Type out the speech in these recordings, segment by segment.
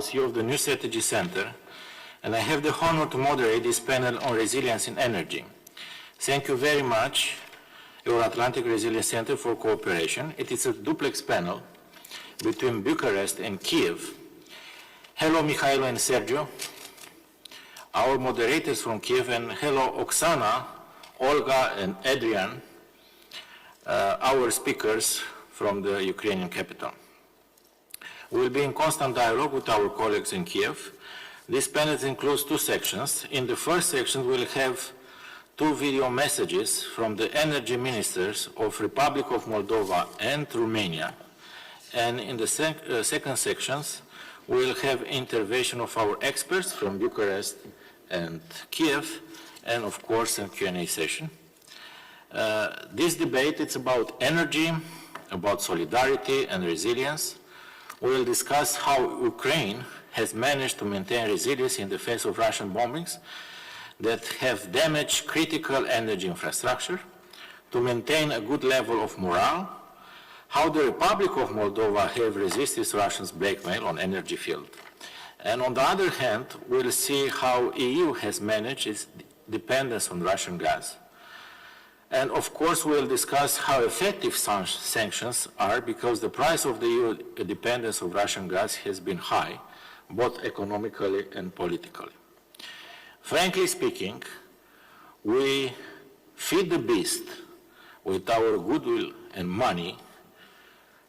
CEO of the New Strategy Center, and I have the honor to moderate this panel on resilience in energy. Thank you very much, Euro-Atlantic Resilience Center, for cooperation. It is a duplex panel between Bucharest and Kyiv. Hello, Mykhailo and Sergiy, our moderators from Kyiv, and hello, Oksana, Olga, and Adrian, our speakers from the Ukrainian capital. We will be in constant dialogue with our colleagues in Kyiv. This panel includes two sections. In the first section, we'll have two video messages from the energy ministers of Republic of Moldova and Romania. And in the second sections, we'll have intervention of our experts from Bucharest and Kyiv, and of course, a Q&A session. This debate, it's about energy, about solidarity and resilience. We will discuss how Ukraine has managed to maintain resilience in the face of Russian bombings that have damaged critical energy infrastructure, to maintain a good level of morale, how the Republic of Moldova have resisted Russia's blackmail on energy field. And on the other hand, we'll see how EU has managed its dependence on Russian gas. And of course, we'll discuss how effective sanctions are, because the price of the EU dependence of Russian gas has been high, both economically and politically. Frankly speaking, we feed the beast with our goodwill and money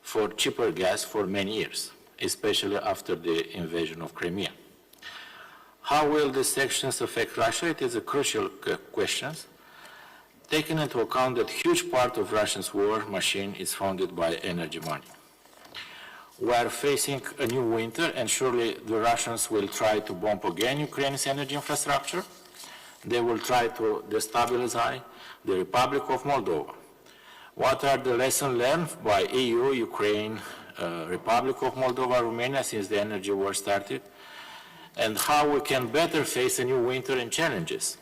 for cheaper gas for many years, especially after the invasion of Crimea. How will these sanctions affect Russia? It is a crucial question, taking into account that a huge part of Russia's war machine is funded by energy money. We are facing a new winter, and surely the Russians will try to bomb again Ukraine's energy infrastructure. They will try to destabilize the Republic of Moldova. What are the lessons learned by EU, Ukraine, Republic of Moldova, Romania since the energy war started? And how we can better face a new winter and challenges,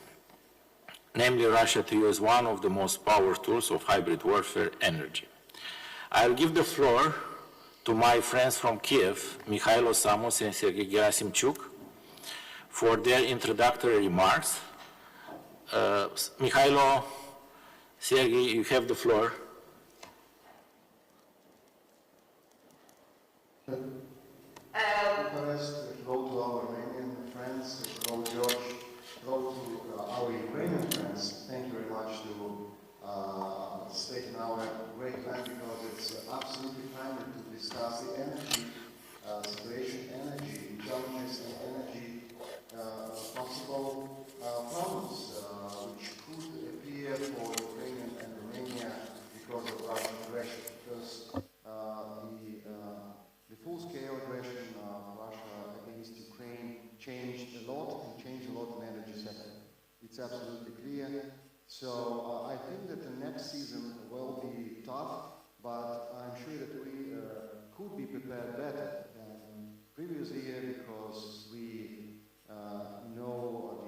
namely Russia to use one of the most powerful tools of hybrid warfare, energy. I'll give the floor to my friends from Kyiv, Mykhailo, SAMUS, and Sergiy GERASYMCHUK, for their introductory remarks. Mykhailo, Sergiy, you have the floor. Bucharest, hello to our Romanian friends, hello George, hello to our Ukrainian friends. Thank you very much to stay in our great land, because it's absolutely timely to discuss the energy situation, energy challenges, and energy possible problems which could appear for Ukraine and Romania because of Russian aggression. Because the full-scale aggression of Russia against Ukraine changed a lot in the energy sector. It's absolutely clear. So I think that the next season will be tough, but I'm sure that we could be prepared better than previous year, because we know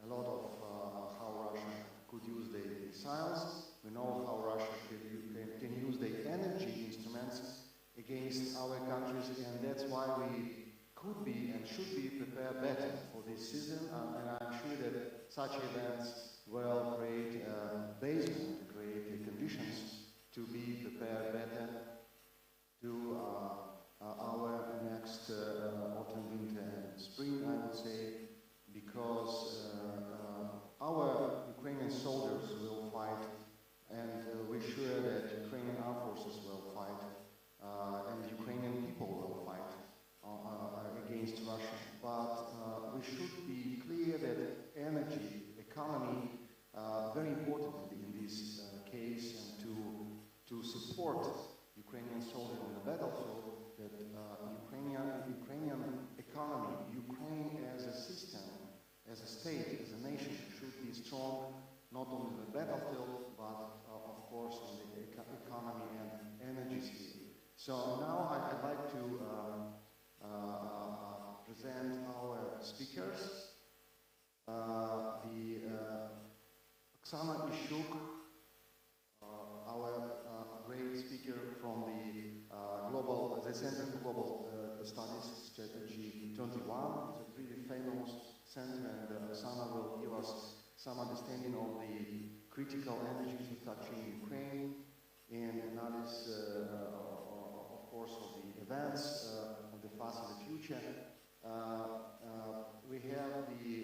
a lot of how Russia could use the missiles. We know how Russia can use the energy instruments against our countries, and that's why we could be and should be prepared better for this season. And I'm sure that such events will create a basement, create the conditions to be prepared better to our next autumn, winter, and spring, I would say, because our Ukrainian soldiers will fight, and we're sure that Ukrainian armed forces will fight, and Ukrainian people will fight against Russia. But we should be clear that energy, economy, very important in this case, and to support Ukrainian soldiers on the battlefield, that Ukrainian economy, Ukraine as a system, as a state, as a nation, should be strong, not only on the battlefield, but of course on the economy and energy sphere. So now I'd like to present our speakers. Oksana Ishuk, our great speaker from the Center for Global studies, strategy 21. It's a pretty famous center, and Sana will give us some understanding of the critical energies touching Ukraine and analysis, of course, of the events of the past and the future. We have the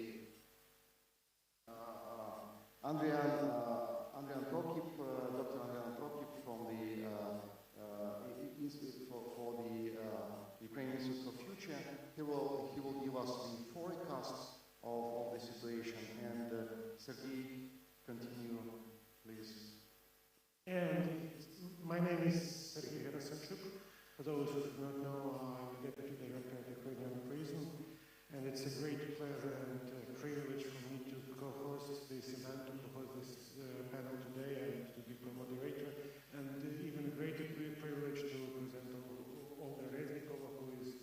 Andrian Prokip, Dr. Andrian Prokip from the Institute for the Ukrainian Institute for Future. He will give us the forecast of the situation. And Sergiy, continue, please. And my name is Sergiy GERASYMCHUK. For those who do not know, I'm Deputy Director of Ukrainian Prism, and it's a great pleasure and privilege for me to co-host this event, to co-host this panel today, and to be co-moderator, and even a greater privilege to present Olga Reznikova, who is...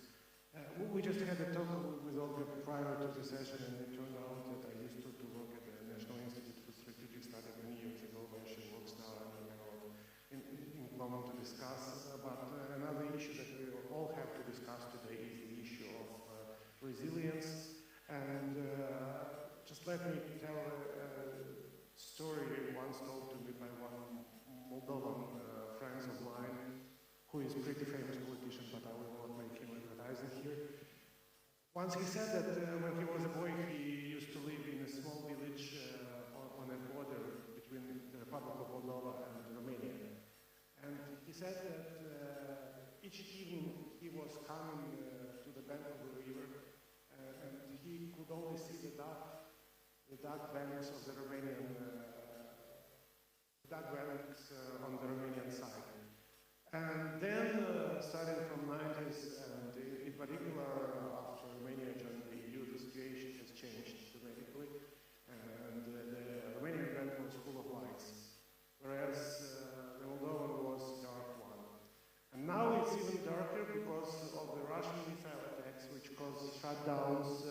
we just had a talk with Olga prior to the session, and it turned out that I used to work at the National Institute for Strategic Studies many years ago, where she works now, and we have a lot in common to discuss. But another issue that we all have to discuss today is the issue of resilience. And just let me tell a story once told to me by one Moldovan friend of mine, who is a pretty famous politician, but I will not make him advertising here. Once he said that when he was a boy, he used to live in a small village on a border between the Republic of Moldova and Romania. And he said that each evening he was coming to the bank of the river, and he could only see the dark banks of the Romanian, on the Romanian side. And then, starting from 90s, and in particular after Romania joined the EU, the situation has changed dramatically, and the Romanian bank was full of lights, whereas the Moldovan was dark one. And now it's even darker because of the Russian missile attacks, which caused shutdowns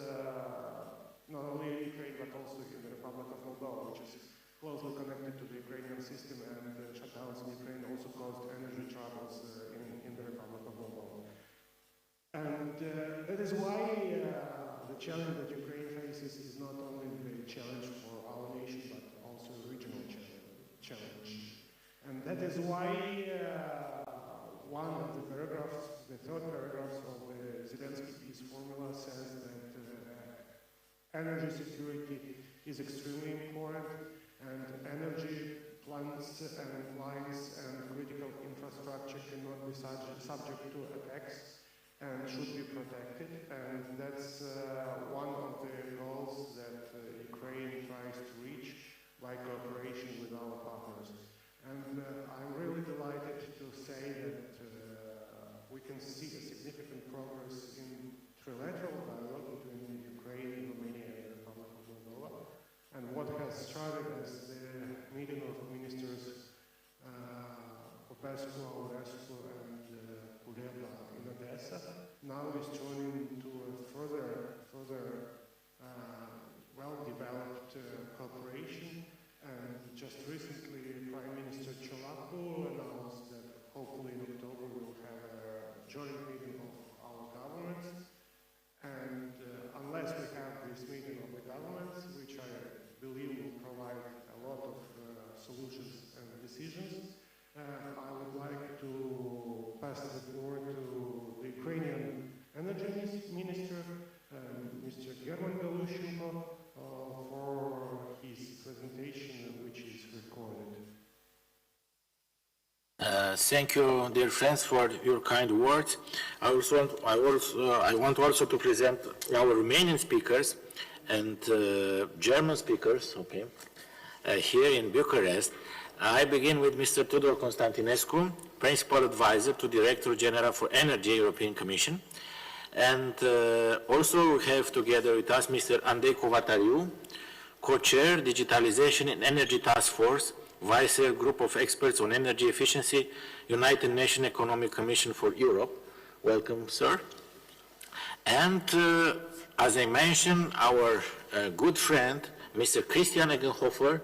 not only in Ukraine but also in the Republic of Moldova, which is closely connected to the Ukrainian system, and shutdowns in Ukraine also caused energy troubles in the Republic of Moldova. And that is why the challenge that Ukraine faces is not only the challenge for our nation, but also a regional challenge. And that is why one of the paragraphs, the third paragraph of the Zelensky peace formula says that energy security is extremely important, and energy plants and lines and critical infrastructure cannot be subject to attacks and should be protected. And that's one of the goals that Ukraine tries to reach by cooperation with our partners. And I'm really delighted to say that we can see a significant progress in trilateral dialogue between Ukraine, Romania, and the Republic of Moldova. And what has started as the meeting of ministers Popescu, Aurescu, and Kuleba in Odessa now is turning into a further well-developed cooperation. And just recently, Prime Minister Cholaku announced that hopefully in October we'll have a joint meeting of our governments. And unless we have this meeting of the governments, which I believe will provide a lot of solutions and decisions, I would like to pass the floor to the Ukrainian Energy Minister, Mr. GALUSHCHENKO, for his presentation, which is recorded. Thank you, dear friends, for your kind words. I want also to present our Romanian speakers and German speakers, okay, here in Bucharest. I begin with Mr. Tudor Constantinescu, Principal Advisor to Director General for Energy, European Commission. And also we have together with us Mr. Andrei Covatariu, Co-Chair, Digitalization and Energy Task Force, Vice Chair Group of Experts on Energy Efficiency, United Nations Economic Commission for Europe. Welcome, sir. And as I mentioned, our good friend, Mr. Christian EGENHOFER,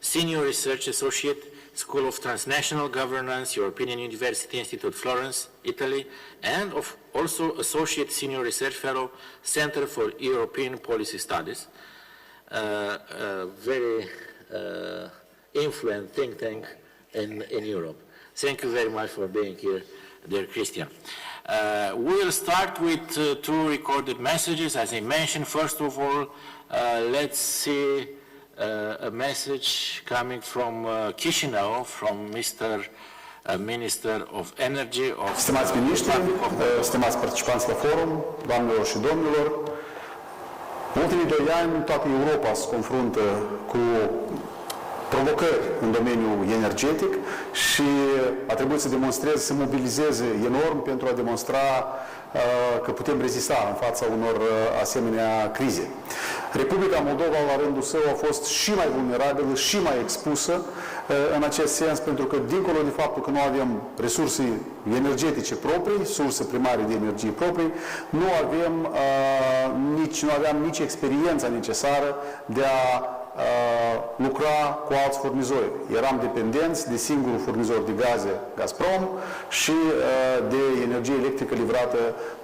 Senior Research Associate, School of Transnational Governance, European University Institute, Florence, Italy, and also Associate Senior Research Fellow, Center for European Policy Studies, very influential think tank in Europe. Thank you very much for being here, dear Christian. We'll start with two recorded messages. As I mentioned, first of all, let's see a message coming from Chișinău, from Mr. Minister of Energy of Stimați miniștri, stimați participanți la forum, doamnelor și domnilor, în ultimii 2 ani toată Europa se confruntă cu provocări în domeniul energetic și a trebuit să demonstreze, să mobilizeze enorm pentru a demonstra că putem rezista în fața unor asemenea crize. Republica Moldova, la rândul său, a fost și mai vulnerabilă și mai expusă în acest sens, pentru că, dincolo de faptul că nu avem resurse energetice proprii, surse primare de energie proprii, nu aveam nici experiența necesară de a lucra cu alți furnizori. Eram dependenți de singurul furnizor de gaze, Gazprom, și de energie electrică livrată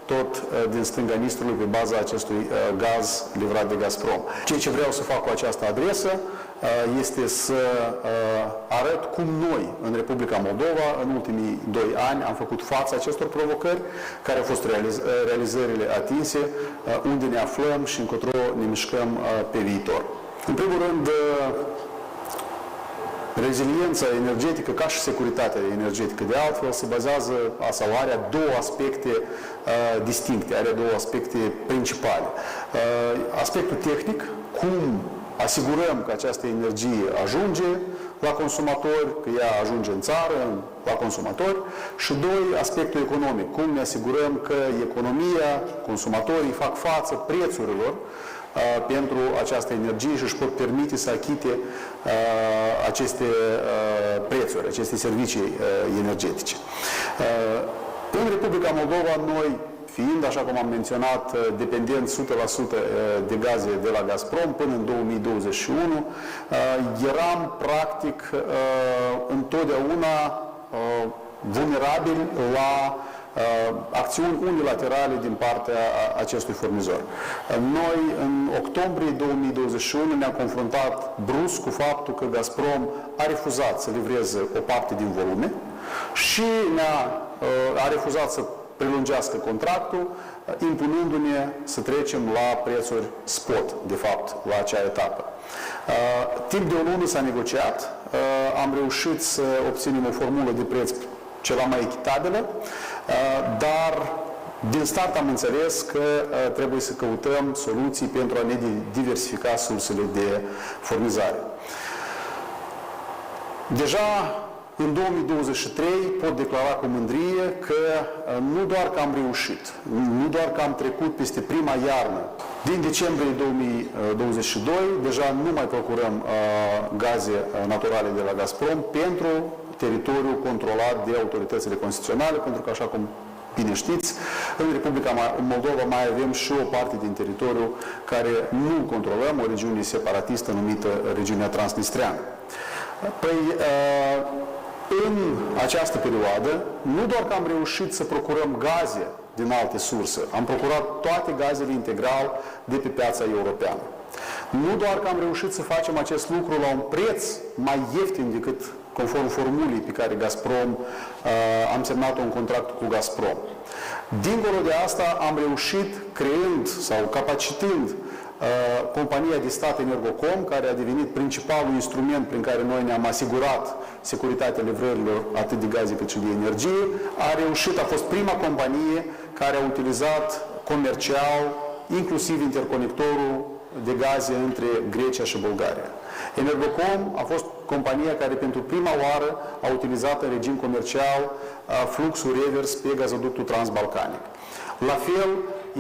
tot din stânga Nistrului pe baza acestui gaz livrat de Gazprom. Ceea ce vreau să fac cu această adresă este să arăt cum noi, în Republica Moldova, în ultimii 2 ani, am făcut față acestor provocări, care au fost realizările atinse, unde ne aflăm și încotro ne mișcăm pe viitor. În primul rând, reziliența energetică, ca și securitatea energetică, de altfel, se bazează sau are 2 aspecte distincte, are 2 aspecte principale. Aspectul tehnic, cum asigurăm că această energie ajunge la consumatori, că ea ajunge în țară, la consumatori, și 2, aspectul economic, cum ne asigurăm că economia, consumatorii fac față prețurilor pentru această energie și își pot permite să achite aceste prețuri, aceste servicii energetice. În Republica Moldova, noi, fiind, așa cum am menționat, dependenți 100% de gaze de la Gazprom până în 2021, eram practic întotdeauna vulnerabili la acțiuni unilaterale din partea acestui furnizor. Noi, în octombrie 2021, ne-am confruntat brusc cu faptul că Gazprom a refuzat să livreze o parte din volume și a refuzat să prelungească contractul, impunându-ne să trecem la prețuri spot, de fapt, la acea etapă. Timp de o lună s-a negociat, am reușit să obținem o formulă de preț ceva mai echitabilă, dar din start am înțeles că trebuie să căutăm soluții pentru a ne diversifica sursele de furnizare. Deja în 2023 pot declara cu mândrie că nu doar că am reușit, nu doar că am trecut peste prima iarnă. Din decembrie 2022 deja nu mai procurăm gaze naturale de la Gazprom pentru teritoriul controlat de autoritățile constituționale, pentru că, așa cum bine știți, în Republica Moldova mai avem și o parte din teritoriu care nu controlăm, o regiune separatistă numită regiunea Transnistreană. Păi, în această perioadă, nu doar că am reușit să procurăm gaze din alte surse, am procurat toate gazele integral de pe piața europeană. Nu doar că am reușit să facem acest lucru la un preț mai ieftin decât conform formulei pe care Gazprom am semnat un contract cu Gazprom. Dincolo de asta, am reușit creând sau capacitând compania de stat Energocom, care a devenit principalul instrument prin care noi ne-am asigurat securitatea livrărilor atât de gaze cât și de energie, a fost prima companie care a utilizat comercial, inclusiv interconectorul de gaze între Grecia și Bulgaria. Energocom a fost compania care pentru prima oară a utilizat în regim comercial fluxul revers pe gazoductul transbalcanic. La fel,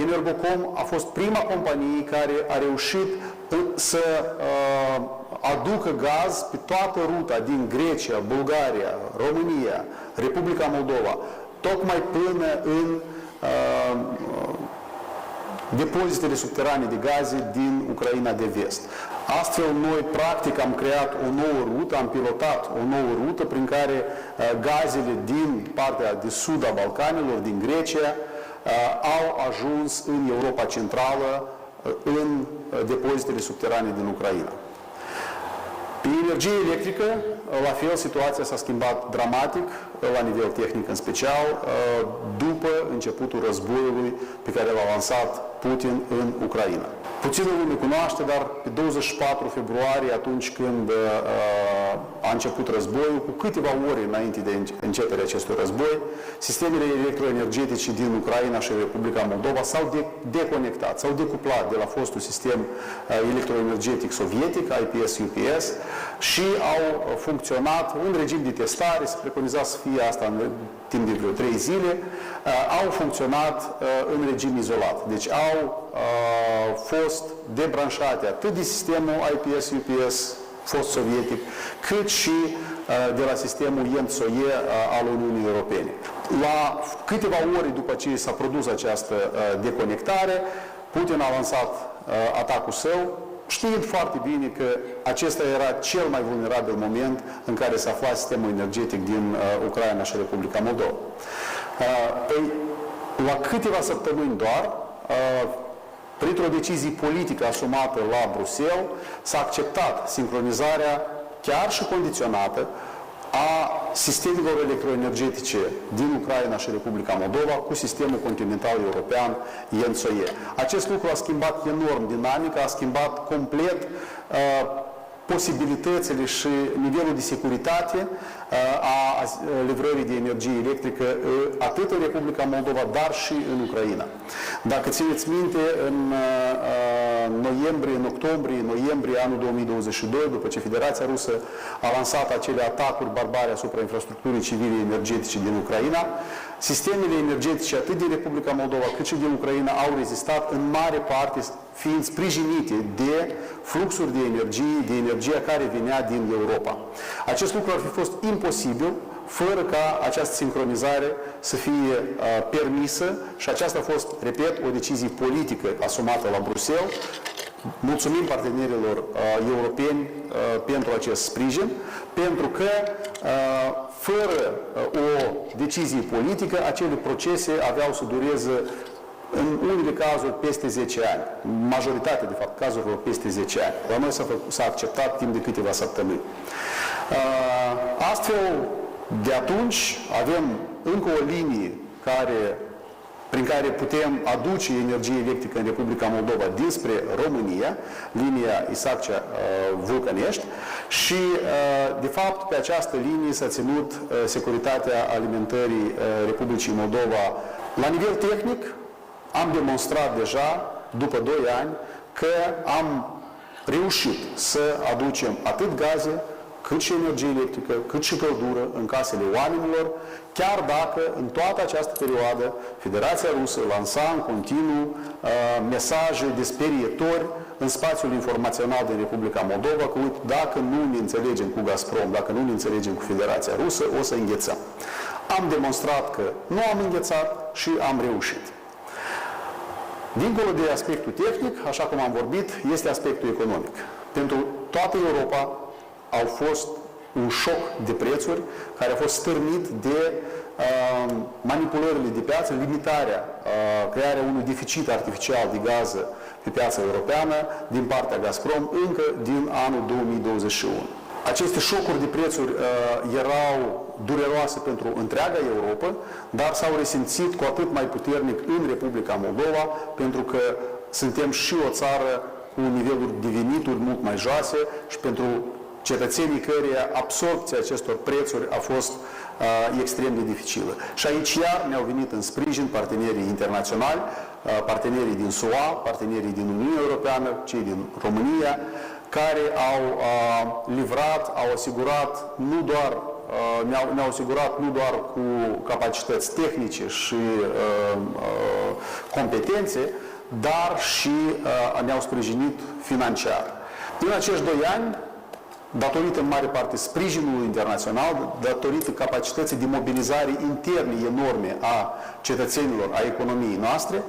Energocom a fost prima companie care a reușit să aducă gaz pe toată ruta din Grecia, Bulgaria, România, Republica Moldova, tocmai până în depozitele subterane de gaze din Ucraina de vest. Astfel, noi, practic, am creat o nouă rută, am pilotat o nouă rută prin care gazele din partea de sud a Balcanilor, din Grecia, au ajuns în Europa Centrală, în depozitele subterane din Ucraina. Pe energie electrică, la fel, situația s-a schimbat dramatic, la nivel tehnic în special, după începutul războiului pe care l-a lansat Putin în Ucraina. Puțină lume cunoaște, dar pe 24 februarie, atunci când a început războiul, cu câteva ore înainte de începerea acestui război, sistemele electroenergetice din Ucraina și Republica Moldova s-au deconectat, s-au decuplat de la fostul sistem electroenergetic sovietic, IPS-UPS, și au funcționat în regim de testare, se preconiza să fie asta în timp de vreo 3 zile, au funcționat în regim izolat. Deci au fost debranșate atât de sistemul IPS-UPS fost sovietic, cât și de la sistemul ENTSO-E al Uniunii Europene. La câteva ore după ce s-a produs această deconectare, Putin a lansat atacul său, știind foarte bine că acesta era cel mai vulnerabil moment în care se afla sistemul energetic din Ucraina și Republica Moldova. La câteva săptămâni doar, printr-o decizie politică asumată la Bruxelles, s-a acceptat sincronizarea chiar și condiționată a sistemelor electroenergetice din Ucraina și Republica Moldova cu sistemul continental european ENTSO-E. Acest lucru a schimbat enorm dinamica, a schimbat complet posibilitățile și nivelul de securitate a livrării de energie electrică atât în Republica Moldova, dar și în Ucraina. Dacă țineți minte, în octombrie, anul 2022, după ce Federația Rusă a lansat acele atacuri barbare asupra infrastructurii civile energetice din Ucraina, sistemele energetice atât din Republica Moldova cât și din Ucraina au rezistat în mare parte fiind sprijinite de fluxuri de energie care venea din Europa. Acest lucru ar fi fost imposibil fără ca această sincronizare să fie permisă și aceasta a fost, repet, o decizie politică asumată la Bruxelles. Mulțumim partenerilor europeni pentru acest sprijin, pentru că fără o decizie politică, acele procese aveau să dureze în unele cazuri peste 10 ani, majoritatea, de fapt, cazurilor peste 10 ani. La noi s-a acceptat timp de câteva săptămâni. Astfel, de atunci, avem încă o linie prin care putem aduce energie electrică în Republica Moldova dinspre România, linia Isaccea-Vulcănești, și, de fapt, pe această linie s-a ținut securitatea alimentării Republicii Moldova. La nivel tehnic, am demonstrat deja, după 2 ani, că am reușit să aducem atât gaze, cât și energie electrică, cât și căldură în casele oamenilor, chiar dacă în toată această perioadă Federația Rusă lansa în continuu mesaje disperietori în spațiul informațional din Republica Moldova, că dacă nu ne înțelegem cu Gazprom, dacă nu ne înțelegem cu Federația Rusă, o să înghețăm. Am demonstrat că nu am înghețat și am reușit. Dincolo de aspectul tehnic, așa cum am vorbit, este aspectul economic. Pentru toată Europa au fost un șoc de prețuri care a fost stârnit de manipulările de piață, limitarea, crearea unui deficit artificial de gază pe piața europeană din partea Gazprom încă din anul 2021. Aceste șocuri de prețuri erau dureroase pentru întreaga Europa, dar s-au resimțit cu atât mai puternic în Republica Moldova, pentru că suntem și o țară cu niveluri de venituri mult mai joase și pentru cetățenii căreia absorbția acestor prețuri a fost extrem de dificilă. Și aici iar ne-au venit în sprijin partenerii internaționali, partenerii din SUA, partenerii din Uniunea Europeană, cei din România, care au livrat, au asigurat ne-au asigurat nu doar cu capacități tehnice și competențe, dar și ne-au sprijinit financiar. În acești 2 ani, datorită în mare parte sprijinului internațional, datorită capacității de mobilizare interne enorme a cetățenilor, a economiei noastre,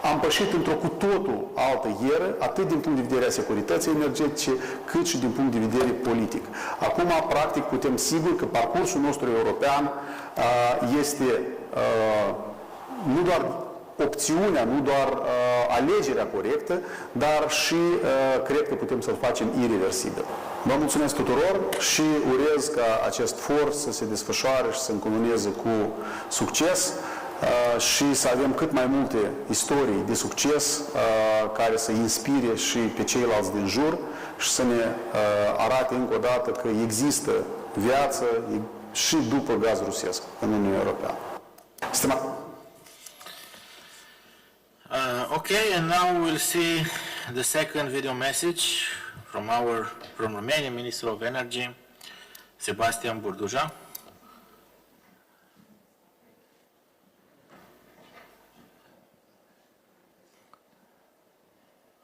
am pășit într-o cu totul altă eră, atât din punct de vedere a securității energetice, cât și din punct de vedere politic. Acum, practic, putem sigur că parcursul nostru european este nu doar opțiunea, nu doar alegerea corectă, dar și cred că putem să-l facem irreversibil. Vă mulțumesc tuturor și urez ca acest for să se desfășoare și să încununeze cu succes și să avem cât mai multe istorii de succes care să inspire și pe ceilalți din jur și să ne arate încă o dată că există viață și după gaz rusesc în Uniunea Europeană. Okay, and now we'll see the second video message from Romanian Minister of Energy, Sebastian BURDUJA.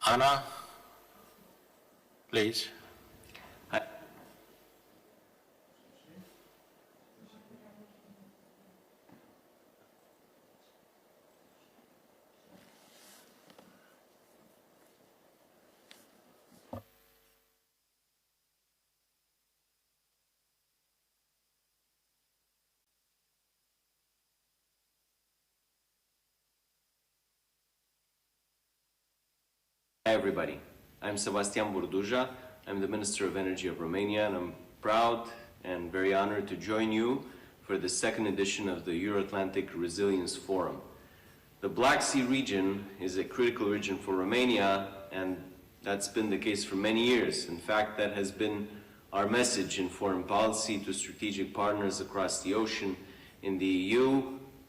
Anna, please. Hi everybody, I'm Sebastian BURDUJA. I'm the Minister of Energy of Romania, and I'm proud and very honored to join you for the second edition of the Euro-Atlantic Resilience Forum. The Black Sea region is a critical region for Romania, and that's been the case for many years. In fact, that has been our message in foreign policy to strategic partners across the ocean in the EU.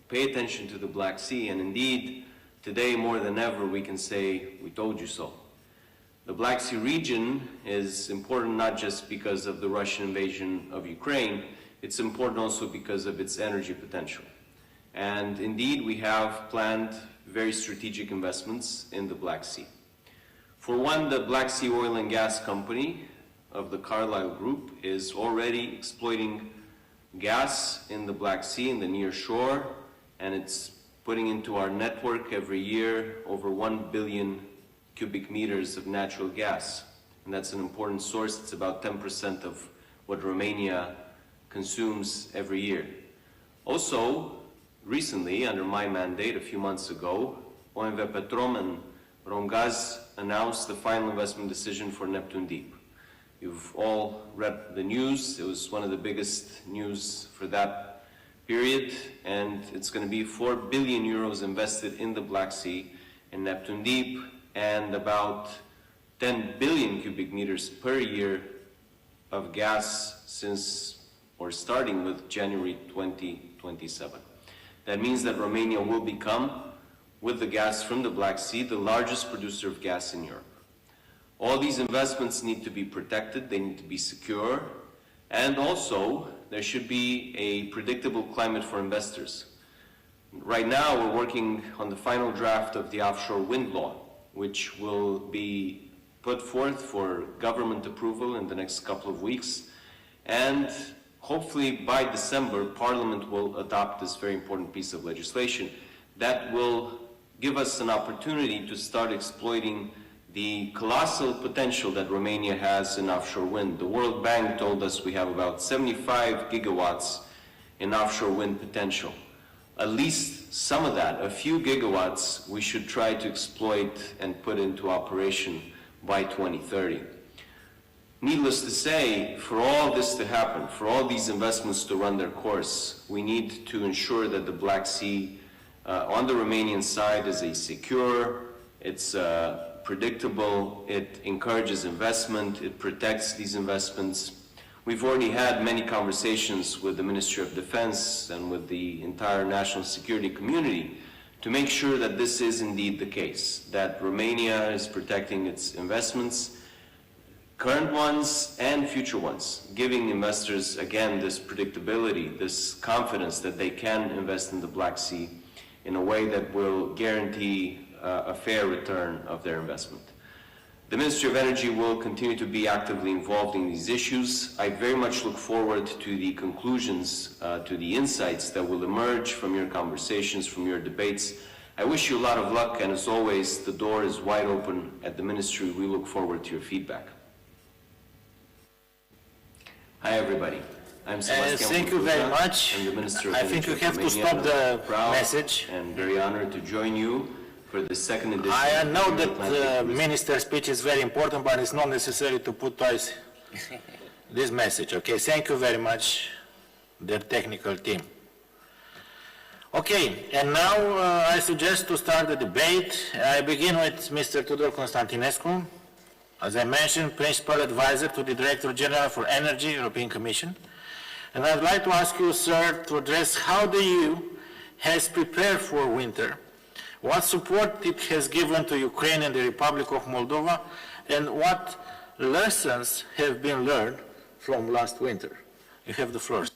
Pay attention to the Black Sea, and indeed, today, more than ever, we can say, we told you so. The Black Sea region is important not just because of the Russian invasion of Ukraine, it's important also because of its energy potential. And indeed, we have planned very strategic investments in the Black Sea. For one, the Black Sea Oil and Gas Company of the Carlyle Group is already exploiting gas in the Black Sea, in the near shore, and it's putting into our network every year over 1 billion cubic meters of natural gas. And that's an important source. It's about 10% of what Romania consumes every year. Also, recently, under my mandate a few months ago, OMV Petrom and Romgaz announced the final investment decision for Neptun Deep. You've all read the news. It was one of the biggest news for that period, and it's going to be 4 billion euros invested in the Black Sea and Neptun Deep, and about 10 billion cubic meters per year of gas since, or starting with January 2027. That means that Romania will become, with the gas from the Black Sea, the largest producer of gas in Europe. All these investments need to be protected, they need to be secure, and also there should be a predictable climate for investors. Right now, we're working on the final draft of the offshore wind law, which will be put forth for government approval in the next couple of weeks. And hopefully by December, Parliament will adopt this very important piece of legislation that will give us an opportunity to start exploiting the colossal potential that Romania has in offshore wind. The World Bank told us we have about 75 gigawatts in offshore wind potential. At least some of that, a few gigawatts, we should try to exploit and put into operation by 2030. Needless to say, for all this to happen, for all these investments to run their course, we need to ensure that the Black Sea on the Romanian side is a secure, it's predictable, it encourages investment, it protects these investments. We've already had many conversations with the Ministry of Defense and with the entire national security community to make sure that this is indeed the case, that Romania is protecting its investments, current ones and future ones, giving investors, again, this predictability, this confidence that they can invest in the Black Sea in a way that will guarantee a fair return of their investment. The Ministry of Energy will continue to be actively involved in these issues. I very much look forward to the conclusions, to the insights that will emerge from your conversations, from your debates I wish you a lot of luck, and as always, the door is wide open at the Ministry. We look forward to your feedback. Hi, everybody. I'm Sebastian. Thank you very much. I'm the Minister of I think Energy you of have to Romania, stop and the I'm proud message. and very honored to join you for the second edition. I know of the that the Atlantic minister's speech is very important, but it's not necessary to put twice this message, okay? Thank you very much, the technical team. Okay, and now I suggest to start the debate. I begin with Mr. Tudor Constantinescu, as I mentioned, Principal Advisor to the Director General for Energy, European Commission. And I'd like to ask you, sir, to address how the EU has prepared for winter, what support it has given to Ukraine and the Republic of Moldova, and what lessons have been learned from last winter. You have the floor.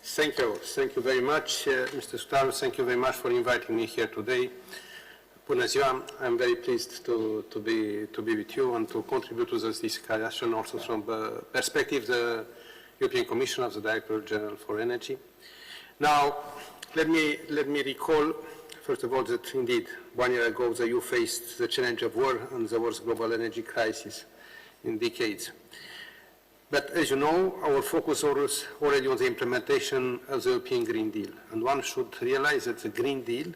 Thank you. Thank you very much, Mr. SCUTARU. Thank you very much for inviting me here today. Bună ziua. I'm very pleased to be with you and to contribute to this discussion also from the perspective of the European Commission of the Director General for Energy. Now, let me recall, first of all, that indeed 1 year ago the EU faced the challenge of war and the worst global energy crisis in decades. But as you know, our focus was already on the implementation of the European Green Deal. And one should realize that the Green Deal,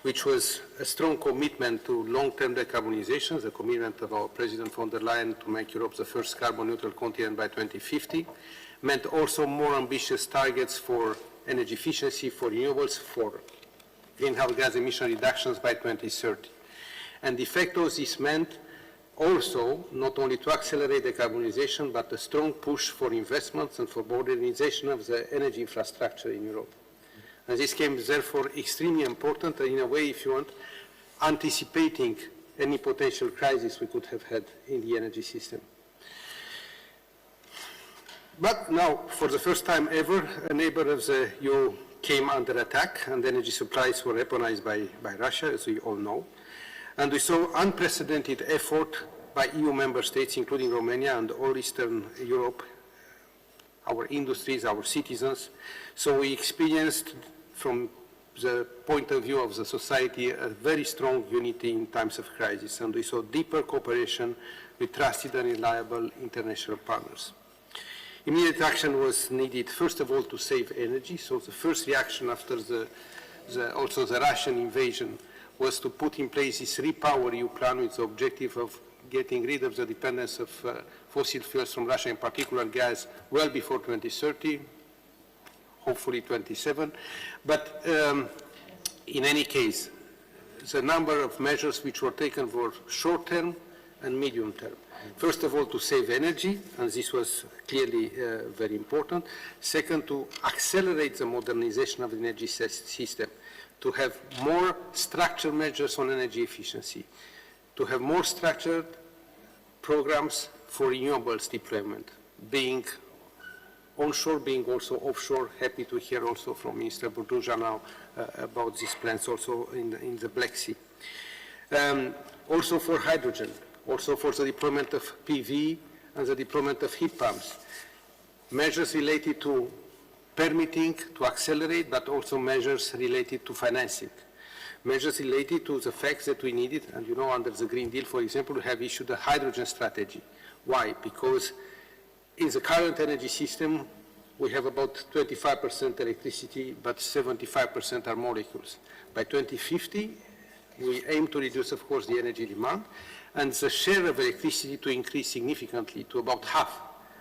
which was a strong commitment to long-term decarbonization, the commitment of our President von der Leyen to make Europe the first carbon-neutral continent by 2050, meant also more ambitious targets for energy efficiency, for renewables, for greenhouse gas emission reductions by 2030. And de facto, this meant also not only to accelerate decarbonization, but a strong push for investments and for modernization of the energy infrastructure in Europe. And this came therefore extremely important, and in a way, if you want, anticipating any potential crisis we could have had in the energy system. But now, for the first time ever, a neighbor of the EU came under attack, and energy supplies were weaponized by Russia, as we all know. And we saw unprecedented effort by EU member states, including Romania and all Eastern Europe, our industries, our citizens. So we experienced, from the point of view of the society, a very strong unity in times of crisis, and we saw deeper cooperation with trusted and reliable international partners. Immediate action was needed, first of all, to save energy. So the first reaction after also the Russian invasion was to put in place this Repower EU plan with the objective of getting rid of the dependence of fossil fuels from Russia, in particular gas, well before 2030, hopefully 27. But in any case, the number of measures which were taken were short-term and medium-term. First of all, to save energy, and this was clearly very important. Second, to accelerate the modernization of the energy system, to have more structured measures on energy efficiency, to have more structured programs for renewables deployment, being onshore, being also offshore. Happy to hear also from Minister BURDUJA now about these plans also in the Black Sea. Also for hydrogen, also for the deployment of PV and the deployment of heat pumps. Measures related to permitting to accelerate, but also measures related to financing. Measures related to the fact that we needed, and you know, under the Green Deal, for example, we have issued a hydrogen strategy. Why? Because in the current energy system, we have about 25% electricity, but 75% are molecules. By 2050, we aim to reduce, of course, the energy demand, and the share of electricity to increase significantly to about half.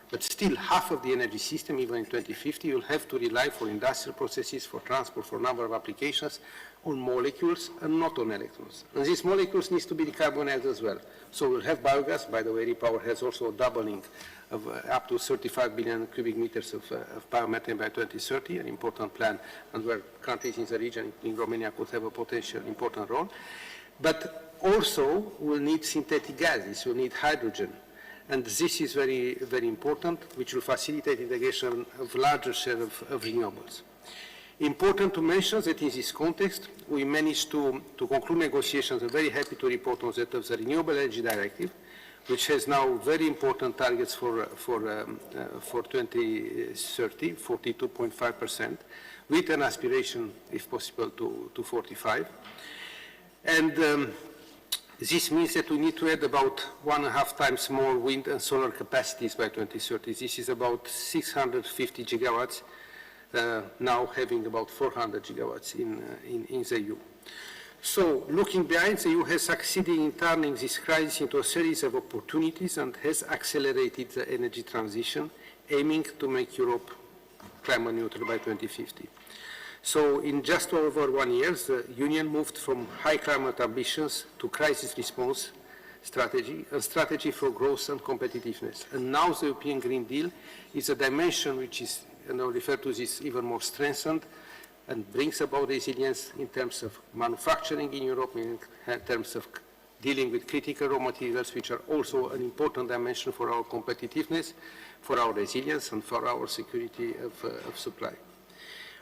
But still, half of the energy system, even in 2050, will have to rely for industrial processes, for transport, for a number of applications, on molecules and not on electrons. And these molecules need to be decarbonized as well. So we'll have biogas. By the way, Repower has also a doubling of up to 35 billion cubic meters of biomethane by 2030, an important plan, and where countries in the region, including Romania, could have a potential important role. But also, we'll need synthetic gases, we'll need hydrogen. And this is very, very important, which will facilitate integration of larger share of renewables. Important to mention that in this context, we managed to conclude negotiations. I'm very happy to report on that of the Renewable Energy Directive, which has now very important targets for 2030, 42.5%, with an aspiration, if possible, to 45. And this means that we need to add about 1.5 times more wind and solar capacities by 2030. This is about 650 gigawatts, now having about 400 gigawatts in the EU. So, looking behind, the EU has succeeded in turning this crisis into a series of opportunities and has accelerated the energy transition, aiming to make Europe climate neutral by 2050. So, in just over 1 year, the Union moved from high climate ambitions to crisis response strategy, a strategy for growth and competitiveness. And now the European Green Deal is a dimension which is, and I'll refer to this, even more strengthened and brings about resilience in terms of manufacturing in Europe, in terms of dealing with critical raw materials, which are also an important dimension for our competitiveness, for our resilience, and for our security of supply.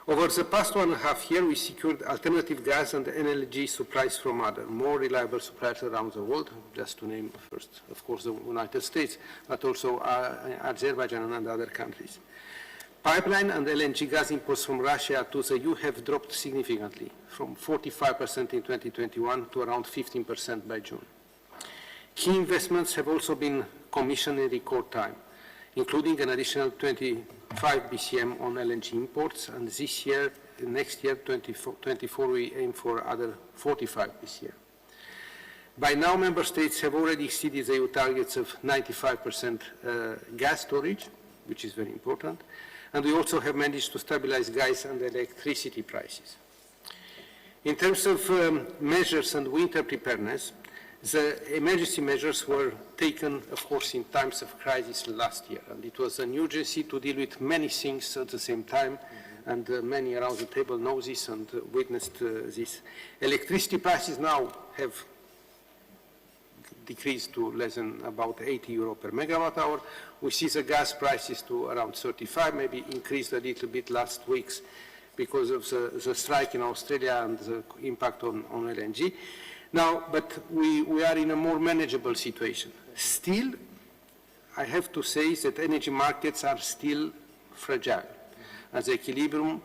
Over the past 1.5 years, we secured alternative gas and energy supplies from other, more reliable suppliers around the world, just to name first, of course, the United States, but also Azerbaijan and other countries. Pipeline and LNG gas imports from Russia to the EU have dropped significantly, from 45% in 2021 to around 15% by June. Key investments have also been commissioned in record time, including an additional 25 BCM on LNG imports, and this year, next year, 2024, we aim for other 45 BCM. By now, member states have already exceeded the EU targets of 95% gas storage, which is very important, and we also have managed to stabilize gas and electricity prices. In terms of measures and winter preparedness, the emergency measures were taken, of course, in times of crisis last year, and it was an urgency to deal with many things at the same time, and many around the table know this and witnessed this. Electricity prices now have decreased to less than about 80 euro per megawatt hour. We see the gas prices to around 35, maybe increased a little bit last weeks because of the strike in Australia and the impact on LNG. Now, but we are in a more manageable situation. Still, I have to say that energy markets are still fragile, and the equilibrium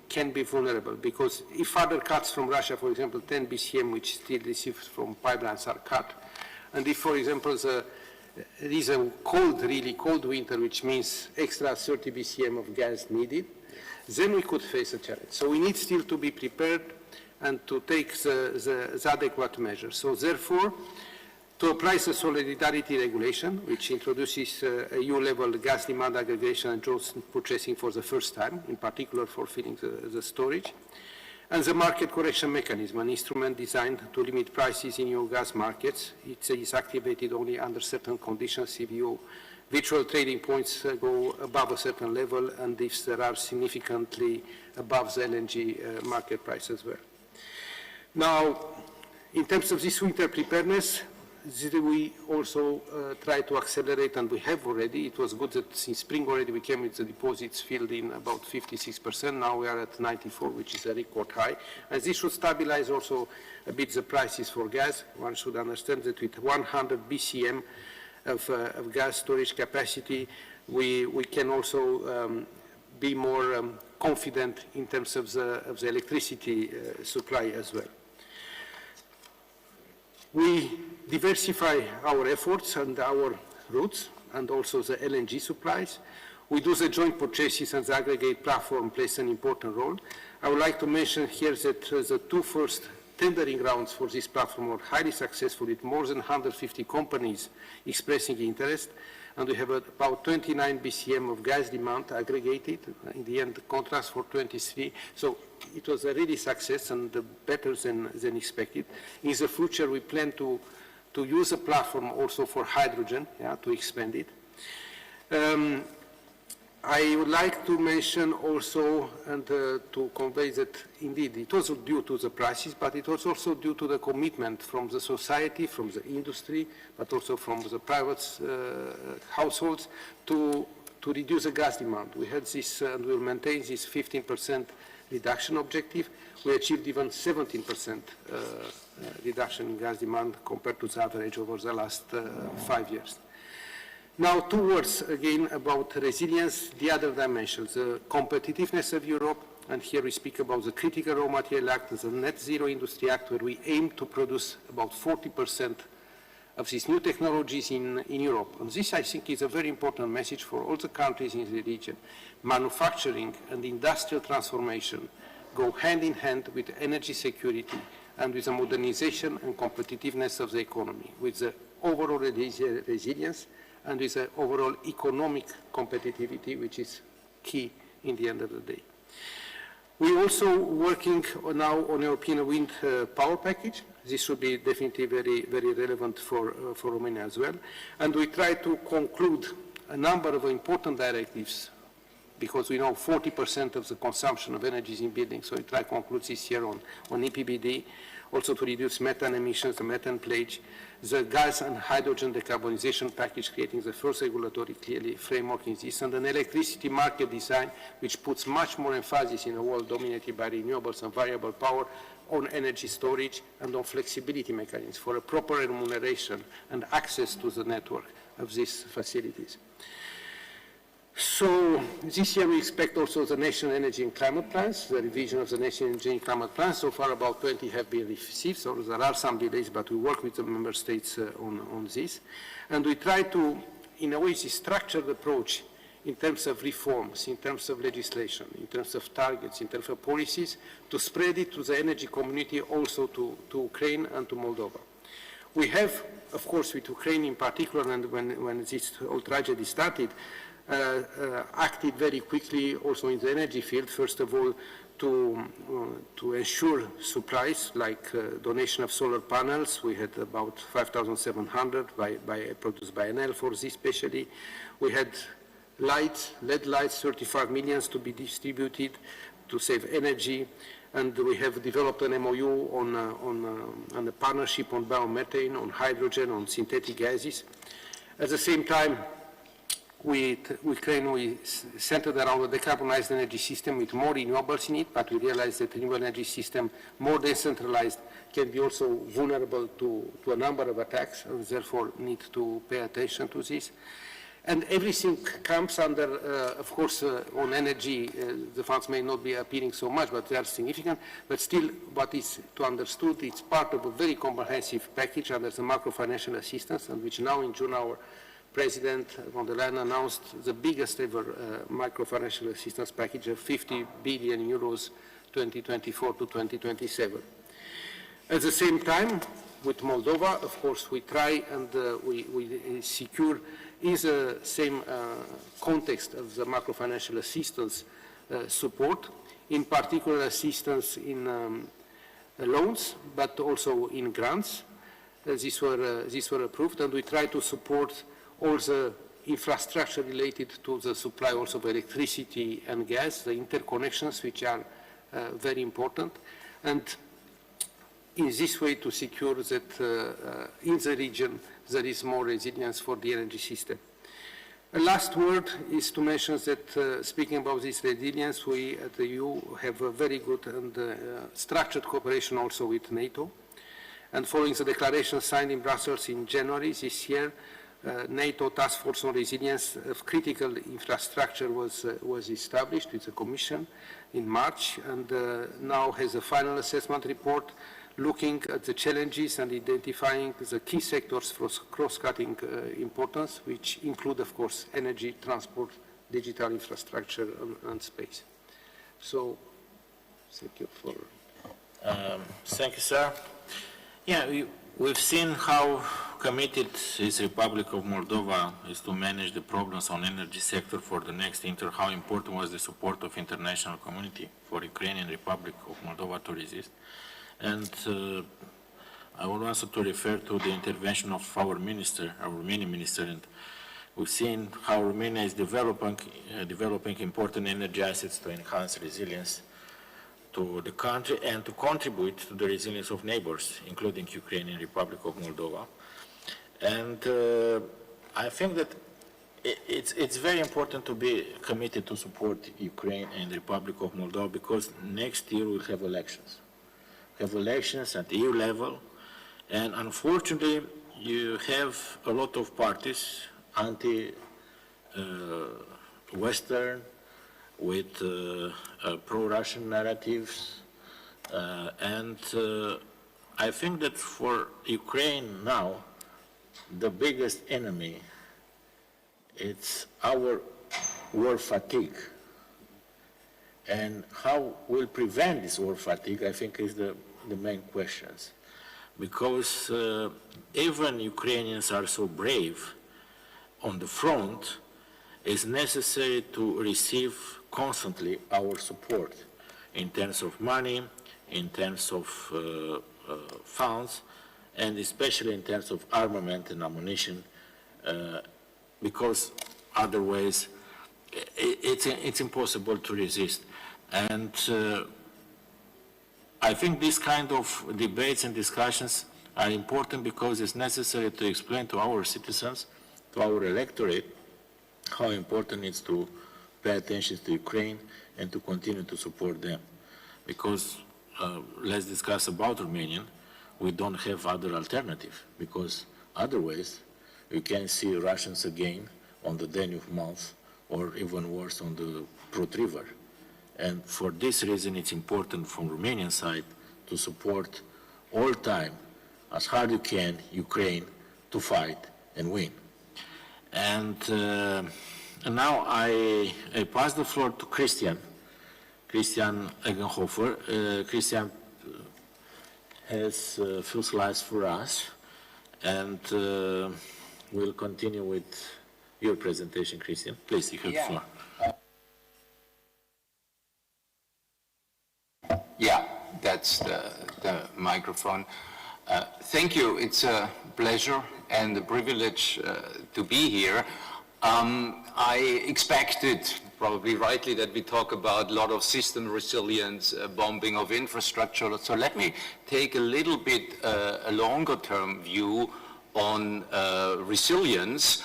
can be vulnerable, because if further cuts from Russia, for example, 10 BCM, which still received from pipelines, are cut, and if, for example, there is a cold, really cold winter, which means extra 30 BCM of gas needed, then we could face a challenge. So we need still to be prepared and to take the adequate measures. So therefore, to apply the solidarity regulation, which introduces a EU-level gas demand aggregation and joint purchasing for the first time, in particular for filling the storage, and the market correction mechanism, an instrument designed to limit prices in EU gas markets. It is activated only under certain conditions if EU virtual trading points go above a certain level, and if there are significantly above the LNG market price as well. Now, in terms of this winter preparedness, we also try to accelerate, and we have already. It was good that since spring already we came with the deposits filled in about 56%. Now we are at 94%, which is a record high. And this should stabilize also a bit the prices for gas. One should understand that with 100 BCM of gas storage capacity, we can also be more confident in terms of the electricity supply as well. We diversify our efforts and our routes, and also the LNG supplies. We do the joint purchases, and the aggregate platform plays an important role. I would like to mention here that the two first tendering rounds for this platform were highly successful, with more than 150 companies expressing interest, and we have about 29 BCM of gas demand aggregated, in the end contracts for 23. So it was a really success, and better than expected. In the future, we plan to use the platform also for hydrogen, to expand it. I would like to mention also, and to convey that indeed it was due to the prices, but it was also due to the commitment from the society, from the industry, but also from the private households to reduce the gas demand. We had this, and we'll maintain this 15% reduction objective. We achieved even 17% reduction in gas demand compared to the average over the last 5 years. Now, 2 words again about resilience, the other dimensions, the competitiveness of Europe, and here we speak about the Critical Raw Material Act, the Net Zero Industry Act, where we aim to produce about 40% of these new technologies in Europe. And this, I think, is a very important message for all the countries in the region. Manufacturing and industrial transformation go hand in hand with energy security and with the modernization and competitiveness of the economy, with the overall resilience and with the overall economic competitivity, which is key in the end of the day. We're also working now on European wind power package. This should be definitely very, very relevant for Romania as well. And we try to conclude a number of important directives, because we know 40% of the consumption of energy is in buildings, so we try to conclude this year on EPBD, also to reduce methane emissions, the methane pledge, the gas and hydrogen decarbonization package, creating the first regulatory clearly framework in this, and an electricity market design which puts much more emphasis in a world dominated by renewables and variable power on energy storage and on flexibility mechanisms for a proper remuneration and access to the network of these facilities. So this year we expect also the National Energy and Climate Plans, the revision of the National Energy and Climate Plans. So far about 20 have been received, so there are some delays, but we work with the member states on this. And we try to, in a way, this structured approach in terms of reforms, in terms of legislation, in terms of targets, in terms of policies, to spread it to the energy community, also to Ukraine and to Moldova. We have, of course, with Ukraine in particular, and when this whole tragedy started, acted very quickly also in the energy field, first of all to ensure supplies like donation of solar panels. We had about 5,700 produced by Enel for this especially. We had lights, LED lights, 35 million to be distributed to save energy, and we have developed an MOU on a partnership on biomethane, on hydrogen, on synthetic gases. At the same time, with Ukraine, we centered around a decarbonized energy system with more renewables in it, but we realized that the renewable energy system, more decentralized, can be also vulnerable to a number of attacks, and therefore need to pay attention to this. And everything comes under, of course, on energy, the funds may not be appearing so much, but they are significant. But still, what is to understood, it's part of a very comprehensive package under the macro-financial assistance, and which now in June our President von der Leyen announced the biggest ever micro-financial assistance package of 50 billion euros 2024 to 2027. At the same time, with Moldova, of course, we try and we secure in the same context of the macro-financial assistance support, in particular assistance in loans, but also in grants. These were approved, and we try to support all the infrastructure related to the supply also of electricity and gas, the interconnections, which are very important, and in this way to secure that in the region there is more resilience for the energy system. A last word is to mention that speaking about this resilience, we at the EU have a very good and structured cooperation also with NATO. And following the declaration signed in Brussels in January this year, NATO Task Force on Resilience of Critical Infrastructure was established with the Commission in March, and now has a final assessment report looking at the challenges and identifying the key sectors for cross-cutting importance, which include, of course, energy, transport, digital infrastructure, and space. So, thank you for... Thank you, sir. Yeah, we've seen how committed is Republic of Moldova is to manage the problems on energy sector for the next winter, how important was the support of international community for Ukrainian Republic of Moldova to resist. And I would also to refer to the intervention of our minister, our Romanian minister, and we've seen how Romania is developing important energy assets to enhance resilience to the country and to contribute to the resilience of neighbors, including Ukrainian Republic of Moldova. And I think that it's very important to be committed to support Ukraine and the Republic of Moldova, because next year we'll have elections. We have elections at EU level, and unfortunately you have a lot of parties, anti-Western, with pro-Russian narratives, and I think that for Ukraine now, the biggest enemy, it's our war fatigue. And how we'll prevent this war fatigue, I think, is the main questions. Because even Ukrainians are so brave on the front, it's necessary to receive constantly our support in terms of money, in terms of funds, and especially in terms of armament and ammunition, because otherwise it's impossible to resist. And I think these kind of debates and discussions are important because it's necessary to explain to our citizens, to our electorate, how important it is to pay attention to Ukraine and to continue to support them. Because let's discuss about Romanian, we don't have other alternative, because otherwise we can see Russians again on the Danube mouth, or even worse on the Prut River. And for this reason, it's important from Romanian side to support all time, as hard you can, Ukraine to fight and win. And now I pass the floor to Christian EGENHOFER. Christian has a few slides for us, and we'll continue with your presentation, Christian. Please, you have the floor. Yeah, that's the microphone. Thank you. It's a pleasure and a privilege to be here. I expected, probably rightly, that we talk about a lot of system resilience, bombing of infrastructure. So let me take a little bit a longer-term view on resilience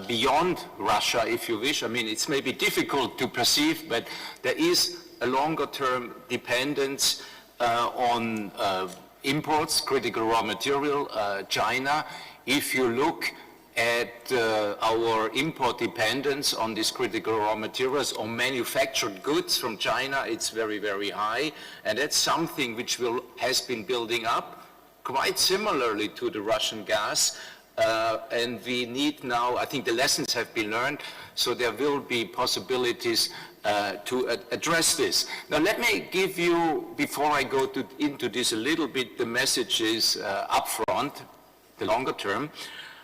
beyond Russia, if you wish. I mean, it's maybe difficult to perceive, but there is a longer-term dependence on imports, critical raw material, China. If you look at our import dependence on these critical raw materials, on manufactured goods from China, it's very, very high. And that's something which has been building up quite similarly to the Russian gas. And we need now, I think the lessons have been learned, so there will be possibilities to address this. Now let me give you, before I go into this a little bit, the messages up front, the longer term.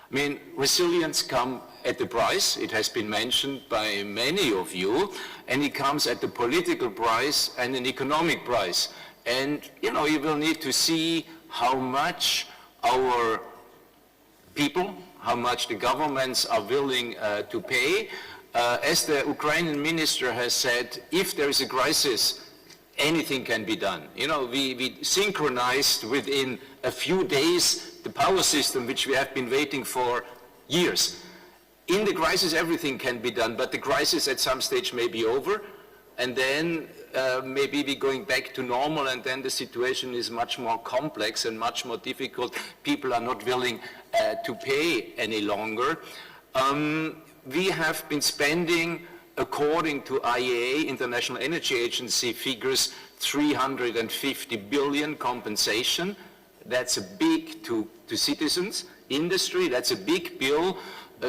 I mean, resilience comes at the price. It has been mentioned by many of you, and it comes at the political price and an economic price. And, you know, you will need to see how much our people, how much the governments are willing to pay. As the Ukrainian minister has said, if there is a crisis, anything can be done. You know, we synchronized within a few days the power system, which we have been waiting for years. In the crisis, everything can be done, but the crisis at some stage may be over, and then maybe we're going back to normal, and then the situation is much more complex and much more difficult. People are not willing to pay any longer. We have been spending, according to IEA, International Energy Agency figures, 350 billion compensation. That's a big to citizens, industry, that's a big bill.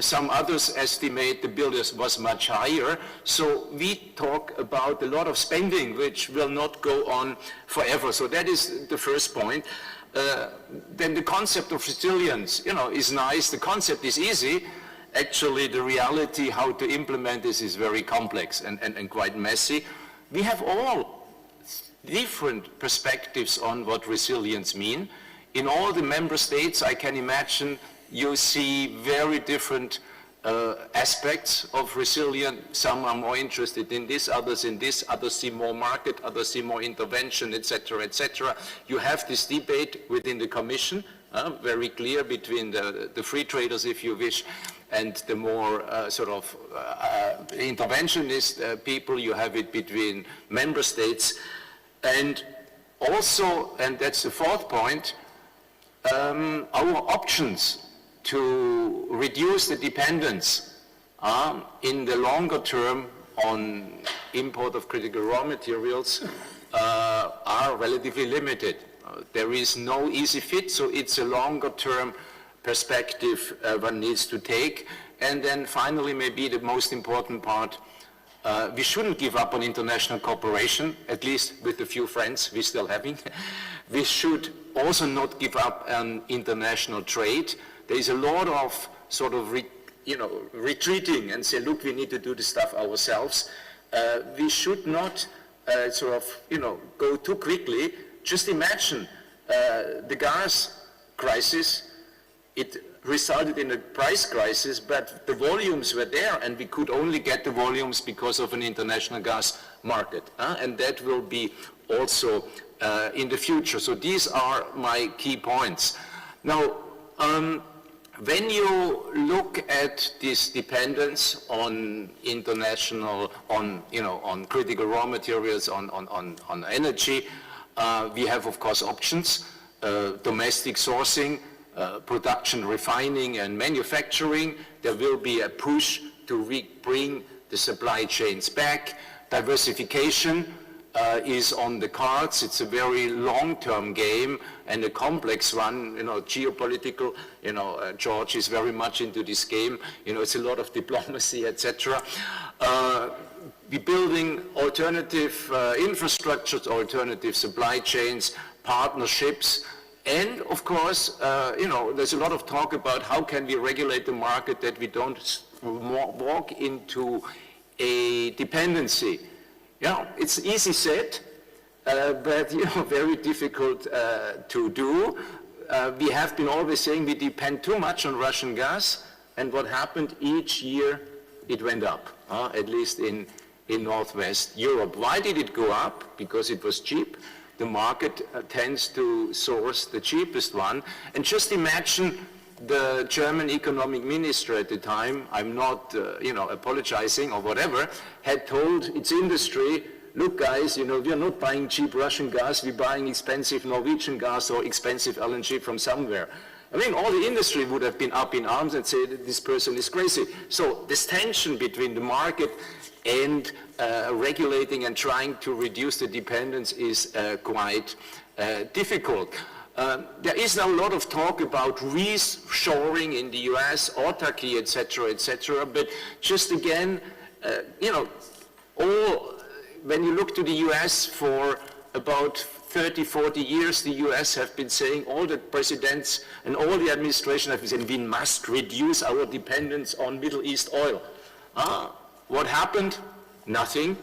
Some others estimate the bill was much higher. So we talk about a lot of spending which will not go on forever. So that is the first point. Then the concept of resilience, you know, is nice. The concept is easy. Actually, the reality, how to implement this is very complex and quite messy. We have all different perspectives on what resilience means. In all the member states, I can imagine you see very different aspects of resilience. Some are more interested in this, others in this, others see more market, others see more intervention, etc., etc. You have this debate within the Commission, very clear between the free traders, if you wish, and the more interventionist people. You have it between member states. And also, and that's the fourth point, our options to reduce the dependence in the longer term on import of critical raw materials are relatively limited. There is no easy fit, so it's a longer-term perspective one needs to take. And then finally, maybe the most important part, we shouldn't give up on international cooperation, at least with the few friends we're still having. We should also not give up on international trade. There is a lot of sort of retreating and say, look, we need to do the stuff ourselves. We should not go too quickly. Just imagine the gas crisis. It resulted in a price crisis, but the volumes were there, and we could only get the volumes because of an international gas market. And that will be also in the future. So these are my key points. Now, when you look at this dependence on international, on critical raw materials, on energy, we have, of course, options, domestic sourcing, production, refining, and manufacturing. There will be a push to bring the supply chains back. Diversification is on the cards. It's a very long-term game and a complex one. Geopolitical. George is very much into this game. It's a lot of diplomacy, etc. We're building alternative infrastructures, alternative supply chains, partnerships. And of course, there's a lot of talk about how can we regulate the market that we don't walk into a dependency. It's easy said, but very difficult to do. We have been always saying we depend too much on Russian gas, and what happened each year, it went up, at least in Northwest Europe. Why did it go up? Because it was cheap. The market tends to source the cheapest one. And just imagine the German economic minister at the time, I'm not apologizing or whatever, had told its industry, look guys, we are not buying cheap Russian gas, we're buying expensive Norwegian gas or expensive LNG from somewhere. I mean, all the industry would have been up in arms and said this person is crazy. So this tension between the market and regulating and trying to reduce the dependence is quite difficult. There is now a lot of talk about reshoring in the US, autarky, etc., but just again, when you look to the US for about 30, 40 years, the US have been saying, all the presidents and all the administration have been saying, we must reduce our dependence on Middle East oil. What happened? Nothing,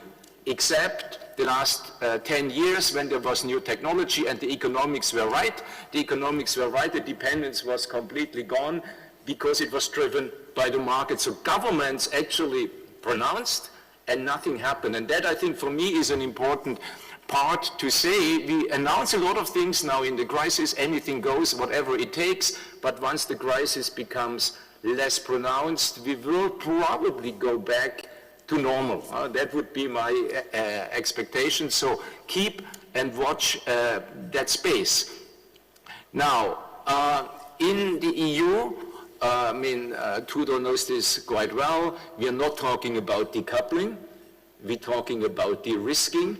except the last 10 years when there was new technology and the economics were right. The economics were right, the dependence was completely gone because it was driven by the market. So governments actually pronounced and nothing happened. And that, I think, for me is an important part to say. We announce a lot of things now in the crisis, anything goes, whatever it takes, but once the crisis becomes less pronounced, we will probably go back to normal. That would be my expectation. So keep and watch that space. Now, in the EU, Tudor knows this quite well, we are not talking about decoupling, we're talking about de-risking.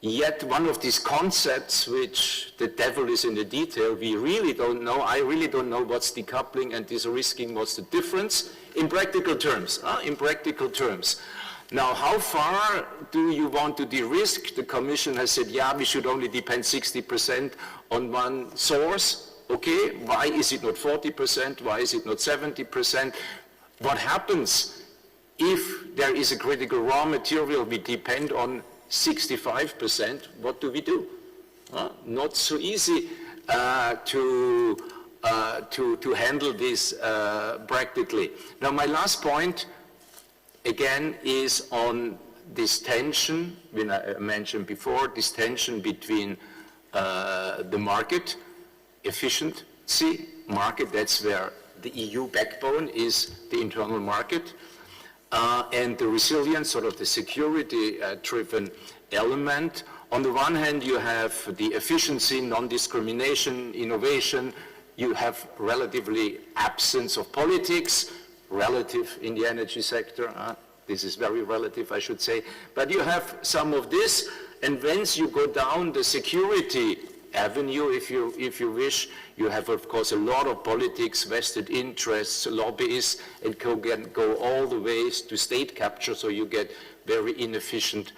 Yet one of these concepts, which the devil is in the detail, we really don't know. I really don't know what's decoupling and de-risking, what's the difference in practical terms. Now, how far do you want to de-risk? The Commission has said, yeah, we should only depend 60% on one source. Okay, why is it not 40%? Why is it not 70%? What happens if there is a critical raw material we depend on 65%, what do we do? Not so easy to handle this practically. Now, my last point, again, is on this tension, when I mentioned before, this tension between the market, efficiency, market, that's where the EU backbone is the internal market, and the resilience, sort of the security-driven element. On the one hand, you have the efficiency, non-discrimination, innovation. You have relatively absence of politics, relative in the energy sector, this is very relative, I should say, but you have some of this, and once you go down the security avenue, if you wish, you have, of course, a lot of politics, vested interests, lobbyists, and can go all the ways to state capture, so you get very inefficient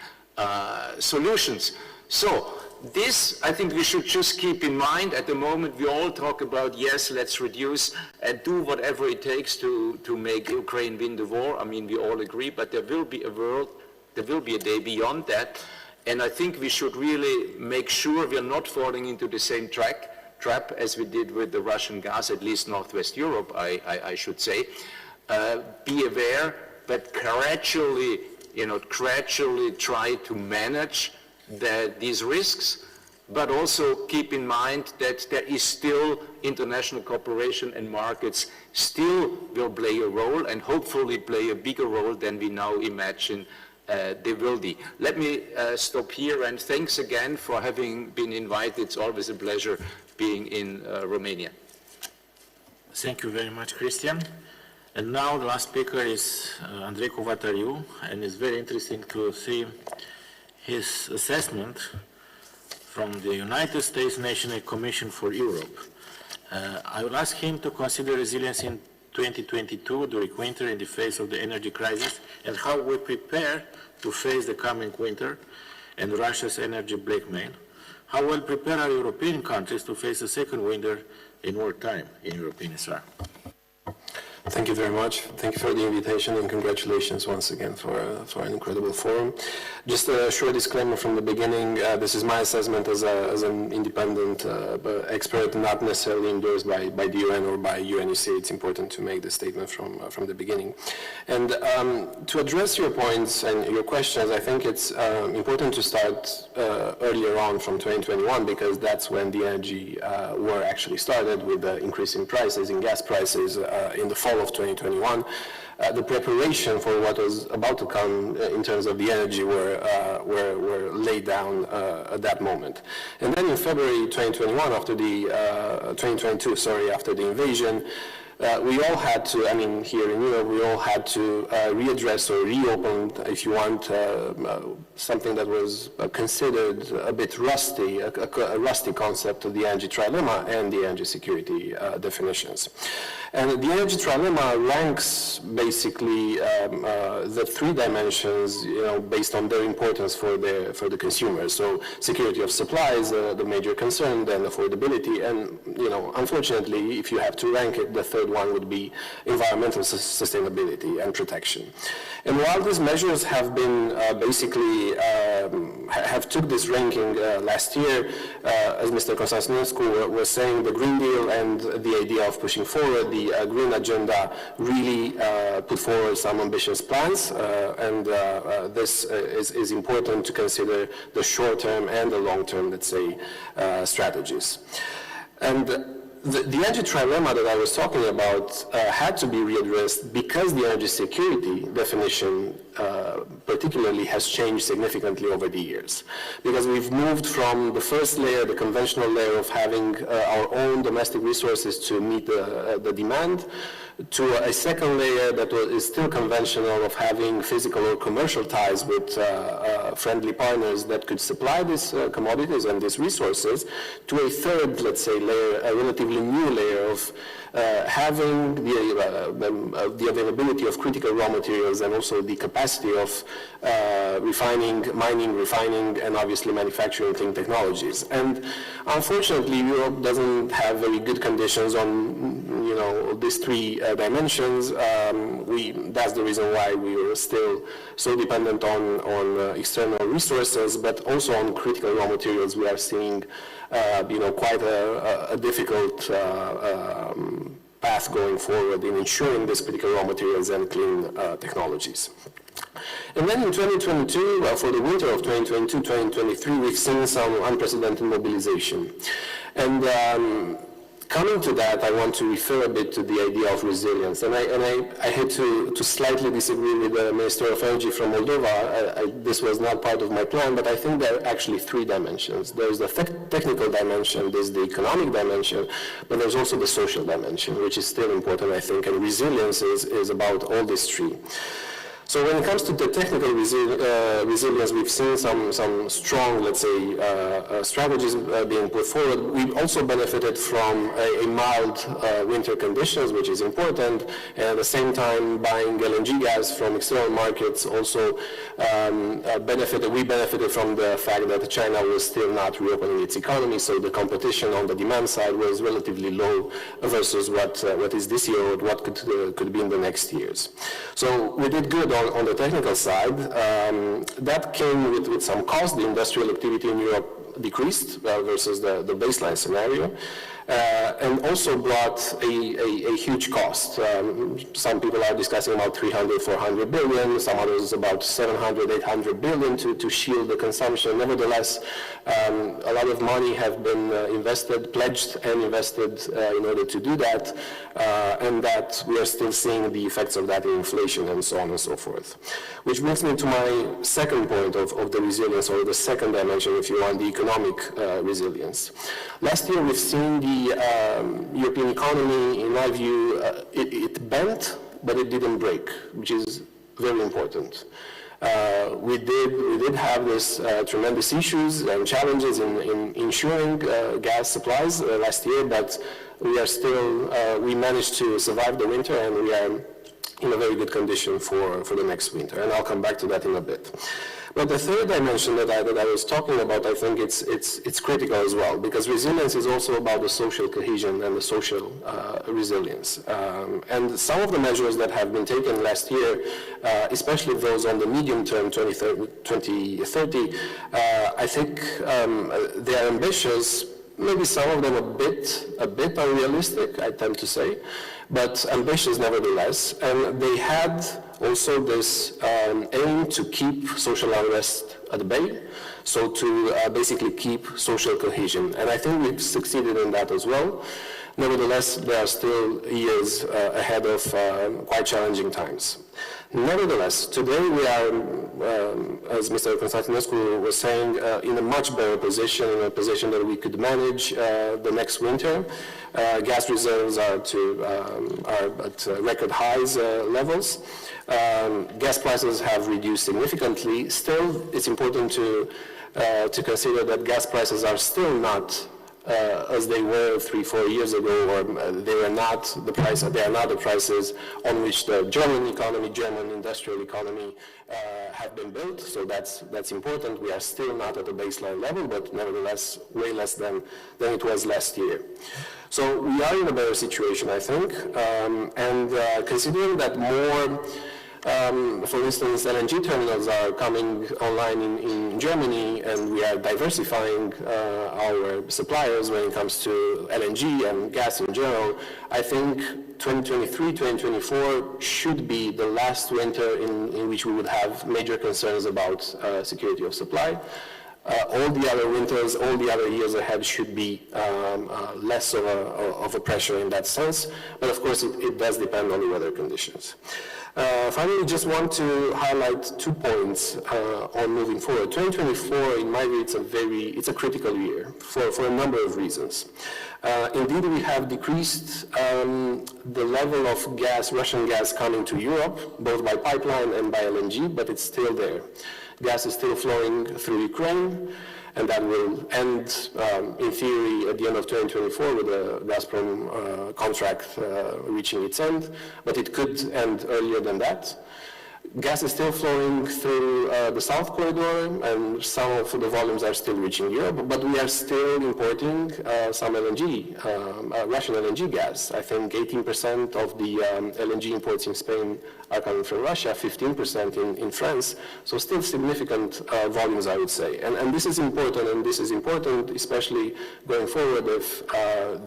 solutions. So this, I think we should just keep in mind. At the moment, we all talk about, yes, let's reduce and do whatever it takes to make Ukraine win the war. I mean, we all agree, but there will be a world, there will be a day beyond that. And I think we should really make sure we are not falling into the same trap as we did with the Russian gas, at least Northwest Europe, I should say. Be aware, but gradually try to manage these risks, but also keep in mind that there is still international cooperation, and markets still will play a role, and hopefully play a bigger role than we now imagine they will be. Let me stop here, and thanks again for having been invited. It's always a pleasure being in Romania. Thank you very much, Christian. And now the last speaker is Andrei Kovatariu, and it's very interesting to see his assessment from the United States National Commission for Europe. I will ask him to consider resilience in 2022 during winter in the face of the energy crisis, and how we prepare to face the coming winter and Russia's energy blackmail. How well prepare our European countries to face a second winter in wartime in European Israel? Thank you very much. Thank you for the invitation, and congratulations once again for an incredible forum. Just a short disclaimer from the beginning. This is my assessment as an independent expert, not necessarily endorsed by the UN or by UNEC. It's important to make the statement from the beginning. And to address your points and your questions, I think it's important to start earlier on from 2021, because that's when the energy war actually started, with the increasing prices in gas prices in the fall of 2021. The preparation for what was about to come in terms of the energy were laid down at that moment. And then in February 2021, after the 2022, sorry, after the invasion, we all had to, I mean, here in Europe, we all had to readdress or reopen, if you want, something that was considered a bit rusty, a rusty concept of the energy trilemma and the energy security definitions. And the energy trilemma ranks basically the three dimensions, based on their importance for the consumer. So security of supply is the major concern, then affordability, and unfortunately, if you have to rank it, the third one would be environmental sustainability and protection. And while these measures have been basically have took this ranking last year, as Mr. Constantinescu was saying, the Green Deal and the idea of pushing forward the Green Agenda really put forward some ambitious plans, and this is important to consider the short-term and the long-term, let's say, strategies. And the energy trilemma that I was talking about had to be readdressed because the energy security definition particularly has changed significantly over the years. Because we've moved from the first layer, the conventional layer of having our own domestic resources to meet the demand, to a second layer that is still conventional of having physical or commercial ties with friendly partners that could supply these commodities and these resources, to a third, let's say, layer, a relatively new layer of having the availability of critical raw materials and also the capacity of mining, refining, and obviously manufacturing clean technologies. And unfortunately, Europe doesn't have very good conditions on these three dimensions. That's the reason why we are still so dependent on external resources, but also on critical raw materials. We are seeing quite a difficult path going forward in ensuring these critical raw materials and clean technologies. And then in 2022, for the winter of 2022-2023, we've seen some unprecedented mobilization. And coming to that, I want to refer a bit to the idea of resilience. And I had to slightly disagree with the Minister of Energy from Moldova. This was not part of my plan, but I think there are actually three dimensions. There's the technical dimension, there's the economic dimension, but there's also the social dimension, which is still important, I think, and resilience is about all these three. So when it comes to the technical resilience, we've seen some strong, let's say, strategies being put forward. We've also benefited from a mild winter conditions, which is important, and at the same time buying LNG gas from external markets also we benefited from the fact that China was still not reopening its economy, so the competition on the demand side was relatively low versus what is this year or what could be in the next years. So we did good on the technical side. That came with some cost. The industrial activity in Europe decreased versus the baseline scenario. And also brought a huge cost. Some people are discussing about 300, 400 billion, some others about 700, 800 billion to shield the consumption. Nevertheless, a lot of money have been pledged and invested in order to do that, and that we are still seeing the effects of that in inflation and so on and so forth. Which brings me to my second point of the resilience, or the second dimension, if you want, the economic resilience. Last year we've seen the European economy, in my view, it bent, but it didn't break, which is very important. We did have this tremendous issues and challenges in ensuring gas supplies last year, but we managed to survive the winter, and we are in a very good condition for the next winter, and I'll come back to that in a bit. But the third dimension that I was talking about, I think it's critical as well, because resilience is also about the social cohesion and the social resilience. And some of the measures that have been taken last year, especially those on the medium term, 2030, I think they are ambitious. Maybe some of them a bit unrealistic, I tend to say, but ambitious nevertheless. And they had also this aim to keep social unrest at bay, so to basically keep social cohesion. And I think we've succeeded in that as well. Nevertheless, there are still years ahead of quite challenging times. Nevertheless, today we are, as Mr. Constantinescu was saying, in a much better position, in a position that we could manage the next winter. Gas reserves are at record highs levels. Gas prices have reduced significantly. Still, it's important to consider that gas prices are still not as they were 3-4 years ago, or they are not the prices on which the German industrial economy have been built. So that's important. We are still not at the baseline level, but nevertheless way less than it was last year. So we are in a better situation, I think, and considering that more for instance, LNG terminals are coming online in Germany, and we are diversifying our suppliers when it comes to LNG and gas in general. I think 2023, 2024 should be the last winter in which we would have major concerns about security of supply. All the other winters, all the other years ahead should be less of a pressure in that sense, but of course it does depend on the weather conditions. Finally, just want to highlight 2 points on moving forward. 2024, in my view, it's a critical year for a number of reasons. Indeed, we have decreased the level of Russian gas coming to Europe, both by pipeline and by LNG, but it's still there. Gas is still flowing through Ukraine, and that will end, in theory, at the end of 2024 with the Gazprom contract reaching its end, but it could end earlier than that. Gas is still flowing through the South Corridor, and some of the volumes are still reaching Europe, but we are still importing some LNG, Russian LNG gas. I think 18% of the LNG imports in Spain are coming from Russia, 15% in France, so still significant volumes, I would say. And this is important, especially going forward if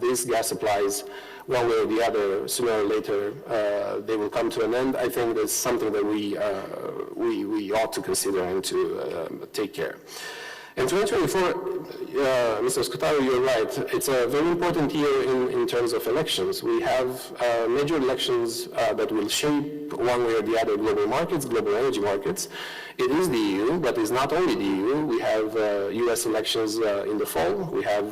these gas supplies, one way or the other, sooner or later, they will come to an end. I think that's something that we ought to consider and to take care. In 2024, Mr. SCUTARU, you're right. It's a very important year in terms of elections. We have major elections that will shape one way or the other global markets, global energy markets. It is the EU, but it's not only the EU. We have US elections in the fall. We have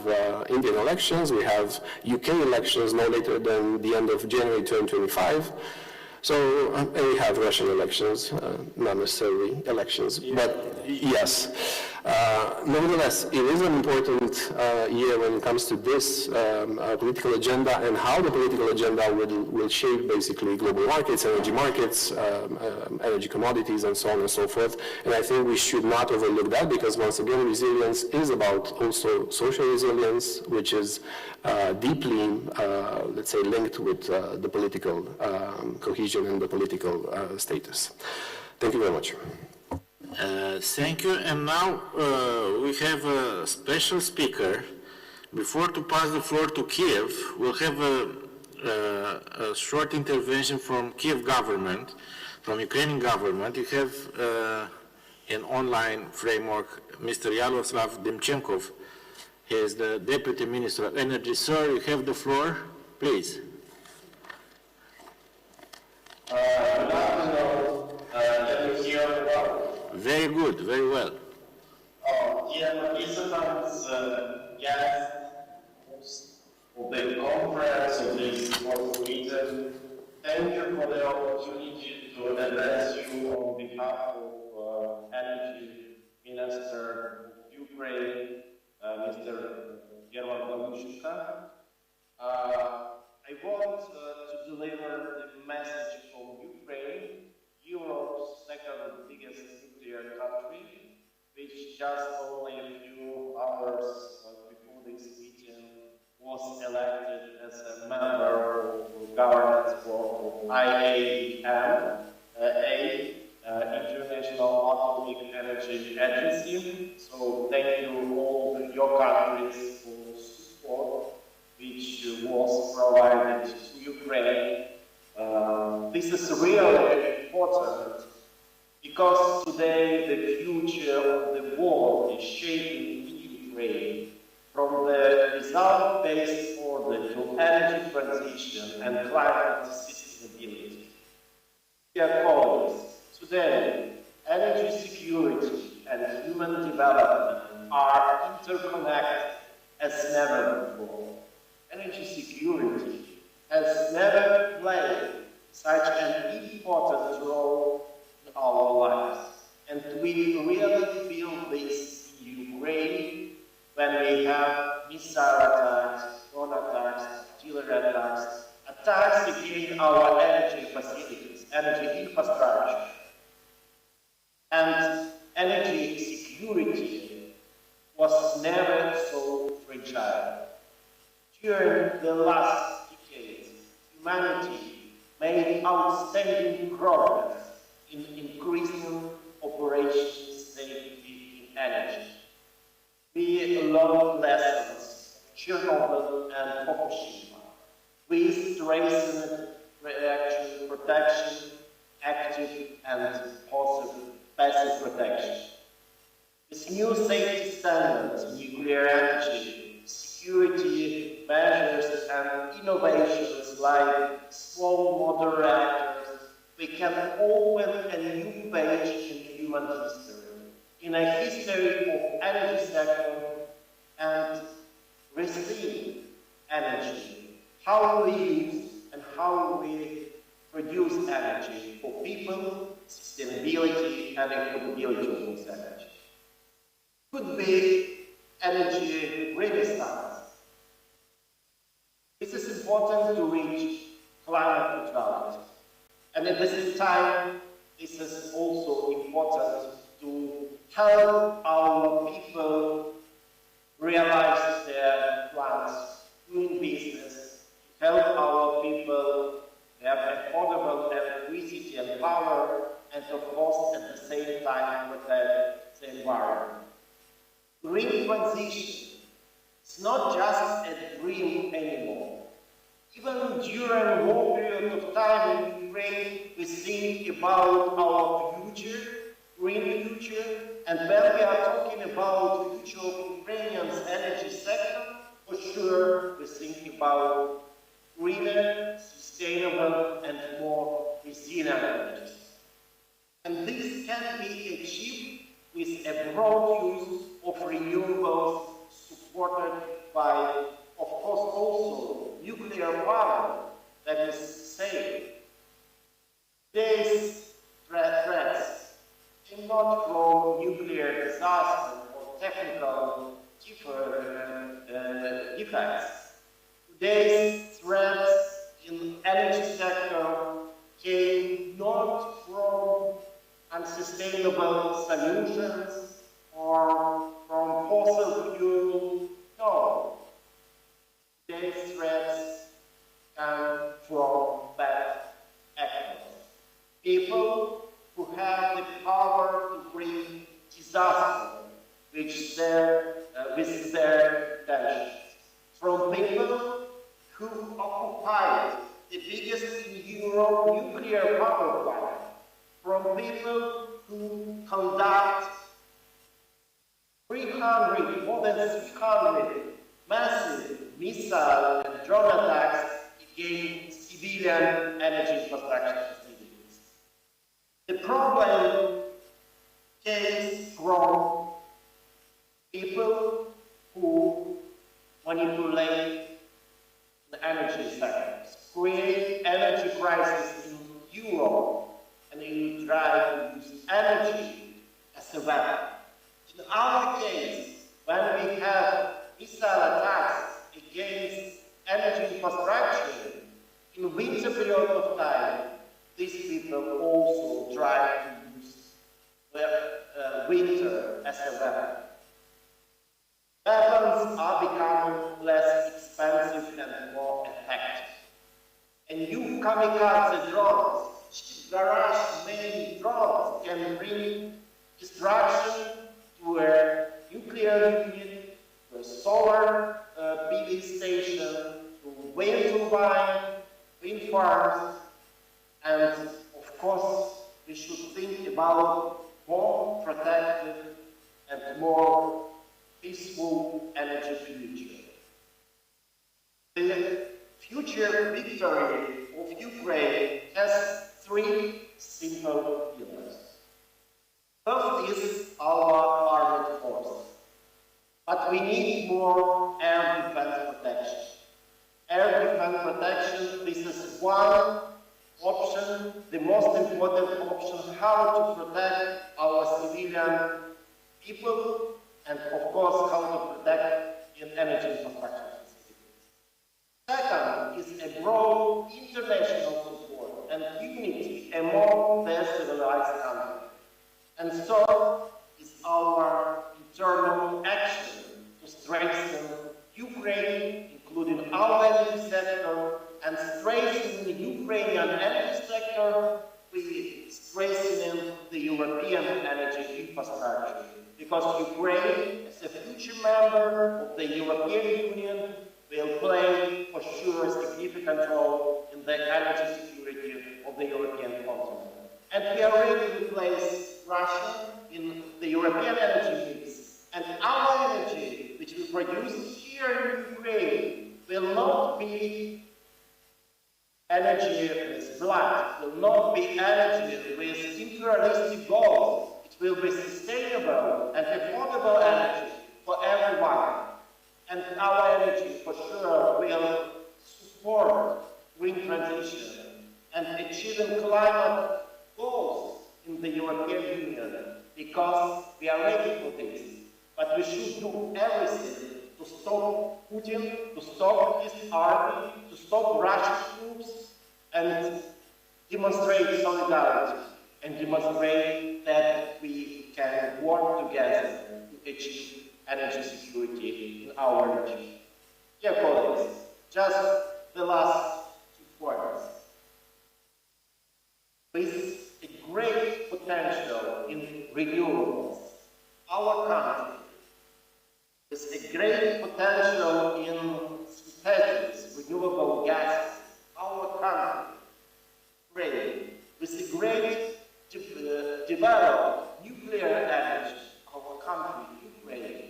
Indian elections. We have UK elections no later than the end of January 2025. So we have Russian elections, not necessarily elections, but yes. Nevertheless, it is an important year when it comes to this political agenda and how the political agenda will shape basically global markets, energy commodities, and so on and so forth. And I think we should not overlook that because, once again, resilience is about also social resilience, which is deeply, let's say, linked with the political cohesion and the political status. Thank you very much. Thank you. And now we have a special speaker. Before to pass the floor to Kyiv, we'll have a short intervention from Kyiv government, from Ukrainian government. You have an online framework, Mr. Yaroslav Demchenkov. He is the Deputy Minister of Energy. Sir, you have the floor, please. Good afternoon. Can you hear me well? Very good, very well. Dear participants, guests of the conference of this fourth meeting, thank you for the opportunity to address you on behalf of Energy Minister of Ukraine, Mr. GALUSHCHENKO. I want to deliver the message from Ukraine, Europe's second biggest nuclear country, which just only a few hours before this meeting was elected as a member of the governance board of IAEA, International Atomic Energy Agency. So thank you all of your countries for support which was provided to Ukraine. This is really important because today the future of the world is shaping Ukraine from the result-based order to energy transition and climate sustainability. Dear colleagues, today energy security and human development are interconnected as never before. Energy security has never played such an important role in our lives. And we really feel this in Ukraine when we have missile attacks, drone attacks, artillery attacks against our energy facilities, energy infrastructure. And energy security was never so fragile. During the last decades, humanity made outstanding progress in increasing operation safety in energy. We learned lessons from Chernobyl and Fukushima. We strengthened reaction protection, active and passive protection. With new safety standards in nuclear energy, security measures and innovations like small modular reactors, we can open a new page in human history, in a history of energy sector and receiving energy, how we use and how we produce energy for people, sustainability and affordability of this energy. Could be energy renaissance. It is important to reach climate neutrality. And at the same time, this is also important to help our people realize their plans, doing business, help our people have affordable electricity and power, and of course at the same time protect the environment. Green transition is not just a dream anymore. Even during a long period of time in Ukraine, we think about our future, green future, and when we are talking about the future of Ukrainians' energy sector, for sure we think about greener, sustainable, and more resilient energy. And this can be achieved with a broad use of renewables supported by, of course, also nuclear power that is safe. sustainable solutions or from fossil fuel. No. Today's threats come from bad actors. People who have the power to bring disaster with their intentions. From people who occupied the biggest in Europe nuclear power plant. From people who conduct more than 300 massive missile and drone attacks against civilian energy infrastructure facilities. The problem came from people who manipulate the energy sectors, create energy crisis in Europe, and you try to use energy as a weapon. In our case, when we have missile attacks against energy infrastructure, in winter period of time, these people also try to use winter as a weapon. Weapons are becoming less expensive and more effective. And new kamikaze drones, garage made drones, can bring destruction to a nuclear unit, to a solar PV station, to wind turbine, wind farms, and of course we should think about more protected and more peaceful energy future. The future victory of Ukraine has three simple pillars. First is our armed force. But we need more air defense protection. Air defense protection, this is one option, the most important option, how to protect our civilian people, and of course, how to protect in energy infrastructure facilities. Second is a broad international support and unity among the civilized countries. And third is our internal action to strengthen Ukraine, including our energy sector, and strengthening the Ukrainian energy sector with strengthening the European energy infrastructure. Because Ukraine, as a future member of the European Union, will play for sure a significant role in the energy security of the European continent. And we are ready to replace Russia in the European energy mix. And our energy, which we produce here in Ukraine, will not be energy with blood, will not be energy with imperialistic goals. It will be sustainable and affordable energy for everyone. And our energy, for sure, will support green transition and achieving climate goals in the European Union, because we are ready for this. But we should do everything to stop Putin, to stop his army, to stop Russian troops, and demonstrate solidarity, and demonstrate that we can work together to achieve energy security in our region. Dear colleagues, just the last 2 points. With a great potential in renewables, our country is a great potential in synthetics, renewable gases. Our country, great, with a great developed nuclear energy. Our country, Ukraine,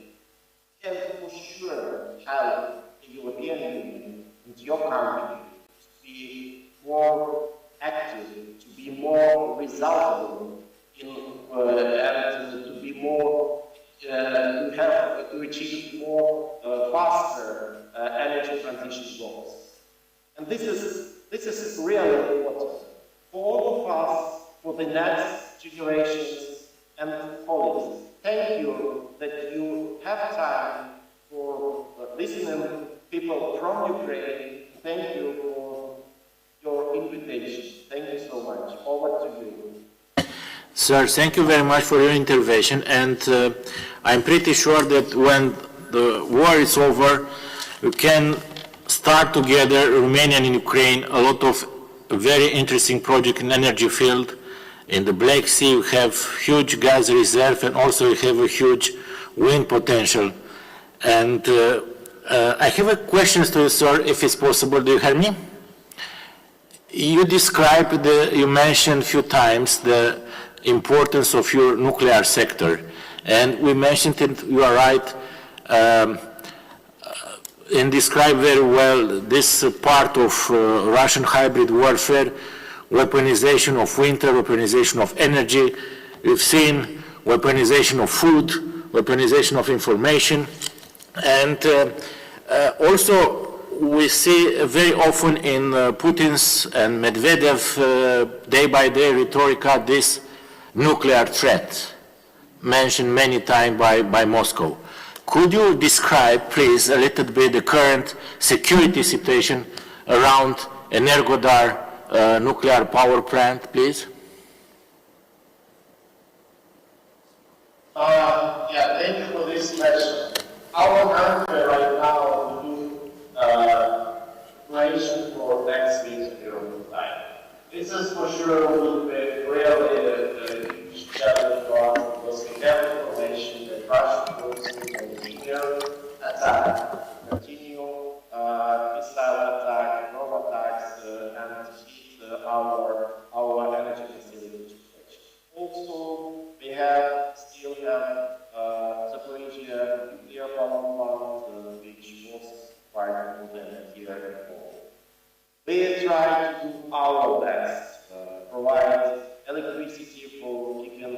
can for sure help the European Union and your country to be more active, to be more resultable in and to be more to achieve more faster energy transition goals. And this is really important for all of us, for the next generations and colleagues. Thank you that you have time for listening people from Ukraine. Thank you for your invitation. Thank you so much. Over to you. Sir, thank you very much for your intervention, and I'm pretty sure that when the war is over, we can start together, Romania and Ukraine, a lot of very interesting projects in energy field. In the Black Sea, we have huge gas reserve, and also we have a huge wind potential. And I have a question to you, sir, if it's possible. Do you hear me? You described, you mentioned a few times the importance of your nuclear sector. And we mentioned it, you are right, and describe very well this part of Russian hybrid warfare, weaponization of winter, weaponization of energy. We've seen weaponization of food, weaponization of information, and also we see very often in Putin's and Medvedev day-by-day rhetoric this nuclear threat mentioned many times by Moscow. Could you describe, please, a little bit the current security situation around Energodar nuclear power plant, please? Yeah, thank you for this question. Our country right now do preparation for next winter time. This is for sure will be really a huge challenge for us because we have information that Russian forces will continue attack, continue missile attack, drone attacks, and hit our energy facilities. Also, we still have Zaporizhia nuclear power plant, which was quite more than a year ago. We try to do our best, provide electricity for keeping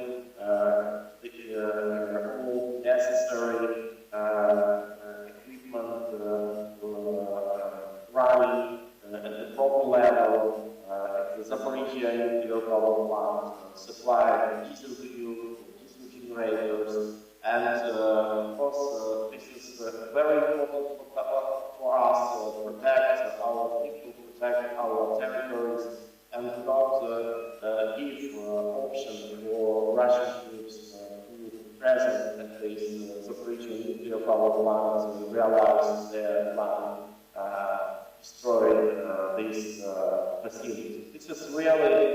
all necessary equipment running at the proper level. The Zaporizhia nuclear power plant supply diesel fuel, diesel generators, and of course this is very important for us to protect our people, protect our territories, and not give option for Russian troops to present at this Zaporizhia nuclear power plant to realize their plan, destroy this facility. This is really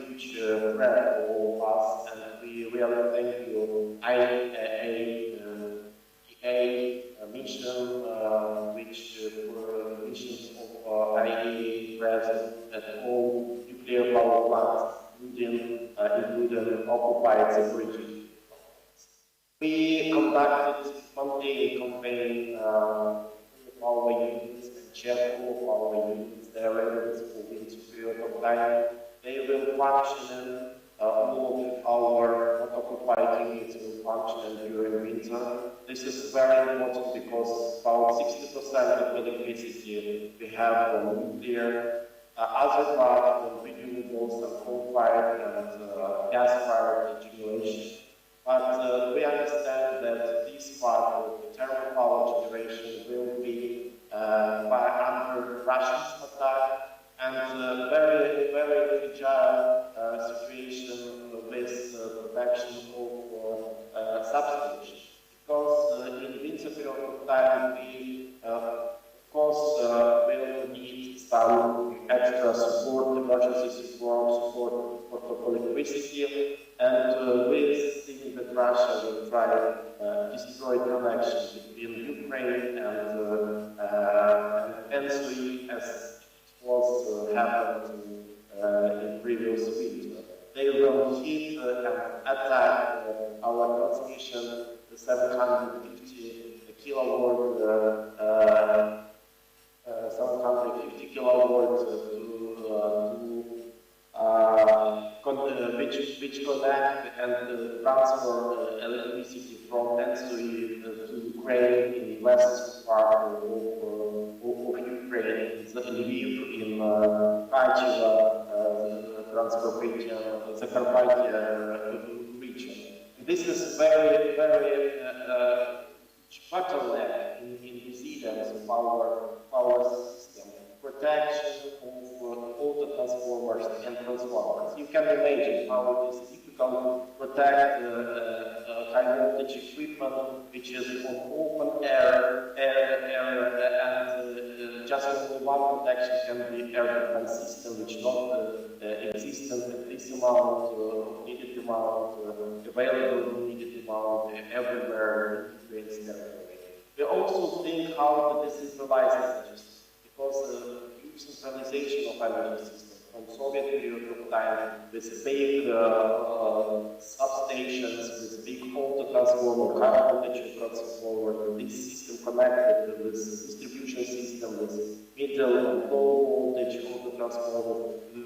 huge threat for us, and we really thank you, IAEA mission, which were missions of IAEA present at all nuclear power plants, including occupied Zaporizhia. We conducted monthly campaign of our units and check all of our units, their readiness for winter period of time. They will function, all of our occupied units will function during winter. This is very important because about 60% of electricity we have from nuclear, other part from renewables and coal-fired and gas-fired generation. But we understand that this part of the thermal power generation will be under Russian attack, and very fragile situation with protection of substation. Because in winter period of time, we of course will need some extra support, emergency support of electricity, and we think that Russia will try to destroy connection between Ukraine and NSUI as was happened in previous weeks. They will hit and attack our transmission, the 750 kilowatt, 750 kilowatt which connect and transfer electricity from NSUI to Ukraine in the western part of Ukraine, in Lviv, in Kyiv, Zakarpattia region. This is very bottleneck in resilience of our power system, protection of all the transformers and transformers. You can imagine how it is difficult protect high voltage equipment which is on open air and just only one protection can be air defense system which not existent at this amount, needed amount, available needed amount everywhere in Ukraine's territory. We also think how to decentralize energy systems because huge centralization of energy systems from Soviet period of time with big substations, with big auto transformer, high voltage transformer, this system connected with distribution system, with middle and low voltage auto transformer,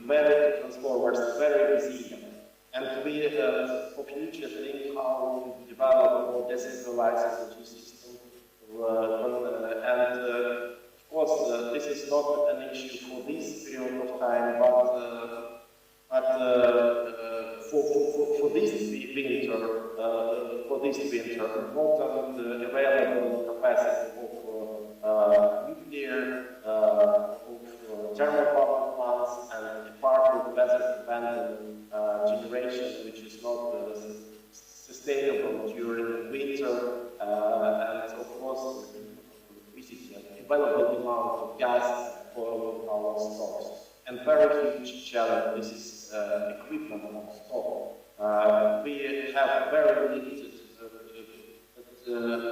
very transformers, very resilient. And we, for future, think how to develop more decentralized energy system. Of course, this is not an issue for this period of time, but for this winter, important available capacity of nuclear, of thermal power plants, and partly weather-dependent generation, which is not sustainable during winter, and of course, available amount of gas for our stocks. And very huge challenge, this is equipment on stock. We have very limited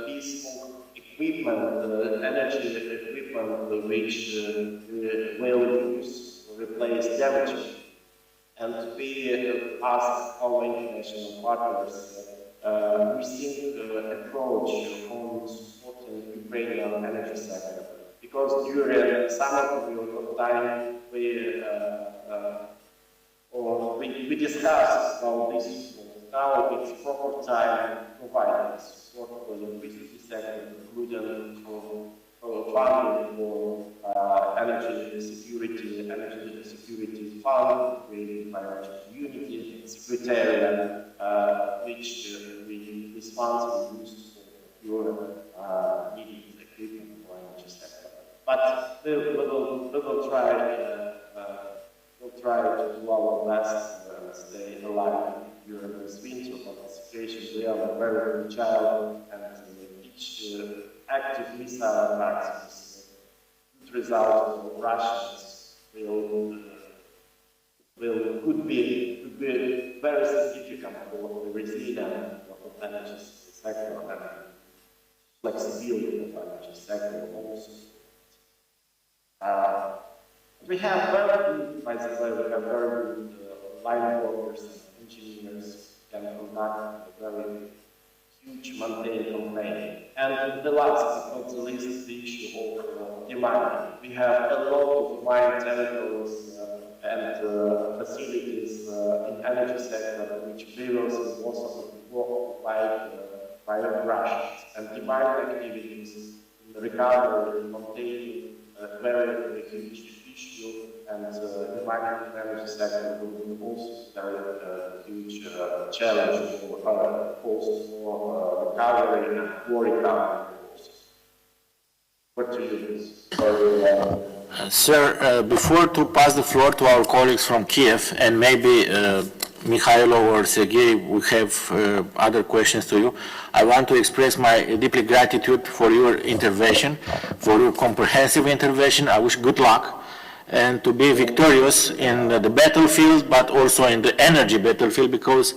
piece of equipment, energy equipment, which will use to replace damage. And we ask our international partners rethink approach on supporting Ukrainian energy sector. Because during summer period of time, we discussed about this support. Now it's proper time to provide support for the electricity sector, including for funding for energy security fund created by Energy Unity, Secretariat, which these funds we use for needed equipment for energy sector. But we will try to do our best and stay alive during this winter. But the situation we are very fragile, and each active missile attacks could result of Russians could be very significant for the resilience of the energy sector and flexibility of the energy sector also. We have very good, by the way, we have very good line workers and engineers who can conduct a very huge mundane campaign. And the last but not the least, the issue of demand. We have a lot of mine territories and facilities in energy sector which previously was occupied by Russians. And demand activities in recovery, maintaining a very huge issue, and the mining energy sector will be also very huge challenge for cost for recovery and for recovery costs. What do you think? Sir, before to pass the floor to our colleagues from Kyiv, and maybe Mykhailo or Sergiy will have other questions to you, I want to express my deeply gratitude for your intervention, for your comprehensive intervention. I wish good luck and to be victorious in the battlefield, but also in the energy battlefield, because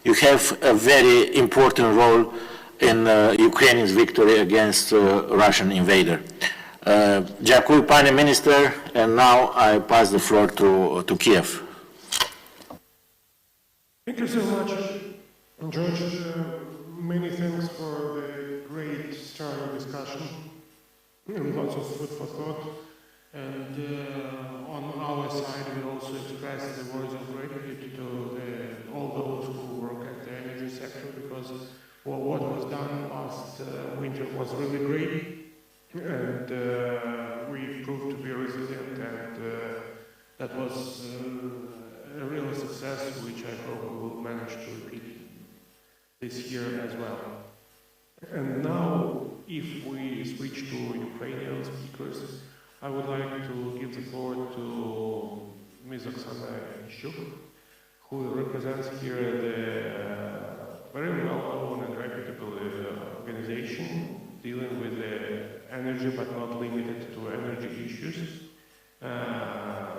you have a very important role in Ukraine's victory against Russian invader. Дякую, пане Minister, and now I pass the floor to Kyiv. Thank you so much, George. Many thanks for the great starting discussion and lots of food for thought. And on our side, we also express the words of gratitude to all those who work at the energy sector, because what was done last winter was really great, and we proved to be resilient, and that was a real success, which I hope we will manage to repeat this year as well. And now, if we switch to Ukrainian speakers, I would like to give the floor to Ms. Oksyna Shuk, who represents here the very well-known and reputable organization dealing with energy but not limited to energy issues,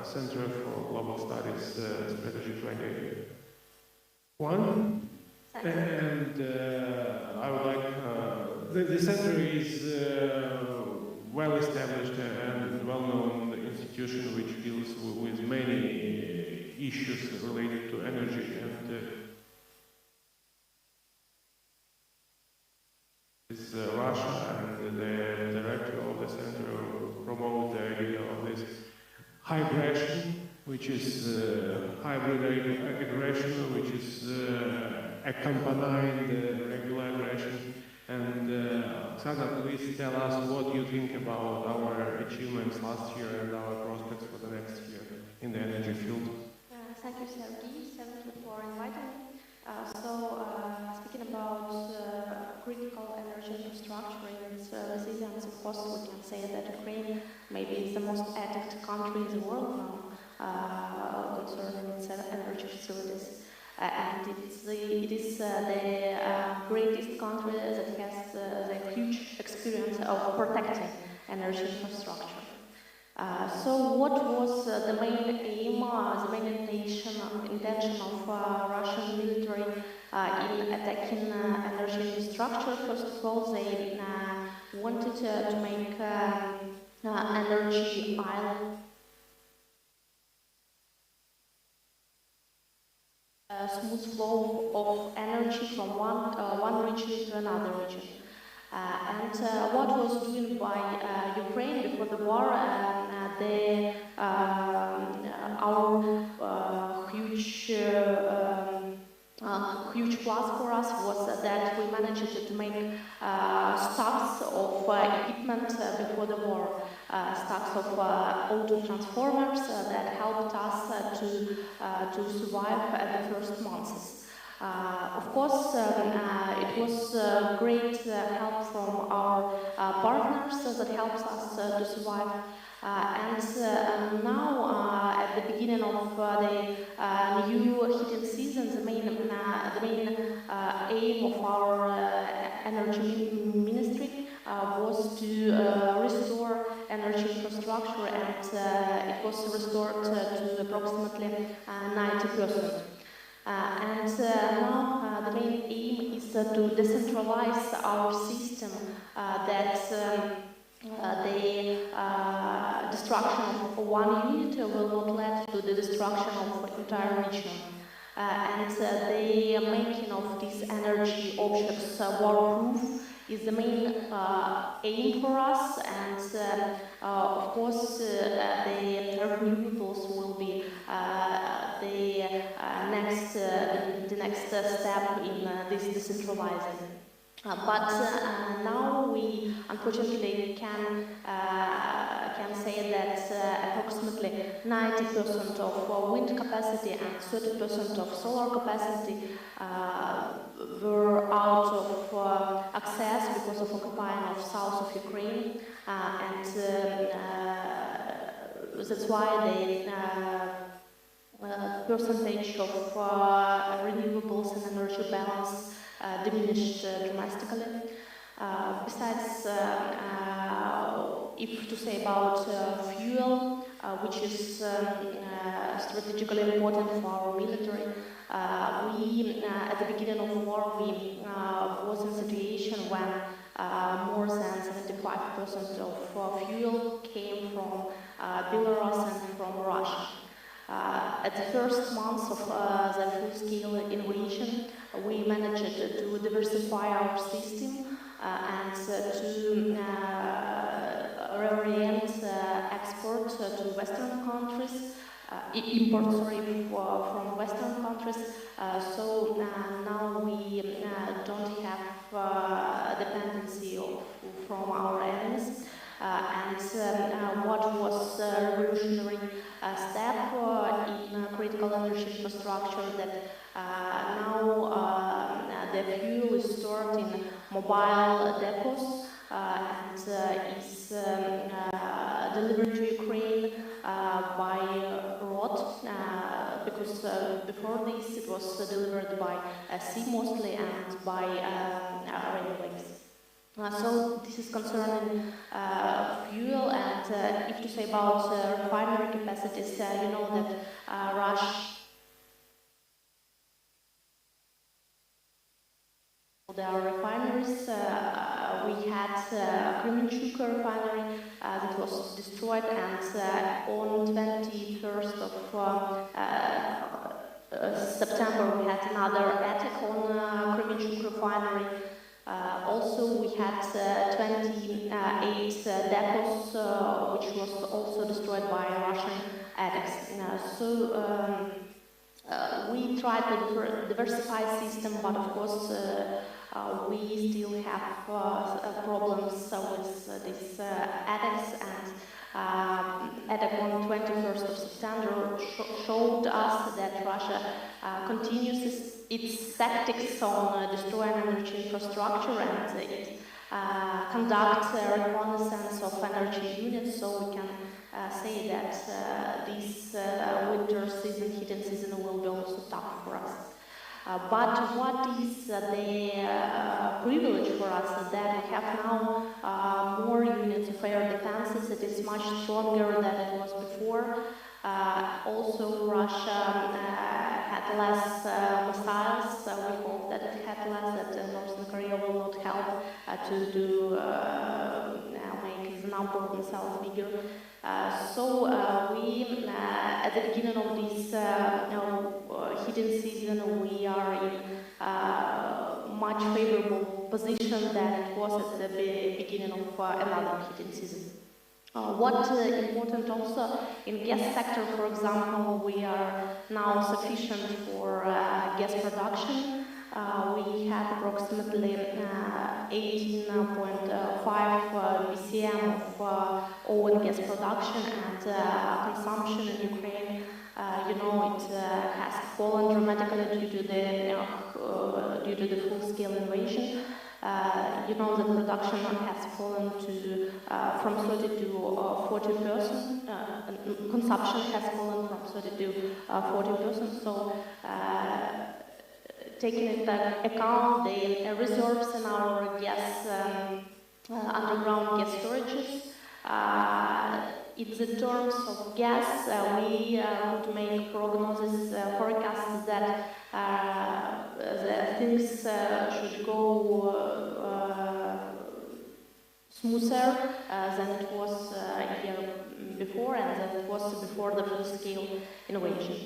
Center for Global Studies Strategy 21. And I would like, the center is well-established and well-known institution which deals with many issues related to energy, and Russia and the director of the center promote the idea of this hybridation, which is hybrid aggression, which is accompanying the regular aggression. And Oksana, please tell us what you think about our achievements last year and our prospects for the next year in the energy field. Thank you, Sergiy. Thank you for inviting me. Speaking about critical energy infrastructure and its resilience, of course, we can say that Ukraine maybe is the most addict country in the world now concerning its energy facilities. And it is the greatest country that has the huge experience of protecting energy infrastructure. So what was the main aim, the main intention of Russian military in attacking energy infrastructure? First of all, they wanted to make energy island. Smooth flow of energy from one region to another region. What was doing by Ukraine before the war, our huge plus for us was that we managed to make stocks of equipment before the war, stocks of auto transformers that helped us to survive at the first months. Of course, it was great help from our partners that helps us to survive. Now, at the beginning of the new heating season, the main aim of our energy ministry was to restore energy infrastructure, and it was restored to approximately 90%. Now the main aim is to decentralize our system, that the destruction of one unit will not lead to the destruction of the entire region. The making of these energy objects waterproof is the main aim for us, and of course the renewables will be the next step in this decentralizing. But now we unfortunately can say that approximately 90% of wind capacity and 30% of solar capacity were out of access because of occupying of south of Ukraine, and that's why the percentage of renewables and energy balance diminished dramatically. Besides, if to say about fuel, which is strategically important for our military, at the beginning of the war, we was in a situation when more than 75% of fuel came from Belarus and from Russia. At the first months of the full-scale invasion, we managed to diversify our system and to reorient export to Western countries, import from Western countries. So now we don't have dependency from our enemies. What was a revolutionary step in critical energy infrastructure, that now the fuel is stored in mobile depots and is delivered to Ukraine by road, because before this it was delivered by sea mostly and by railways. So this is concerning fuel, and if to say about refinery capacities, you know that Russia there are refineries. We had GERASYMCHUK refinery that was destroyed, and on 21st of September we had another attack on GERASYMCHUK refinery. Also we had 28 depots which was also destroyed by Russian attacks. We try to diversify system, but of course we still have problems with these attacks, and attack on 21st of September showed us that Russia continues its tactics on destroying energy infrastructure, and it conducts reconnaissance of energy units, so we can say that this winter season, heating season, will be also tough for us. But what is the privilege for us is that we have now more units of air defenses. It is much stronger than it was before. Also, Russia had less missiles. We hope that it had less, that North Korea will not help to make the number of missiles bigger. So we, at the beginning of this heating season, we are in much favorable position than it was at the beginning of another heating season. What important also in gas sector, for example, we are now sufficient for gas production. We had approximately 18.5 BCM of oil gas production, and consumption in Ukraine, you know, it has fallen dramatically due to the full-scale invasion. You know, the production has fallen from 30 to 40%. Consumption has fallen from 30 to 40%. So, taking into account the reserves in our gas underground gas storages, in the terms of gas, we would make prognosis forecasts that the things should go smoother than it was a year before, and than it was before the full-scale invasion.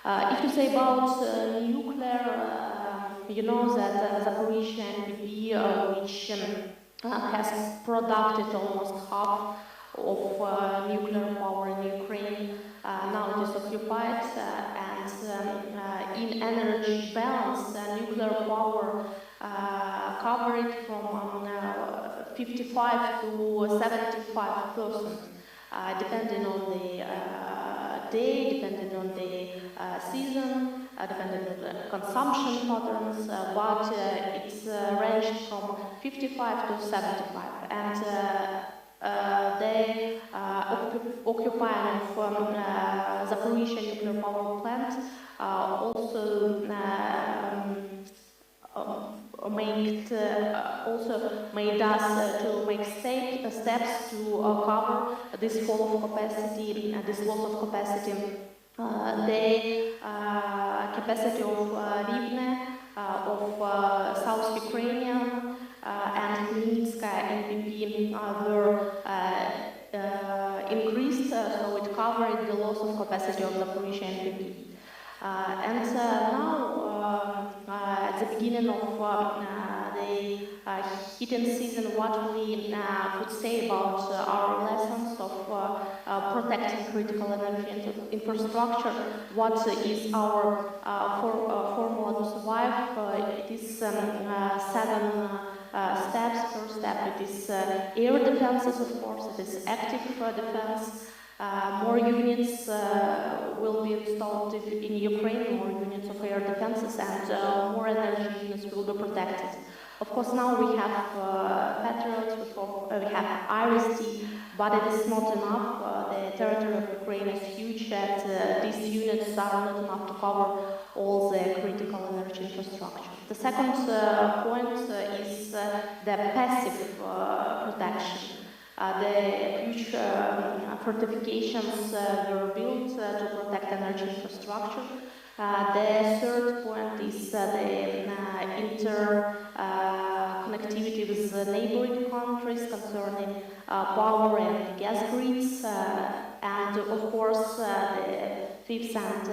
If you say about nuclear, you know that Zaporizhzhia NPP, which has produced almost half of nuclear power in Ukraine, now it is occupied, and in energy balance, nuclear power covered from 55 to 75%, depending on the day, depending on the season, depending on the consumption patterns, but it's ranged from 55 to 75. And the occupying of Zaporizhzhia nuclear power plant also made us to make steps to cover this fall of capacity, this loss of capacity. The capacity of Rivne, of South Ukrainian and Khmelnytskaya NPP were increased, so it covered the loss of capacity of Zaporizhzhia NPP. And now, at the beginning of the heating season, what we could say about our lessons of protecting critical energy infrastructure, what is our formula to survive? It is 7 steps. First step, it is air defenses, of course, it is active defense. More units will be installed in Ukraine, more units of air defenses, and more energy units will be protected. Of course, now we have Patriots, we have IRIS-T, but it is not enough. The territory of Ukraine is huge, and these units are not enough to cover all the critical energy infrastructure. The second point is the passive protection. The huge fortifications were built to protect energy infrastructure. The third point is the interconnectivity with the neighboring countries concerning power and gas grids. And of course, the fifth and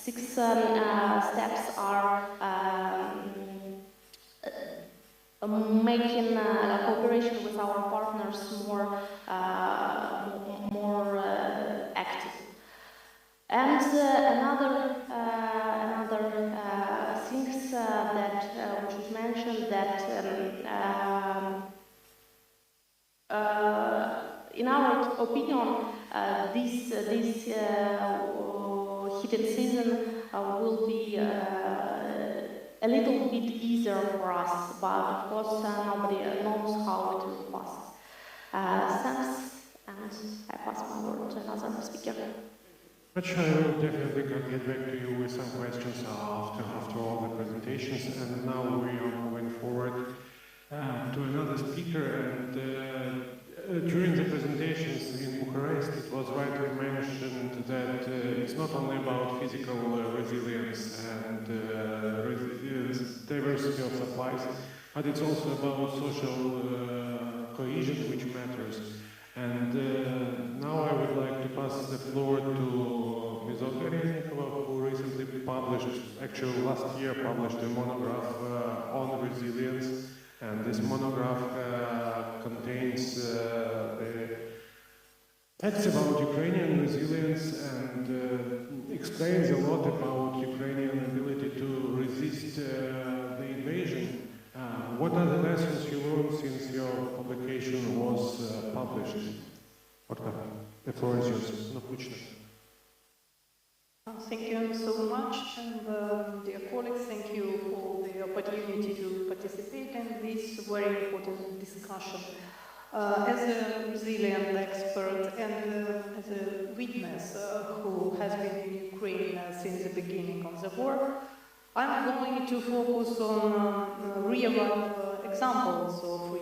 sixth steps are making cooperation with our partners more active. And another things that we should mention that in our opinion, this heated season will be a little bit easier for us, but of course nobody knows how it will pass. Thanks, and I pass my word to another speaker. But I will definitely get back to you with some questions after all the presentations, and now we are moving forward to another speaker. And during the presentations in Bucharest, it was rightly mentioned that it's not only about physical resilience and diversity of supplies, but it's also about social cohesion, which matters. And now I would like to pass the floor to Ms. GERASYMCHUK, who recently published, actually last year published a monograph on resilience. And this monograph contains facts about Ukrainian resilience and explains a lot about Ukrainian ability to resist the invasion. What are the lessons you learned since your publication was published? The floor is yours. Thank you so much, and dear colleagues, thank you for the opportunity to participate in this very important discussion. As a resilient expert and as a witness who has been in Ukraine since the beginning of the war, I'm going to focus on real examples of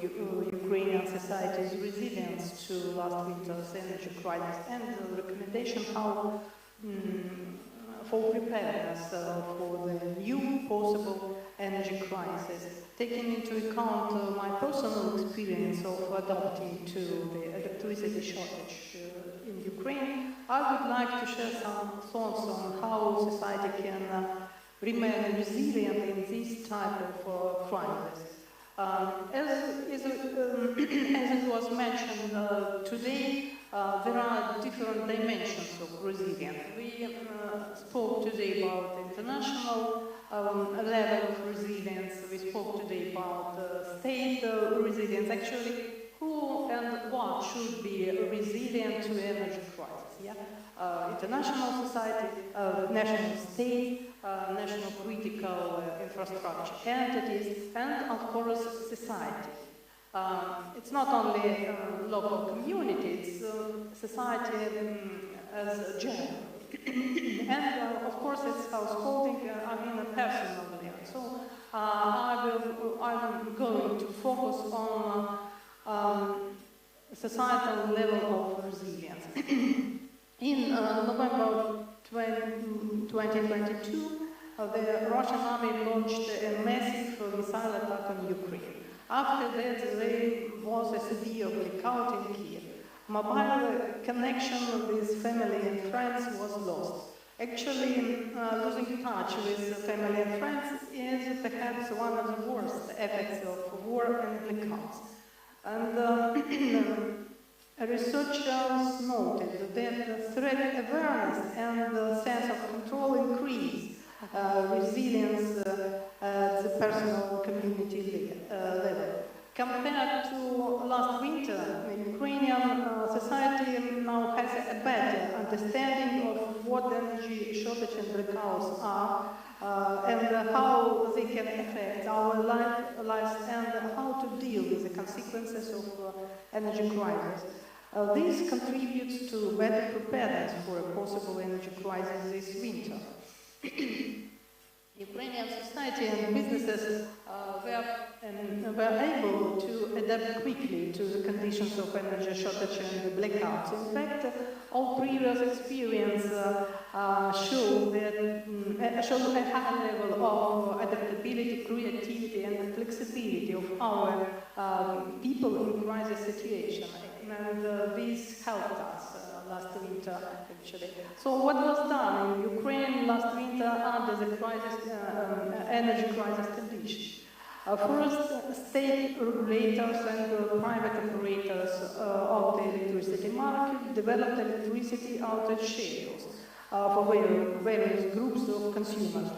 Ukrainian society's resilience to last winter's energy crisis and the recommendation how for preparedness for the new possible energy crisis, taking into account my personal experience of adapting to the electricity shortage in Ukraine. I would like to share some thoughts on how society can remain resilient in this type of crisis. As it was mentioned today, there are different dimensions of resilience. We spoke today about the international level of resilience. We spoke today about state resilience. Actually, who and what should be resilient to energy crisis? Yeah? International society, national state, national critical infrastructure entities, and of course society. It's not only local community, it's society as a general. And of course it's householding, I mean a personal level. So I'm going to focus on societal level of resilience. In November 2022, the Russian army launched a massive missile attack on Ukraine. After that, there was a severe blackout in Kyiv. Mobile connection with family and friends was lost. Actually, losing touch with family and friends is perhaps one of the worst effects of war and blackouts. And researchers noted that threat awareness and the sense of control increase resilience at the personal community level. Compared to last winter, Ukrainian society now has a better understanding of what energy shortage and blackouts are, and how they can affect our lives and how to deal with the consequences of energy crisis. This contributes to better preparedness for a possible energy crisis this winter. Ukrainian society and businesses were able to adapt quickly to the conditions of energy shortage and blackouts. In fact, all previous experience show a high level of adaptability, creativity, and flexibility of our people in crisis situation. And this helped us last winter, actually. So what was done in Ukraine last winter under the energy crisis conditions? First, state regulators and private operators of the electricity market developed electricity outage schedules for various groups of consumers.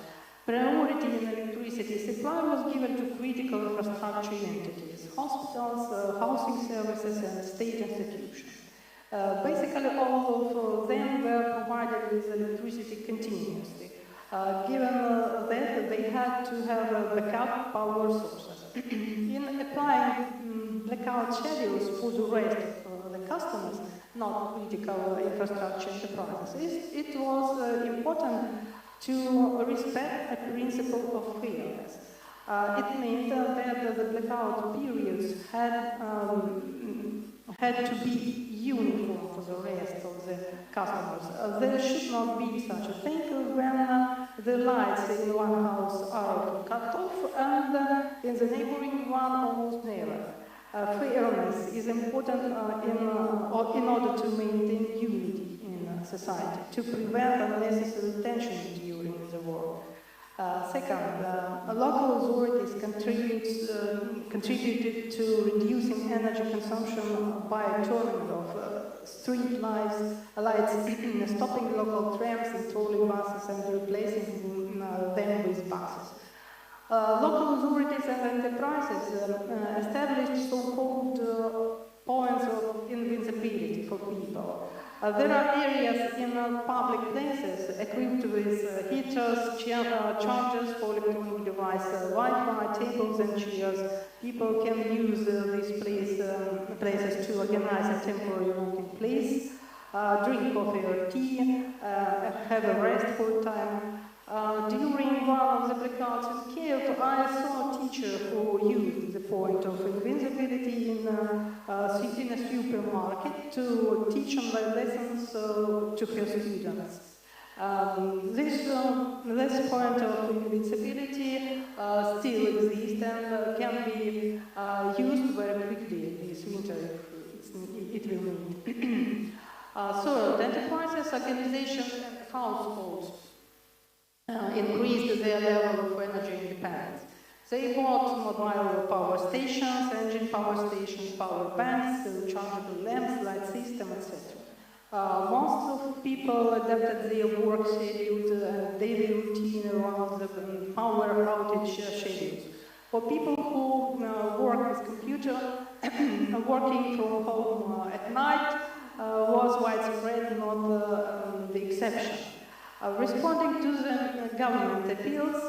Priority in electricity supply was given to critical infrastructure entities, hospitals, housing services, and state institutions. Basically, all of them were provided with electricity continuously, given that they had to have backup power sources. In applying blackout schedules for the rest of the customers, not critical infrastructure enterprises, it was important to respect a principle of fairness. It meant that the blackout periods had to be uniform for the rest of the customers. There should not be such a thing when the lights in one house are cut off and in the neighboring one almost never. Fairness is important in order to maintain unity in society, to prevent unnecessary tension during the war. Second, local authorities contributed to reducing energy consumption by turning off street lights, stopping local trams and trolley buses and replacing them with buses. Local authorities and enterprises established so-called points of invincibility for people. There are areas in public places equipped with heaters, chargers for electronic devices, Wi-Fi, tables and chairs. People can use these places to organize a temporary working place, drink coffee or tea, have a rest for a time. During one of the blackouts in Kyiv, I saw a teacher who used the point of invincibility in a supermarket to teach online lessons to her students. This point of invincibility still exists and can be used very quickly this winter if it will need. Third, enterprises, organizations and households increased their level of energy independence. They bought mobile power stations, engine power stations, power banks, rechargeable lamps, light system, etc. Most of people adapted their work schedule and daily routine around the power outage schedules. For people who work with computer, working from home at night was widespread, not the exception. Responding to the government appeals,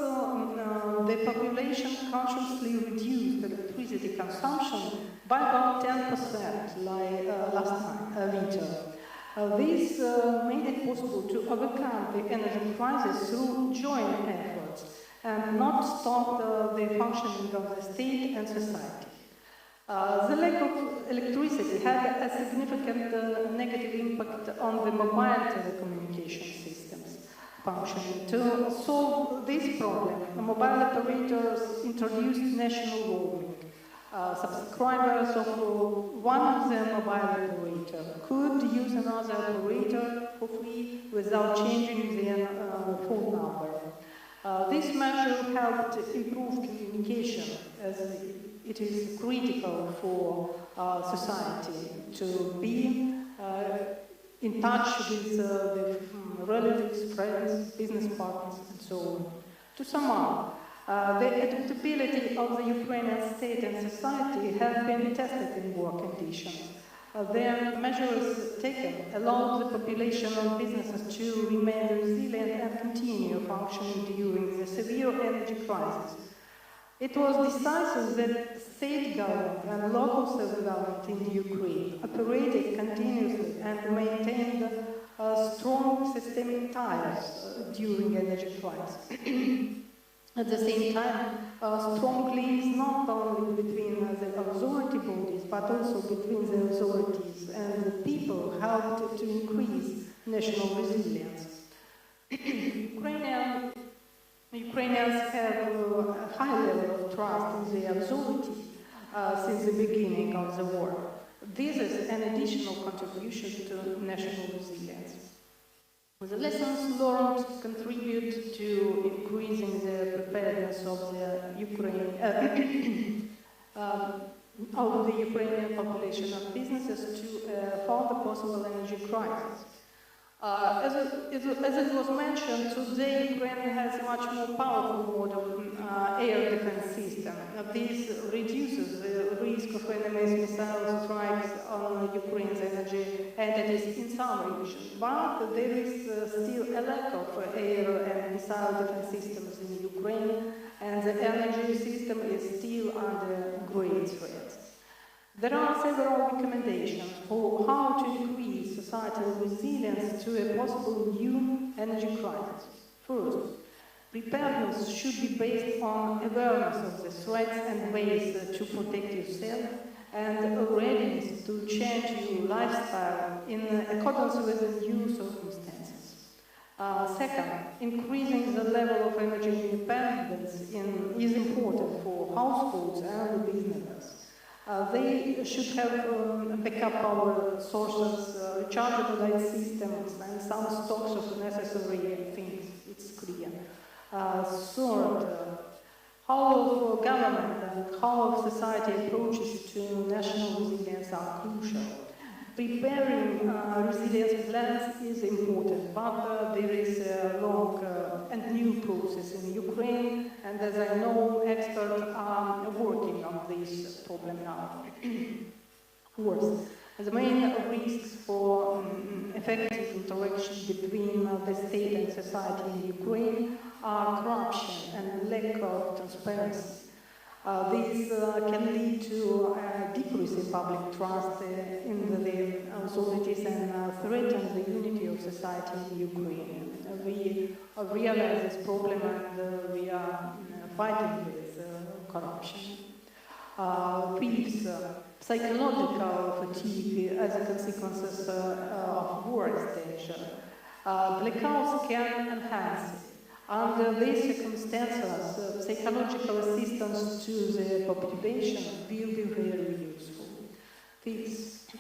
the population consciously reduced electricity consumption by about 10% last winter. This made it possible to overcome the energy crisis through joint efforts and not stop the functioning of the state and society. The lack of electricity had a significant negative impact on the mobile telecommunication systems functioning. To solve this problem, mobile operators introduced national roaming. Subscribers of one of the mobile operators could use another operator for free without changing their phone number. This measure helped improve communication, as it is critical for society to be in touch with the relatives, friends, business partners, and so on. To sum up, the adaptability of the Ukrainian state and society have been tested in war conditions. The measures taken allowed the population and businesses to remain resilient and continue functioning during the severe energy crisis. It was decisive that state government and local self-government in Ukraine operated continuously and maintained strong systemic ties during energy crisis. At the same time, strong links not only between the authority bodies but also between the authorities and the people helped to increase national resilience. Ukrainians have a high level of trust in the authority since the beginning of the war. This is an additional contribution to national resilience. The lessons learned contribute to increasing the preparedness of the Ukrainian population and businesses to further possible energy crisis. As it was mentioned, today Ukraine has a much more powerful modern air defense system. This reduces the risk of enemy missile strikes on Ukraine's energy entities in some regions, but there is still a lack of air and missile defense systems in Ukraine, and the energy system is still under great threat. There are several recommendations for how to increase societal resilience to a possible new energy crisis. First, preparedness should be based on awareness of the threats and ways to protect yourself, and a readiness to change your lifestyle in accordance with the new circumstances. Second, increasing the level of energy independence is important for households and businesses. They should have backup power sources, rechargeable light systems, and some stocks of necessary things, it's clear. Third, how government and how society approaches to national resilience are crucial. Preparing resilience plans is important, but there is a long and new process in Ukraine, and as I know, experts are working on this problem now. Fourth, the main risks for effective interaction between the state and society in Ukraine are corruption and lack of transparency. This can lead to a decrease in public trust in the authorities and threaten the unity of society in Ukraine. We realize this problem and we are fighting with corruption. Fifth, psychological fatigue as a consequence of war extension. Blackouts can enhance it. Under these circumstances, psychological assistance to the population will be very useful. Fifth,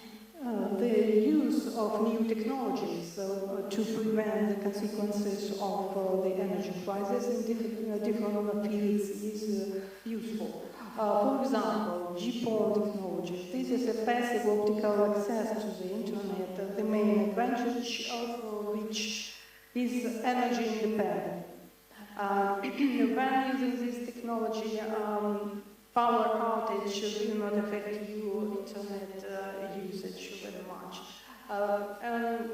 the use of new technologies to prevent the consequences of the energy crisis in different fields is useful. For example, GPON technology. This is a passive optical access to the internet, the main advantage of which is energy independent. When using this technology, power outage will not affect your internet usage very much. And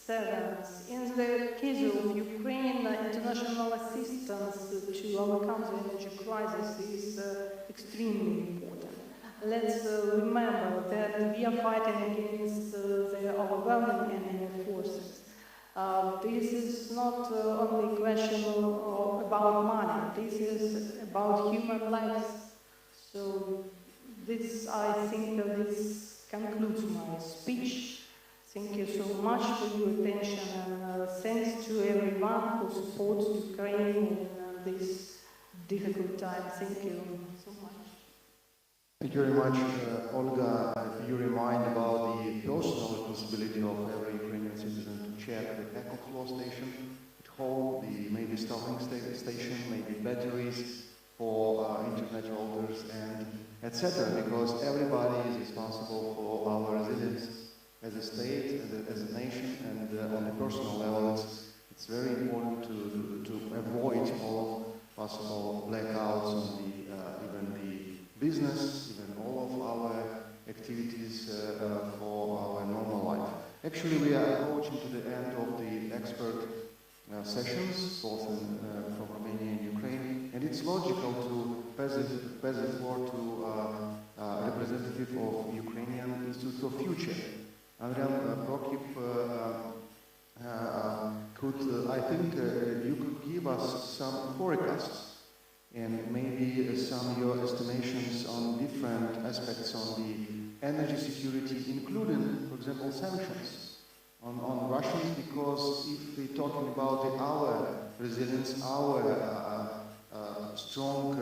seventh, in the case of Ukraine, international assistance to overcome the energy crisis is extremely important. Let's remember that we are fighting against the overwhelming enemy forces. This is not only a question about money, this is about human lives. So this, I think, this concludes my speech. Thank you so much for your attention, and thanks to everyone who supports Ukraine in this difficult time. Thank you so much. Thank you very much, Olga. You remind about the personal responsibility of every Ukrainian citizen to check the backup flow station at home, maybe stopping station, maybe batteries for internet routers, and etc. Because everybody is responsible for our resilience as a state, as a nation, and on a personal level, it's very important to avoid all possible blackouts on even the business, even all of our activities for Actually, we are approaching to the end of the expert sessions, both from Romania and Ukraine, and it's logical to pass the floor to representative of Ukrainian Institute of Future. Adrian Prokip I think you could give us some forecasts and maybe some your estimations on different aspects on the energy security, including, for example, sanctions on Russians, because if we're talking about our resilience, our strong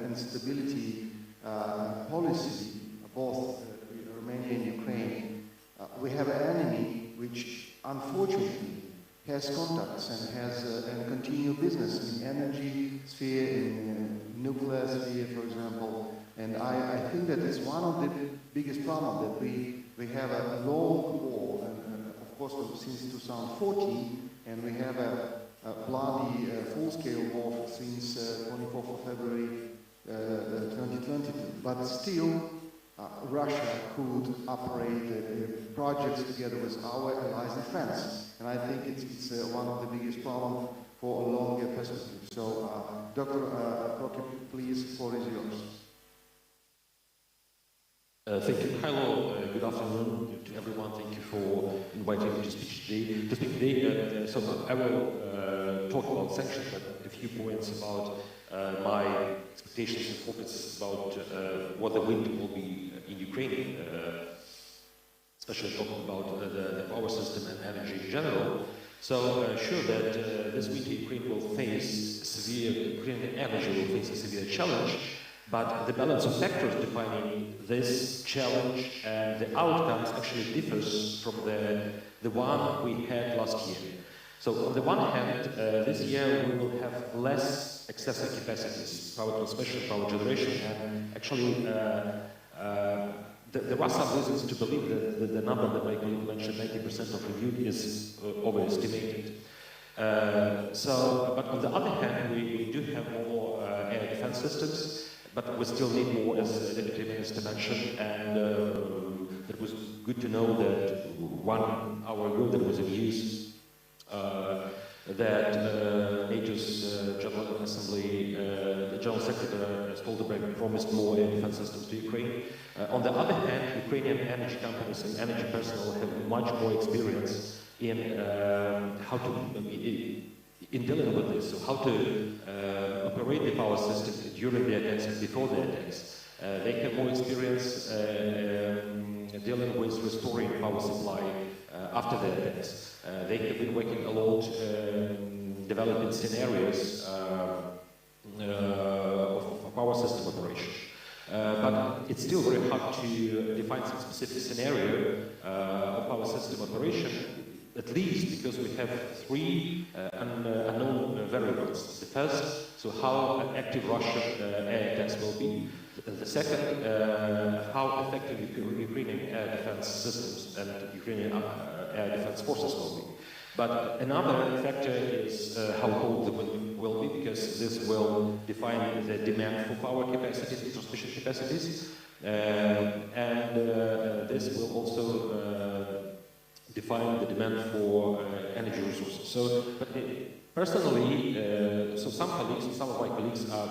and stability policy, both Romania and Ukraine, we have an enemy which unfortunately has contacts and has and continue business in energy sphere, in nuclear sphere, for example. And I think that is one of the biggest problems, that we have a long war, and of course since 2014, and we have a bloody full-scale war since 24th of February 2022. But still, Russia could operate projects together with our allies in France. And I think it's one of the biggest problems for a longer perspective. So, Dr. Prokip, please, the floor is yours. Thank you, Mykhailo. Good afternoon to everyone. Thank you for inviting me to speak today. So I will talk about sanctions, but a few points about my expectations and focus about what the winter will be in Ukraine, especially talking about the power system and energy in general. So sure that this winter Ukraine will face Ukrainian energy will face a severe challenge. But the balance of factors defining this challenge and the outcomes actually differs from the one we had last year. So on the one hand, this year we will have less excessive capacities, especially power generation, and actually there are some reasons to believe that the number that Mykhailo mentioned, 90% of renewed, is overestimated. But on the other hand, we do have more air defense systems, but we still need more, as the Deputy Minister mentioned, and it was good to know that 1 hour ago there was a news that NATO's General Assembly, the General Secretary Stoltenberg promised more air defense systems to Ukraine. On the other hand, Ukrainian energy companies and energy personnel have much more experience in how to in dealing with this, so how to operate the power system during the attacks and before the attacks. They have more experience dealing with restoring power supply after the attacks. They have been working a lot developing scenarios of power system operation. But it's still very hard to define some specific scenario of power system operation, at least because we have 3 unknown variables. The first, so how active Russian air attacks will be. The second, how effective Ukrainian air defense systems and Ukrainian air defense forces will be. But another factor is how cold the wind will be, because this will define the demand for power capacities, transmission capacities, and this will also define the demand for energy resources. So, personally, some of my colleagues are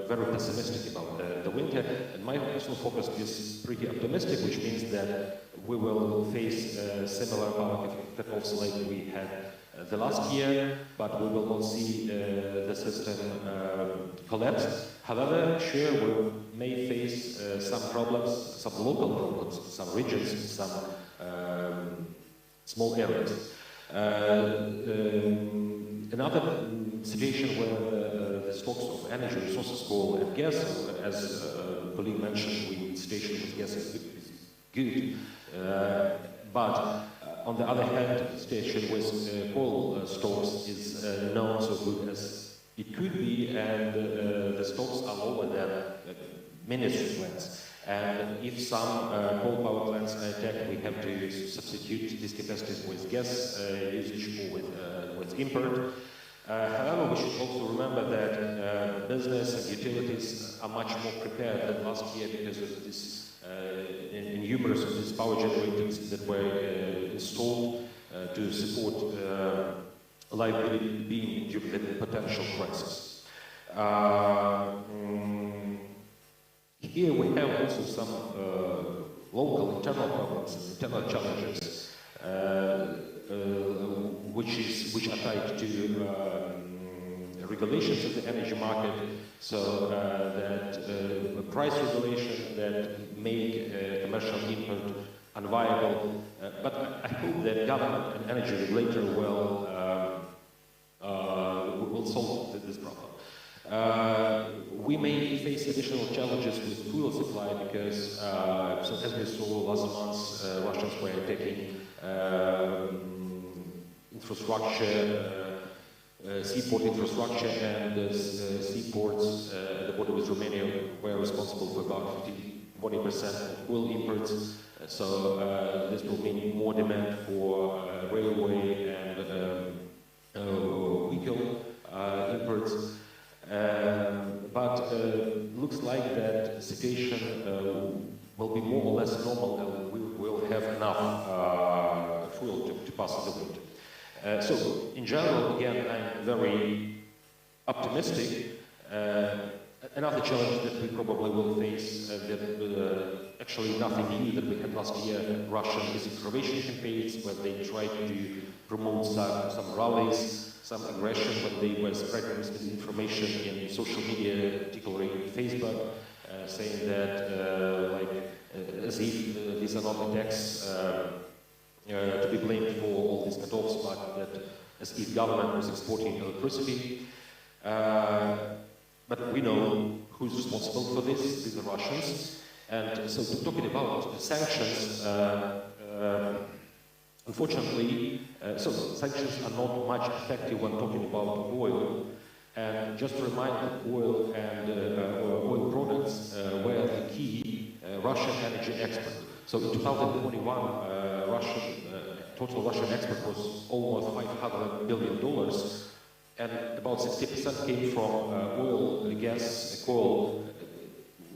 very pessimistic about the winter, and my personal focus is pretty optimistic, which means that we will face similar power cutoffs like we had the last year, but we will not see the system collapse. However, sure, we may face some problems, some local problems, some regions, some small areas. Another situation where the stocks of energy resources, coal and gas, as colleague mentioned, we station with gas is good, but on the other hand, the station with coal stocks is not so good as it could be, and the stocks are lower than ministry plants. And if some coal power plants are attacked, we have to substitute these capacities with gas usage or with import. However, we should also remember that business and utilities are much more prepared than last year because of this numerous of these power generators that were installed to support liability being during the potential crisis. Here we have also some local internal problems, internal challenges, which are tied to regulations of the energy market, so that price regulation that make commercial import unviable. But I hope that government and energy regulator will solve this problem. We may face additional challenges with fuel supply because, so as we saw last month, Russians were attacking infrastructure, seaport infrastructure, and seaports at the border with Romania were responsible for about 40% of oil imports. So this will mean more demand for railway and vehicle imports. But looks like that situation will be more or less normal, and we will have enough fuel to pass the winter. So, in general, again, I'm very optimistic. Another challenge that we probably will face, actually nothing new that we had last year, Russian disinformation campaigns, where they tried to promote some rallies, some aggression when they were spreading misinformation in social media, particularly in Facebook, saying that, as if these are not attacks to be blamed for all these cutoffs, but that as if government was exporting electricity. But we know who's responsible for this, these are Russians. And so talking about sanctions, unfortunately, so sanctions are not much effective when talking about oil. And just to remind that oil and oil products were the key Russian energy export. So in 2021, total Russian export was almost $500 billion, and about 60% came from oil, gas, coal,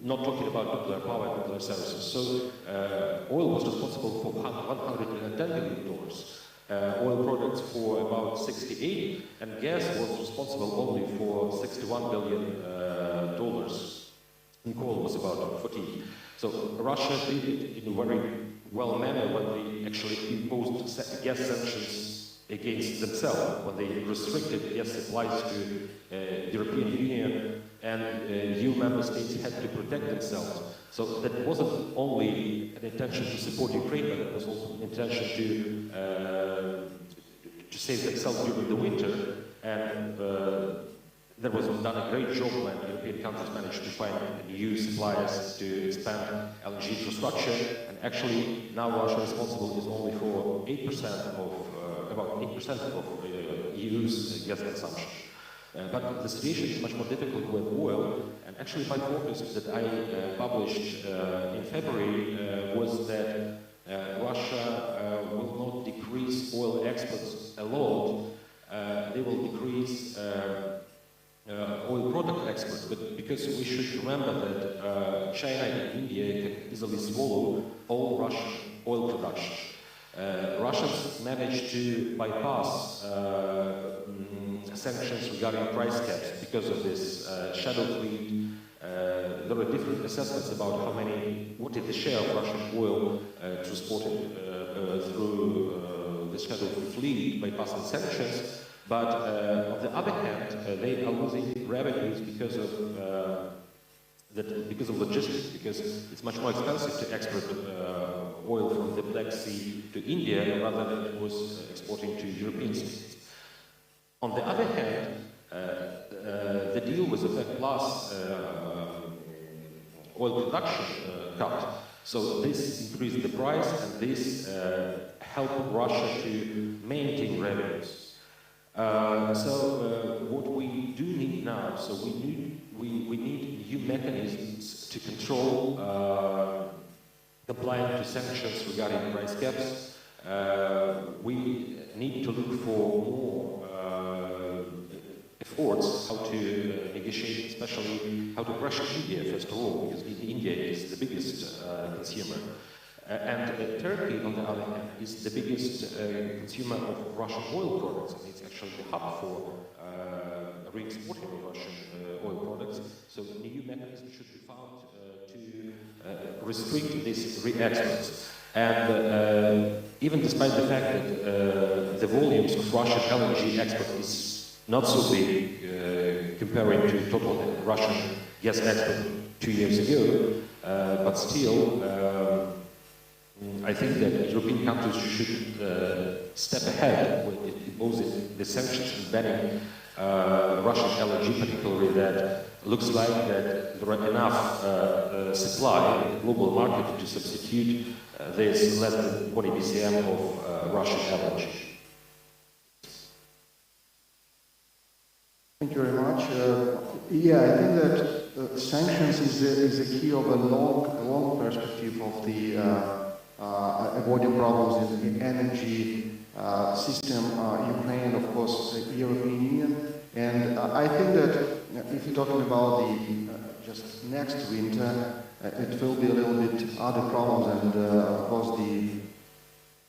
not talking about nuclear power and nuclear services. So oil was responsible for $110 billion, oil products for about 68, and gas was responsible only for $61 billion, and coal was about 14. So Russia did it in a very well manner when they actually imposed gas sanctions against themselves, when they restricted gas supplies to the European Union, and EU member states had to protect themselves. So that wasn't only an intention to support Ukraine, but it was also an intention to save themselves during the winter, and there was done a great job when European countries managed to find new suppliers to expand LNG infrastructure, and actually now Russia responsible is only for 8% of about 8% of EU's gas consumption. But the situation is much more difficult with oil, and actually my focus that I published in February was that Russia will not decrease oil exports a lot, they will decrease oil product exports, but because we should remember that China and India can easily swallow all Russian oil production. Russians managed to bypass sanctions regarding price caps because of this shadow fleet. There are different assessments about what is the share of Russian oil transported through the shadow fleet bypassing sanctions. But on the other hand, they are losing revenues because of logistics, because it's much more expensive to export oil from the Black Sea to India rather than it was exporting to European states. On the other hand, the deal with OPEC Plus oil production cut. So this increased the price, and this helped Russia to maintain revenues. So what we do need now, so we need new mechanisms to control complying to sanctions regarding price caps. We need to look for more exports, how to negotiate, especially how to crush India, first of all, because India is the biggest consumer. And Turkey, on the other hand, is the biggest consumer of Russian oil products. And it's actually the hub for re-exporting of Russian oil products. So a new mechanism should be found to restrict these re-exports. And even despite the fact that the volumes of Russian LNG export is not so big comparing to total Russian gas export 2 years ago, but still, I think that European countries should step ahead with imposing the sanctions and banning Russian LNG, particularly that looks like that there are enough supply in the global market to substitute this less than 20 BCM of Russian LNG. Thank you very much. Yeah, I think that sanctions is a key of a long perspective of the avoiding problems in the energy system. Ukraine, of course, the European Union, and I think that if you're talking about the just next winter, it will be a little bit other problems, and of course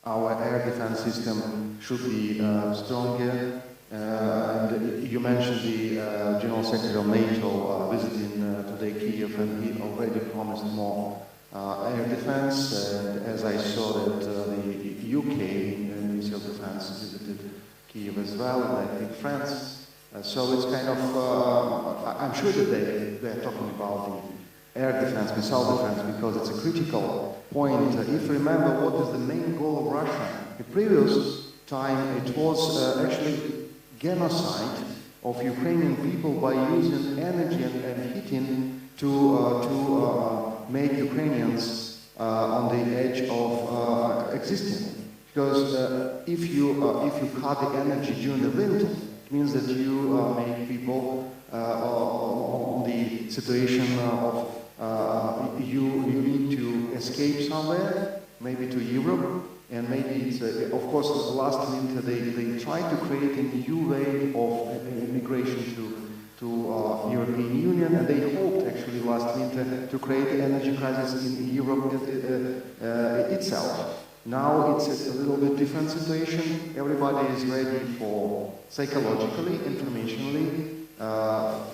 our air defense system should be stronger. And you mentioned the General Secretary of NATO visiting today Kyiv, and he already promised more air defense. And as I saw that the UK Ministry of Defense visited Kyiv as well, and I think France. So it's kind of, I'm sure that they're talking about the air defense, missile defense, because it's a critical point. If you remember, what is the main goal of Russia? The previous time it was actually genocide of Ukrainian people by using energy and heating to make Ukrainians on the edge of existing. Because if you cut the energy during the winter, it means that you make people on the situation of you need to escape somewhere, maybe to Europe, and maybe it's, of course, last winter they tried to create a new way of immigration to European Union, and they hoped actually last winter to create an energy crisis in Europe itself. Now it's a little bit different situation. Everybody is ready for psychologically, informationally,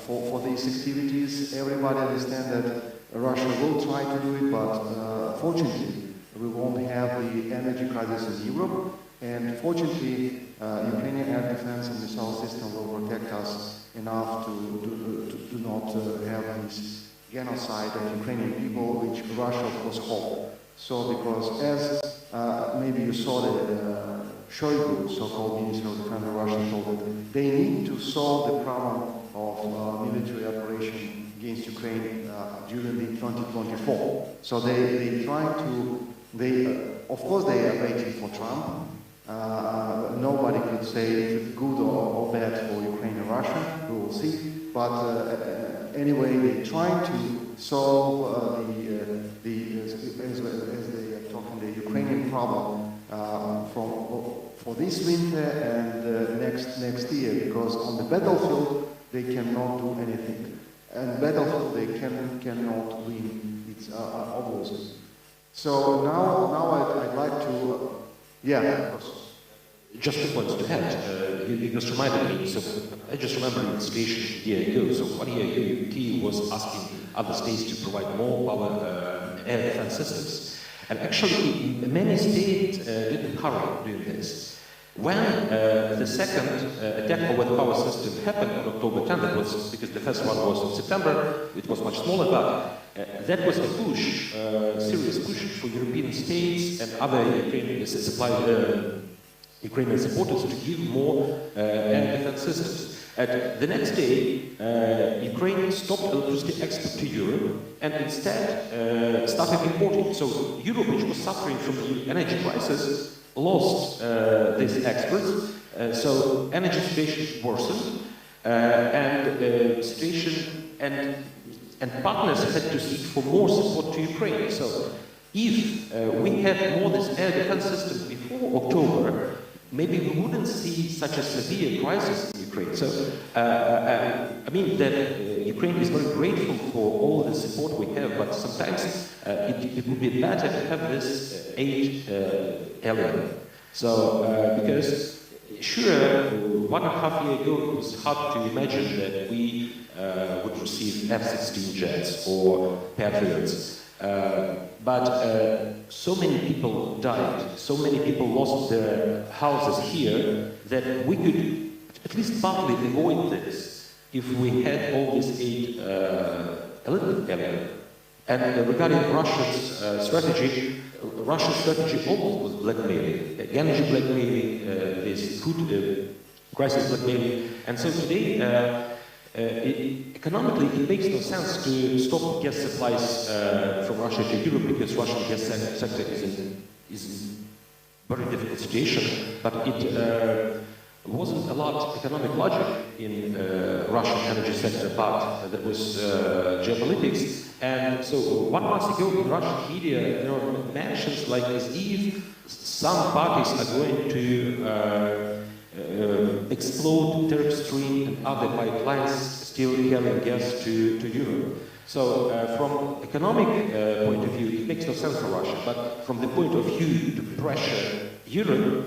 for these activities. Everybody understands that Russia will try to do it, but fortunately, we won't have the energy crisis in Europe, and fortunately, Ukrainian air defense and missile system will protect us enough to not have this genocide of Ukrainian people, which Russia, of course, hoped. So, because as maybe you saw that Shoigu, so-called Minister of Defense of Russia, told that they need to solve the problem of military operation against Ukraine during the 2024. So they try to. Of course, they are waiting for Trump. Nobody could say if it's good or bad for Ukraine and Russia. We will see. But anyway, they try to solve as they are talking, the Ukrainian problem for this winter and next year. Because on the battlefield they cannot do anything, and battlefield they cannot win. It's obvious. So now I'd like to, yeah, of course. Just 2 points to add. You just reminded me, so I just remember the situation a year ago. So 1 year ago, Kyiv was asking other states to provide more power air defense systems. And actually, many states didn't hurry doing this. When the second attack over the power system happened on October 10th, that was because the first one was in September, it was much smaller, but that was a push, serious push for European states and other Ukrainian supporters to give more air defense systems. And the next day, Ukraine stopped electricity export to Europe and instead started importing. So Europe, which was suffering from the energy crisis, lost these exports. So energy situation worsened, and situation and partners had to seek for more support to Ukraine. So if we had more this air defense system before October, maybe we wouldn't see such a severe crisis in Ukraine. So, I mean that Ukraine is very grateful for all the support we have, but sometimes it would be better to have this aid element. So, because sure, 1.5 years ago it was hard to imagine that we would receive F-16 jets or Patriots. But so many people died, so many people lost their houses here, that we could at least partly avoid this if we had all this aid a little bit earlier. And regarding Russia's strategy almost was blackmailing, energy blackmailing, this food crisis blackmailing. And so today, economically, it makes no sense to stop gas supplies from Russia to Europe, because Russian gas sector is in very difficult situation, but it wasn't a lot of economic logic in Russian energy sector part. That was geopolitics. And so 1 month ago in Russian media, there were mentions like as if some parties are going to explode Turk Stream and other pipelines still carrying gas to Europe. So from economic point of view, it makes no sense for Russia, but from the point of view to pressure Europe,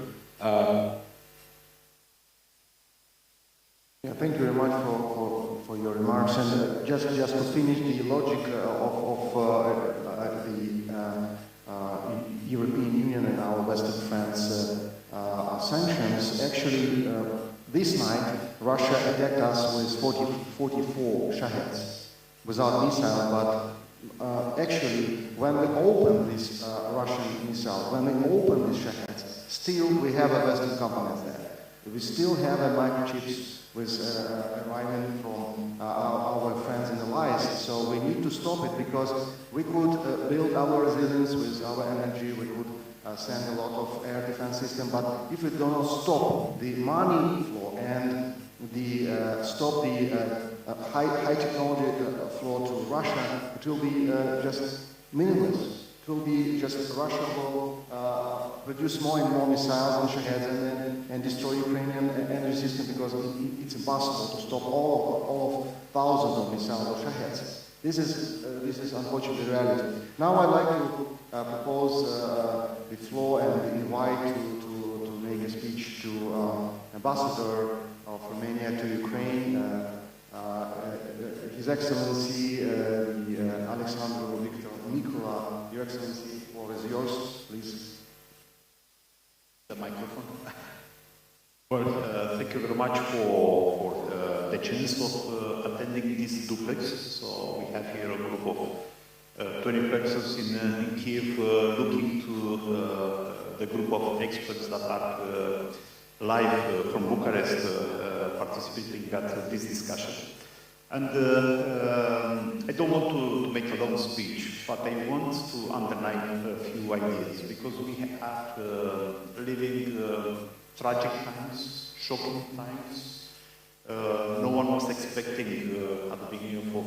yeah, thank you very much for your remarks. And just to finish the logic of the European Union and our Western friends' sanctions, actually, this night, Russia attacked us with 44 Shaheds without missile, but actually, when we open this Russian missile, when we open these Shaheds, still we have a Western component there. We still have a microchips with arriving from our friends and allies. So we need to stop it, because we could build our resilience with our energy, we could send a lot of air defense system, but if we do not stop the money flow and stop the high technology flow to Russia, it will be just meaningless. It will be just Russia will produce more and more missiles and Shaheds and destroy Ukrainian energy system, because it's impossible to stop all of thousands of missiles or Shaheds. This is unfortunately reality. Now I'd like to propose the floor and invite to make a speech to Ambassador of Romania to Ukraine, His Excellency Alexandru Victor Nicola. Your Excellency, the floor is yours, please. The microphone. Well, thank you very much for the chance of attending this duplex. So we have here a group of 20 persons in Kyiv looking to the group of experts that are live from Bucharest participating at this discussion. And I don't want to make a long speech, but I want to underline a few ideas, because we are living tragic times, shocking times. No one was expecting at the beginning of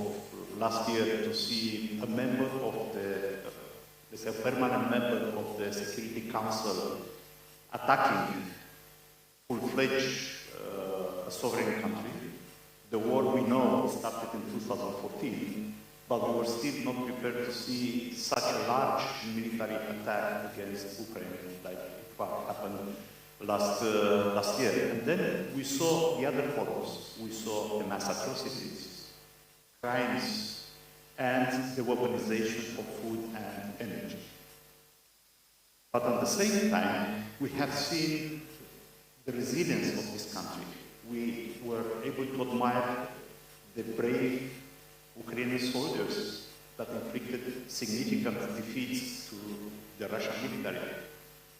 last year to see a member of a permanent member of the Security Council attacking full-fledged a sovereign country. The war, we know, started in 2014, but we were still not prepared to see such a large military attack against Ukraine like what happened last year. And then we saw the other horrors. We saw the mass atrocities, crimes, and the weaponization of food and energy. But at the same time, we have seen the resilience of this country. We were able to admire the brave Ukrainian soldiers that inflicted significant defeats to the Russian military.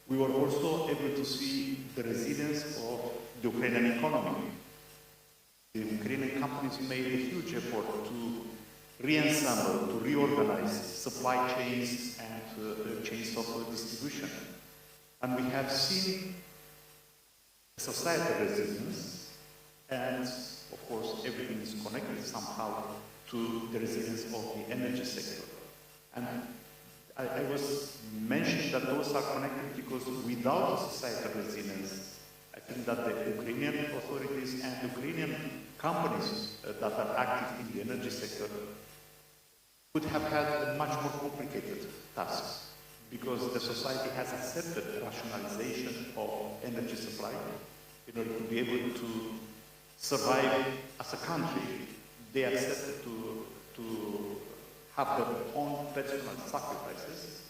We were also able to see the resilience of the Ukrainian economy. The Ukrainian companies made a huge effort to re-ensemble, to reorganize supply chains and chains of distribution. And we have seen societal resilience. And, of course, everything is connected somehow to the resilience of the energy sector. And I was mentioning that those are connected because without societal resilience, think that the Ukrainian authorities and Ukrainian companies that are active in the energy sector would have had a much more complicated task, because the society has accepted rationalization of energy supply in order to be able to survive as a country. They accepted to have their own personal sacrifices,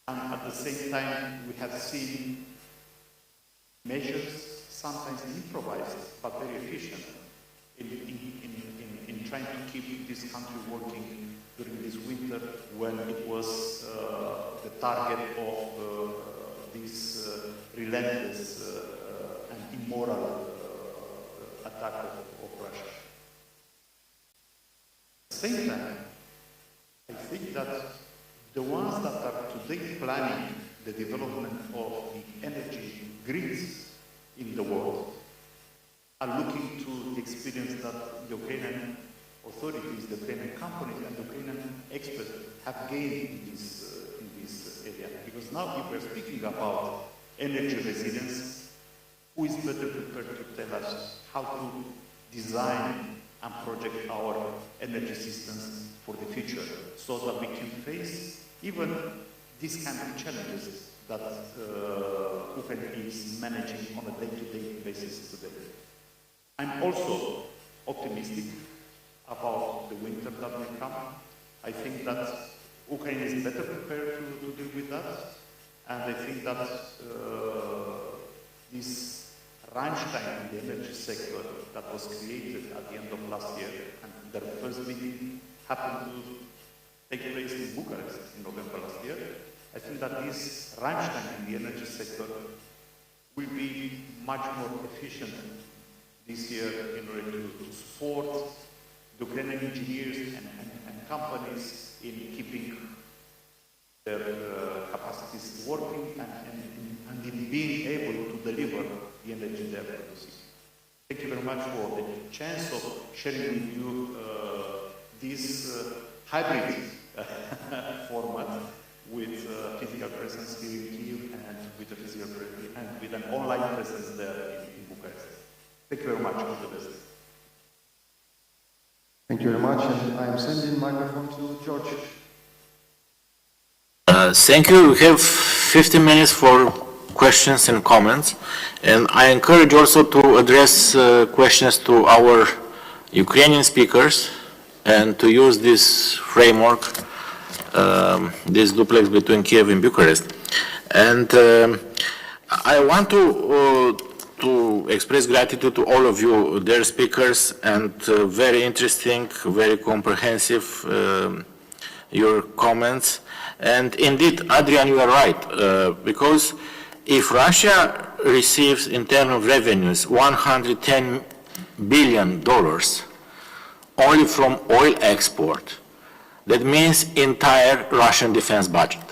and at the same time we have seen measures, sometimes improvised but very efficient, in trying to keep this country working during this winter, when it was the target of this relentless and immoral attack of Russia. At the same time, I think that the ones that are today planning the development of the energy grids in the world are looking to the experience that the Ukrainian authorities, the Ukrainian companies, and the Ukrainian experts have gained in this area. Because now, if we're speaking about energy resilience, who is better prepared to tell us how to design and project our energy systems for the future, so that we can face even these kind of challenges that Ukraine is managing on a day-to-day basis today. I'm also optimistic about the winter that may come. I think that Ukraine is better prepared to deal with that, and I think that this Rammstein in the energy sector that was created at the end of last year, and their first meeting happened to take place in Bucharest in November last year. I think that this Rammstein in the energy sector will be much more efficient this year in order to support the Ukrainian engineers and companies in keeping their capacities working and in being able to deliver the energy they are producing. Thank you very much for the chance of sharing with you this hybrid format with physical presence here in Kyiv and with a physical and with an online presence there in Bucharest. Thank you very much. All the best. Thank you very much, and I am sending the microphone to George. Thank you. We have 15 minutes for questions and comments, and I encourage also to address questions to our Ukrainian speakers and to use this framework, this duplex between Kyiv and Bucharest. And I want to express gratitude to all of you, dear speakers, and very interesting, very comprehensive your comments. And indeed, Adrian, you are right, because if Russia receives internal revenues $110 billion only from oil export, that means entire Russian defense budget.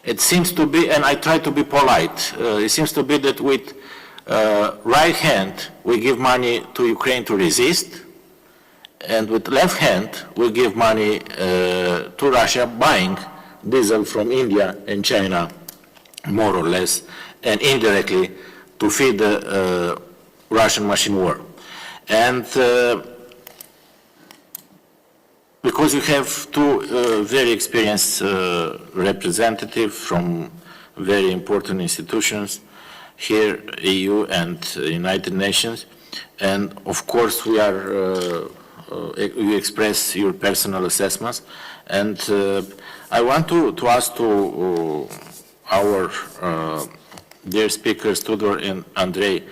It seems to be, and I try to be polite, it seems to be that with right hand we give money to Ukraine to resist, and with left hand we give money to Russia buying diesel from India and China, more or less, and indirectly to feed the Russian machine war. And because you have two very experienced representatives from very important institutions here, EU and United Nations, and of course we are, you express your personal assessments, and I want to ask to our dear speakers, Tudor and Andrei,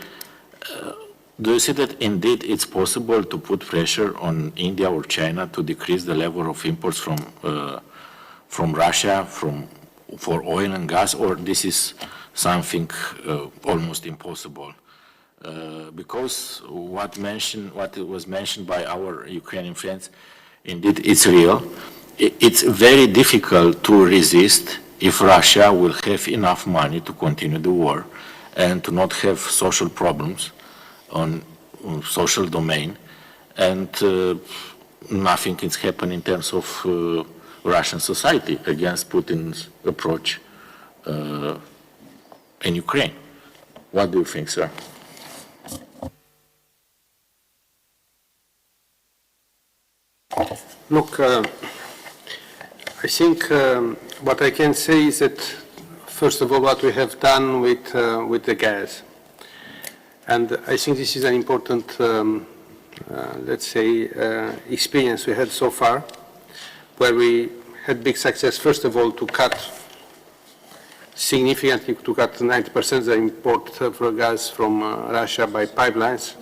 do you see that indeed it's possible to put pressure on India or China to decrease the level of imports from Russia for oil and gas, or this is something almost impossible? Because what was mentioned by our Ukrainian friends, indeed it's real. It's very difficult to resist if Russia will have enough money to continue the war and to not have social problems on social domain, and nothing is happening in terms of Russian society against Putin's approach in Ukraine. What do you think, sir? Look, I think what I can say is that, first of all, what we have done with the gas. And I think this is an important, let's say, experience we had so far, where we had big success, first of all, to cut significantly, to cut 90% the import of gas from Russia by pipelines,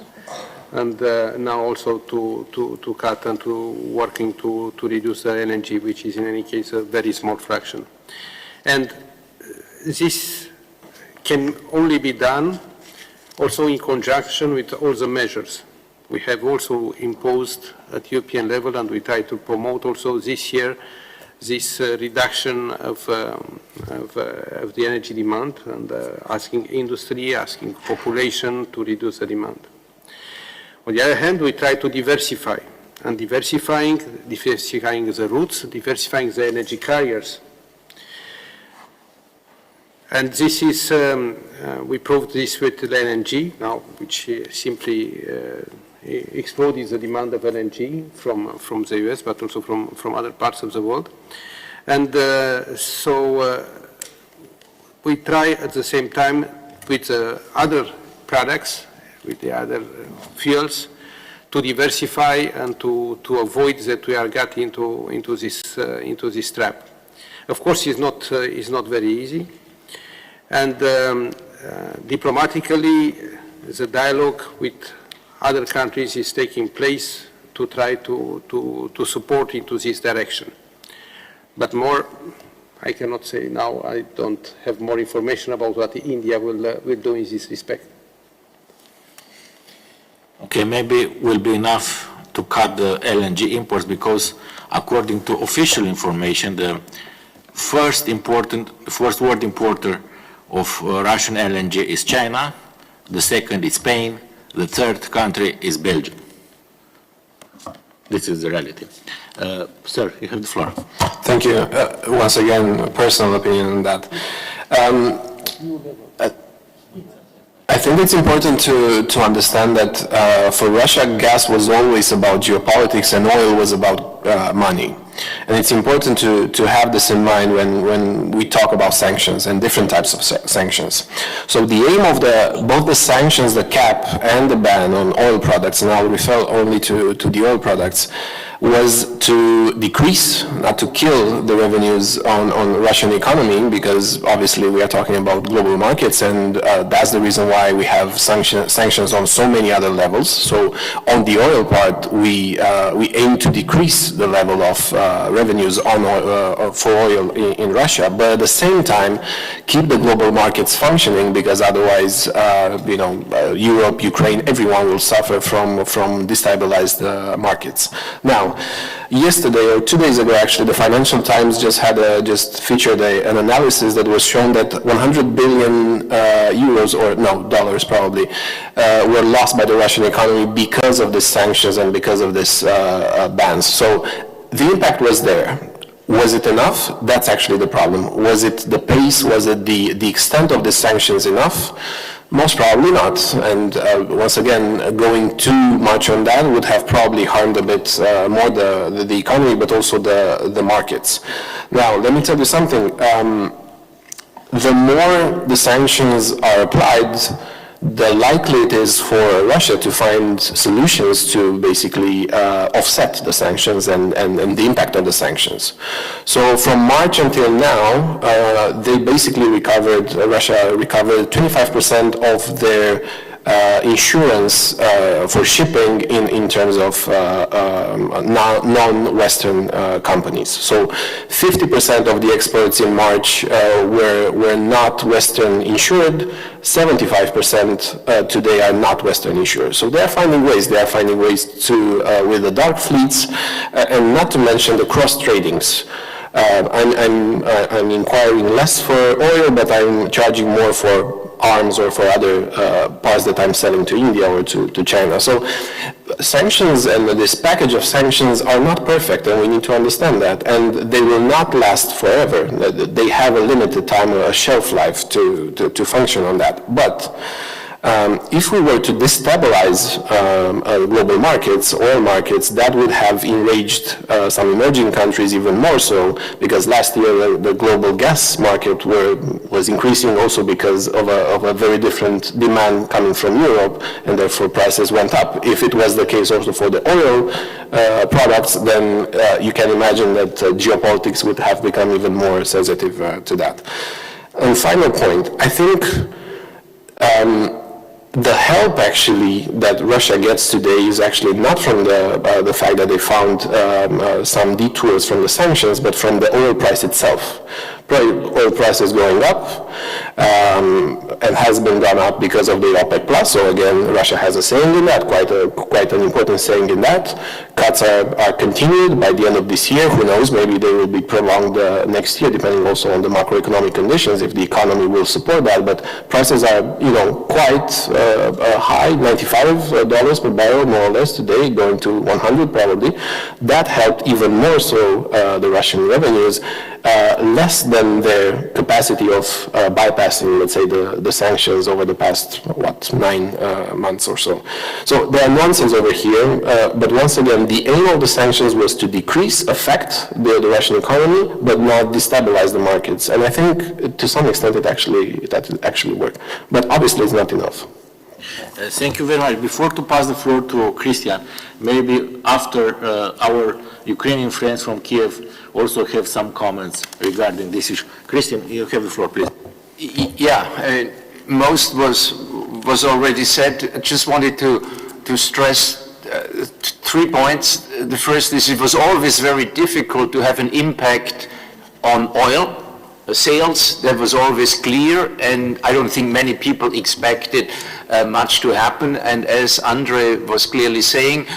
and now also to cut and to working to reduce the LNG, which is in any case a very small fraction. And this can only be done also in conjunction with all the measures we have also imposed at European level, and we try to promote also this year this reduction of the energy demand, and asking industry, asking population to reduce the demand. On the other hand, we try to diversify, and diversifying the routes, diversifying the energy carriers. And this is, we proved this with the LNG now, which simply exploded the demand of LNG from the US, but also from other parts of the world. And so we try at the same time with other products, with the other fuels, to diversify and to avoid that we are getting into this trap. Of course, it's not very easy. And diplomatically, the dialogue with other countries is taking place to try to support into this direction. But more, I cannot say now. I don't have more information about what India will do in this respect. Okay, maybe will be enough to cut the LNG imports, because according to official information, the first world importer of Russian LNG is China, the second is Spain, the third country is Belgium. This is the reality. Sir, you have the floor. Thank you. Once again, a personal opinion on that. I think it's important to understand that for Russia, gas was always about geopolitics and oil was about money. And it's important to have this in mind when we talk about sanctions and different types of sanctions. So the aim of both the sanctions, the cap, and the ban on oil products, and I'll refer only to the oil products, was to decrease, not to kill the revenues on Russian economy, because obviously we are talking about global markets, and that's the reason why we have sanctions on so many other levels. So on the oil part, we aim to decrease the level of revenues for oil in Russia, but at the same time keep the global markets functioning, because otherwise, Europe, Ukraine, everyone will suffer from destabilized markets. Now, yesterday or 2 days ago, actually, the Financial Times just featured an analysis that was shown that 100 billion euros, or no, dollars probably, were lost by the Russian economy because of the sanctions and because of this bans. So the impact was there. Was it enough? That's actually the problem. Was it the pace? Was it the extent of the sanctions enough? Most probably not. And once again, going too much on that would have probably harmed a bit more the economy, but also the markets. Now, let me tell you something. The more the sanctions are applied, the likely it is for Russia to find solutions to basically offset the sanctions and the impact of the sanctions. So from March until now, Russia recovered 25% of their insurance for shipping in terms of non-Western companies. So 50% of the exports in March were not Western insured, 75% today are not Western insured. So they are finding ways. They are finding ways to with the dark fleets, and not to mention the cross tradings. I'm inquiring less for oil, but I'm charging more for arms or for other parts that I'm selling to India or to China. So sanctions and this package of sanctions are not perfect, and we need to understand that. And they will not last forever. They have a limited time, a shelf life to function on that. But if we were to destabilize global markets, oil markets, that would have enraged some emerging countries even more so, because last year the global gas market was increasing also because of a very different demand coming from Europe, and therefore prices went up. If it was the case also for the oil products, then you can imagine that geopolitics would have become even more sensitive to that. And final point, I think the help actually that Russia gets today is actually not from the fact that they found some detours from the sanctions, but from the oil price itself. Oil price is going up and has been gone up because of the OPEC Plus. So again, Russia has a saying in that, quite an important saying in that. Cuts are continued by the end of this year. Who knows? Maybe they will be prolonged next year, depending also on the macroeconomic conditions, if the economy will support that. But prices are, quite high, $95 per barrel more or less today, going to 100 probably. That helped even more so the Russian revenues, less than their capacity of bypassing, let's say, the sanctions over the past, 9 months or so. So there are nuances over here, but once again, the aim of the sanctions was to affect the Russian economy, but not destabilize the markets. And I think to some extent it actually worked. But obviously it's not enough. Thank you very much. Before to pass the floor to Christian, maybe after our Ukrainian friends from Kyiv also have some comments regarding this issue. Christian, you have the floor, please. Yeah, most was already said. I just wanted to stress 3 points. The first is it was always very difficult to have an impact on oil sales. That was always clear, and I don't think many people expected much to happen. And as Andre was clearly saying,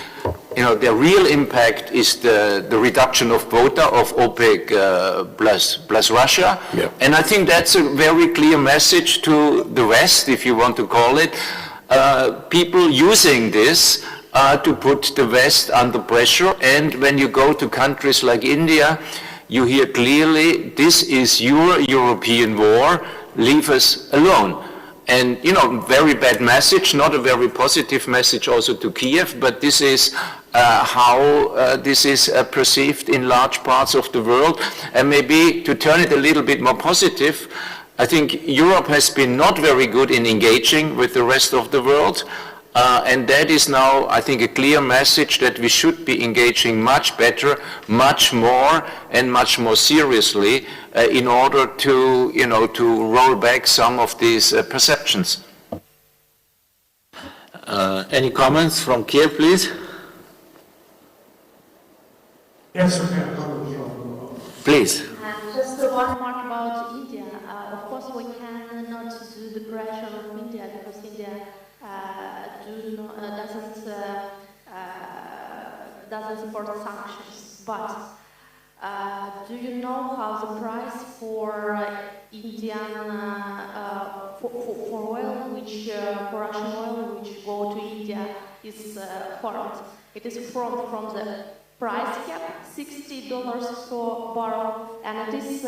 the real impact is the reduction of quota of OPEC plus Russia. Yeah. And I think that's a very clear message to the West, if you want to call it. People using this to put the West under pressure. And when you go to countries like India, you hear clearly, this is your European war, leave us alone. And, very bad message, not a very positive message also to Kyiv, but this is how this is perceived in large parts of the world. And maybe to turn it a little bit more positive, I think Europe has been not very good in engaging with the rest of the world. And that is now, I think, a clear message that we should be engaging much better, much more, and much more seriously in order to, to roll back some of these perceptions. Any comments from Kyiv, please? Yes, we have comments from. Please. Just one remark about India. Of course, we cannot do the pressure of India because India doesn't support sanctions. But do you know how the price for Indian for oil, for Russian oil, which go to India, is formed? It is formed from the price cap, $60 per barrel, and it is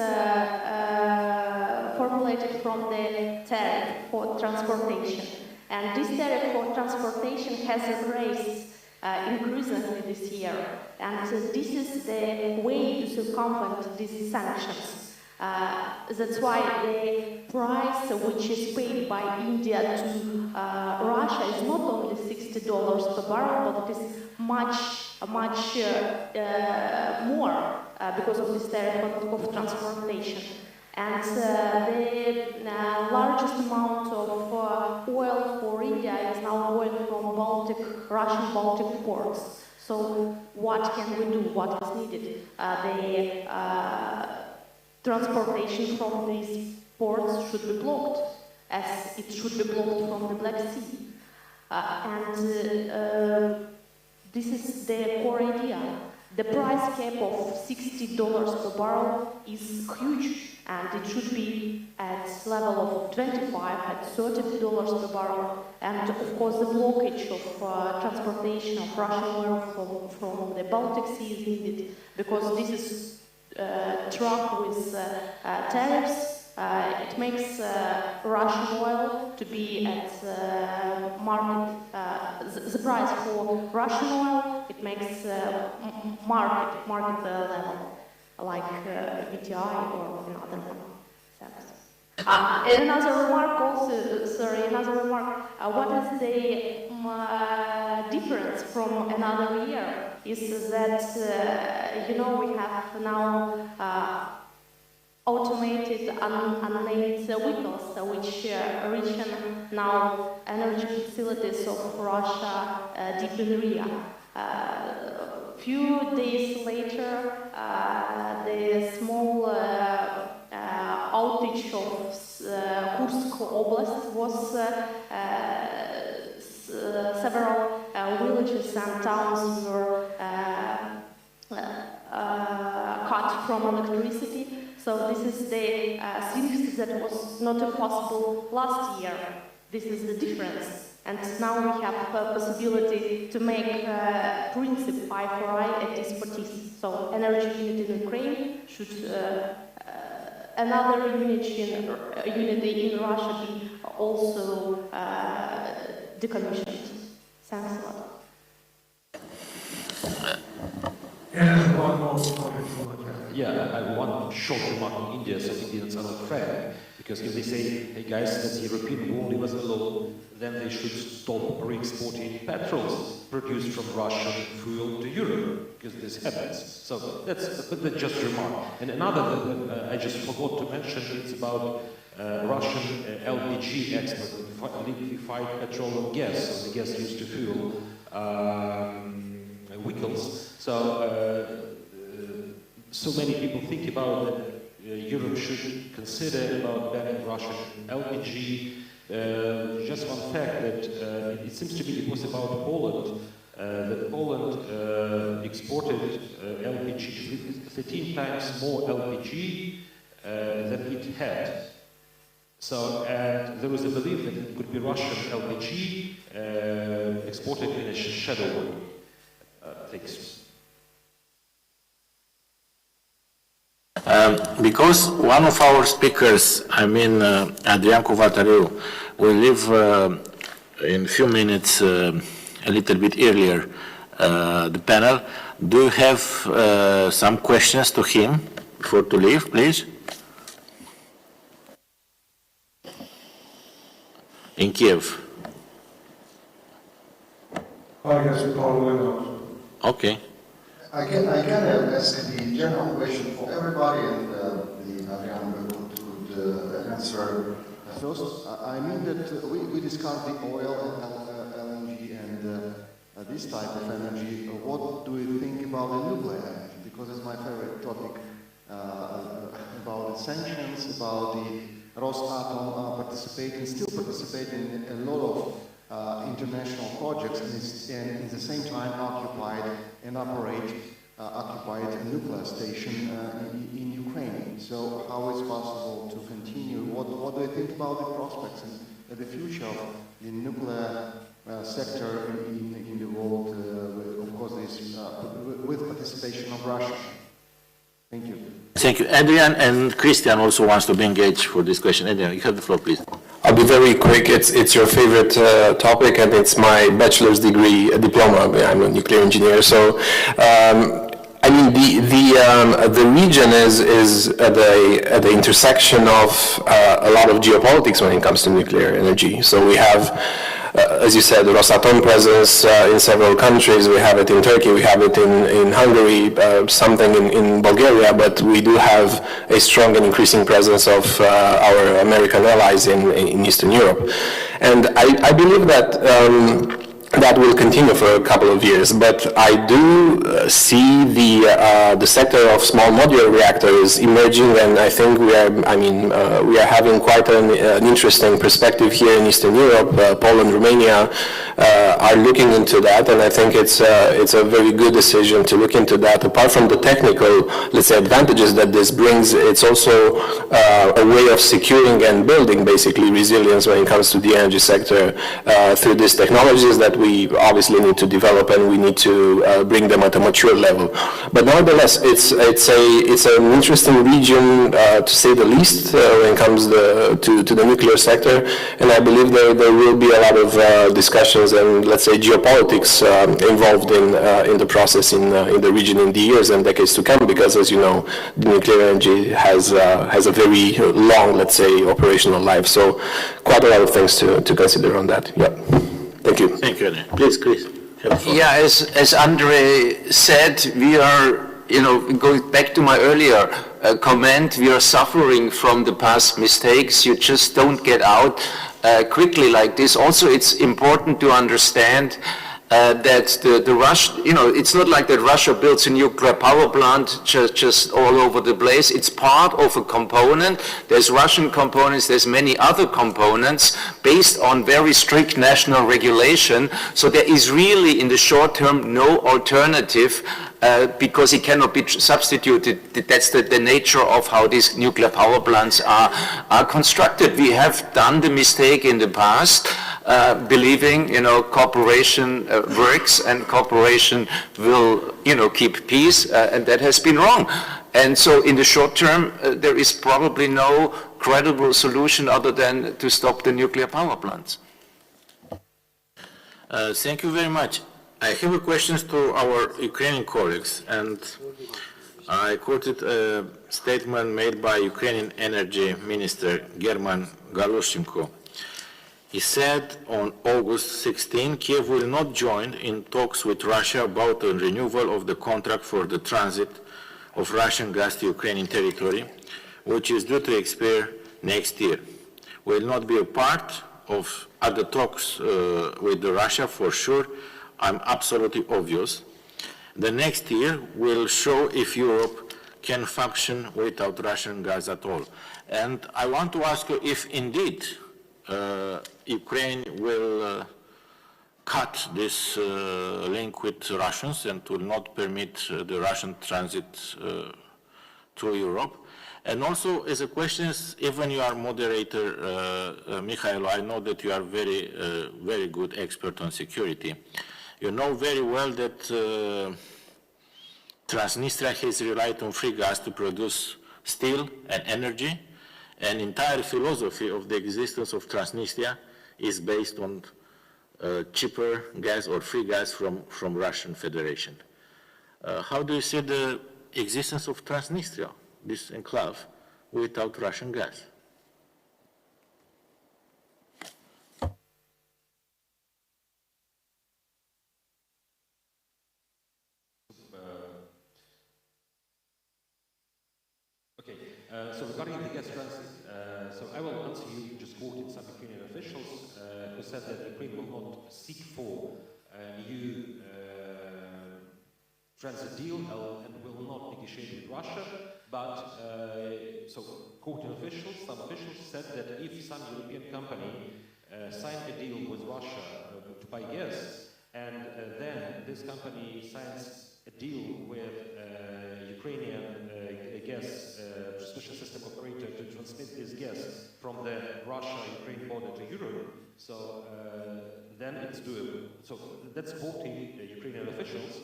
formulated from the tariff for transportation. And this tariff for transportation has raised increasingly this year. And this is the way to circumvent these sanctions. That's why the price which is paid by India to Russia is not only $60 per barrel, but it is much more because of this tariff of transportation. And the largest amount of oil for India is now going from Russian Baltic ports. So what can we do? What is needed? The transportation from these ports should be blocked, as it should be blocked from the Black Sea. This is the core idea. The price cap of $60 per barrel is huge, and it should be at level of 25 at $30 per barrel. And of course, the blockage of transportation of Russian oil from the Baltic Sea is needed, because this is truck with tariffs. It makes Russian oil to be at market, the price for Russian oil, it makes market level, like VTI or another one. Another remark also, what is the difference from another year is that, you know, we have now automated unmanned vehicles which reach now energy facilities of Russia deep in Riga. Few days later, the small outage of Kursk Oblast was several villages and towns were cut from electricity. So this is the things that was not possible last year. This is the difference. And now we have a possibility to make principle eye for eye at expertise. So energy unit in Ukraine should another unit in Russia be also decommissioned. Thanks a lot. And one more comment from Yeah, I have one short remark on India, so Indians are not fair, because if they say, hey guys, that the European won't leave us alone, then they should stop re-exporting petrols produced from Russian fuel to Europe, because this happens. So that's just a remark. And another that I just forgot to mention, it's about Russian LPG export, liquefied petroleum gas, so the gas used to fuel vehicles. So many people think about that Europe should consider about banning Russian LPG. Just one fact that it seems to me it was about Poland, that Poland exported LPG, 13 times more LPG than it had. So there was a belief that it could be Russian LPG exported in a shadow way. Thanks. Because one of our speakers, Adrian Covatariu, will leave in a few minutes, a little bit earlier, the panel. Do you have some questions to him before to leave, please? In Kyiv. Okay. I can ask the general question for everybody, and Adrian would answer first. I mean that we discussed the oil and LNG and this type of energy. What do you think about the nuclear energy? Because it's my favorite topic, about the sanctions, about the Rosatom still participating in a lot of international projects, and at the same time occupied a nuclear station in Ukraine. So how is possible to continue? What do you think about the prospects and the future of the nuclear sector in the world, of course, with participation of Russia? Thank you. Thank you. Adrian and Christian also wants to be engaged for this question. Adrian, you have the floor, please. I'll be very quick. It's your favorite topic, and it's my bachelor's degree diploma. I'm a nuclear engineer, so I mean the region is at the intersection of a lot of geopolitics when it comes to nuclear energy. So we have, as you said, the Rosatom presence in several countries. We have it in Turkey, we have it in Hungary, something in Bulgaria, but we do have a strong and increasing presence of our American allies in Eastern Europe. And I believe that that will continue for a couple of years, but I do see the sector of small modular reactors emerging, and I think we are having quite an interesting perspective here in Eastern Europe. Poland, Romania are looking into that, and I think it's a very good decision to look into that. Apart from the technical, let's say, advantages that this brings, it's also a way of securing and building basically resilience when it comes to the energy sector through these technologies that we obviously need to develop, and we need to bring them at a mature level. But nevertheless, it's an interesting region to say the least when it comes to the nuclear sector, and I believe there will be a lot of discussions and, let's say, geopolitics involved in the process in the region in the years and decades to come, because, as you know, the nuclear energy has a very long, let's say, operational life. So quite a lot of things to consider on that. Yeah. Thank you. Thank you. Please, Chris. Yeah, as Andre said, we are, going back to my earlier comment, we are suffering from the past mistakes. You just don't get out quickly like this. Also, it's important to understand that the Russia, it's not like that Russia builds a nuclear power plant just all over the place. It's part of a component. There's Russian components, there's many other components based on very strict national regulation. So there is really, in the short term, no alternative because it cannot be substituted. That's the nature of how these nuclear power plants are constructed. We have done the mistake in the past, believing, cooperation works and cooperation will, keep peace, and that has been wrong. And so in the short term, there is probably no credible solution other than to stop the nuclear power plants. Thank you very much. I have a question to our Ukrainian colleagues, and I quoted a statement made by Ukrainian Energy Minister German GALUSHCHENKO. He said on August 16, Kyiv will not join in talks with Russia about the renewal of the contract for the transit of Russian gas to Ukrainian territory, which is due to expire next year. Will not be a part of other talks with Russia for sure. I'm absolutely obvious. The next year will show if Europe can function without Russian gas at all. And I want to ask you if indeed Ukraine will cut this link with Russians and will not permit the Russian transit through Europe. And also, as a question, even you are moderator, Mykhailo, I know that you are very good expert on security. You know very well that Transnistria has relied on free gas to produce steel and energy. An entire philosophy of the existence of Transnistria is based on cheaper gas or free gas from Russian Federation. How do you see the existence of Transnistria, this enclave, without Russian gas? So regarding the gas transit, so I will answer you, just quoting some Ukrainian officials who said that Ukraine will not seek for a new transit deal and will not negotiate with Russia, but, so quoting officials, some officials said that if some European company signed a deal with Russia to buy gas, and then this company signs a deal with Ukrainian gas transmission system operator to transmit this gas from the Russia-Ukraine border to Europe, so then it's doable. So that's quoting Ukrainian officials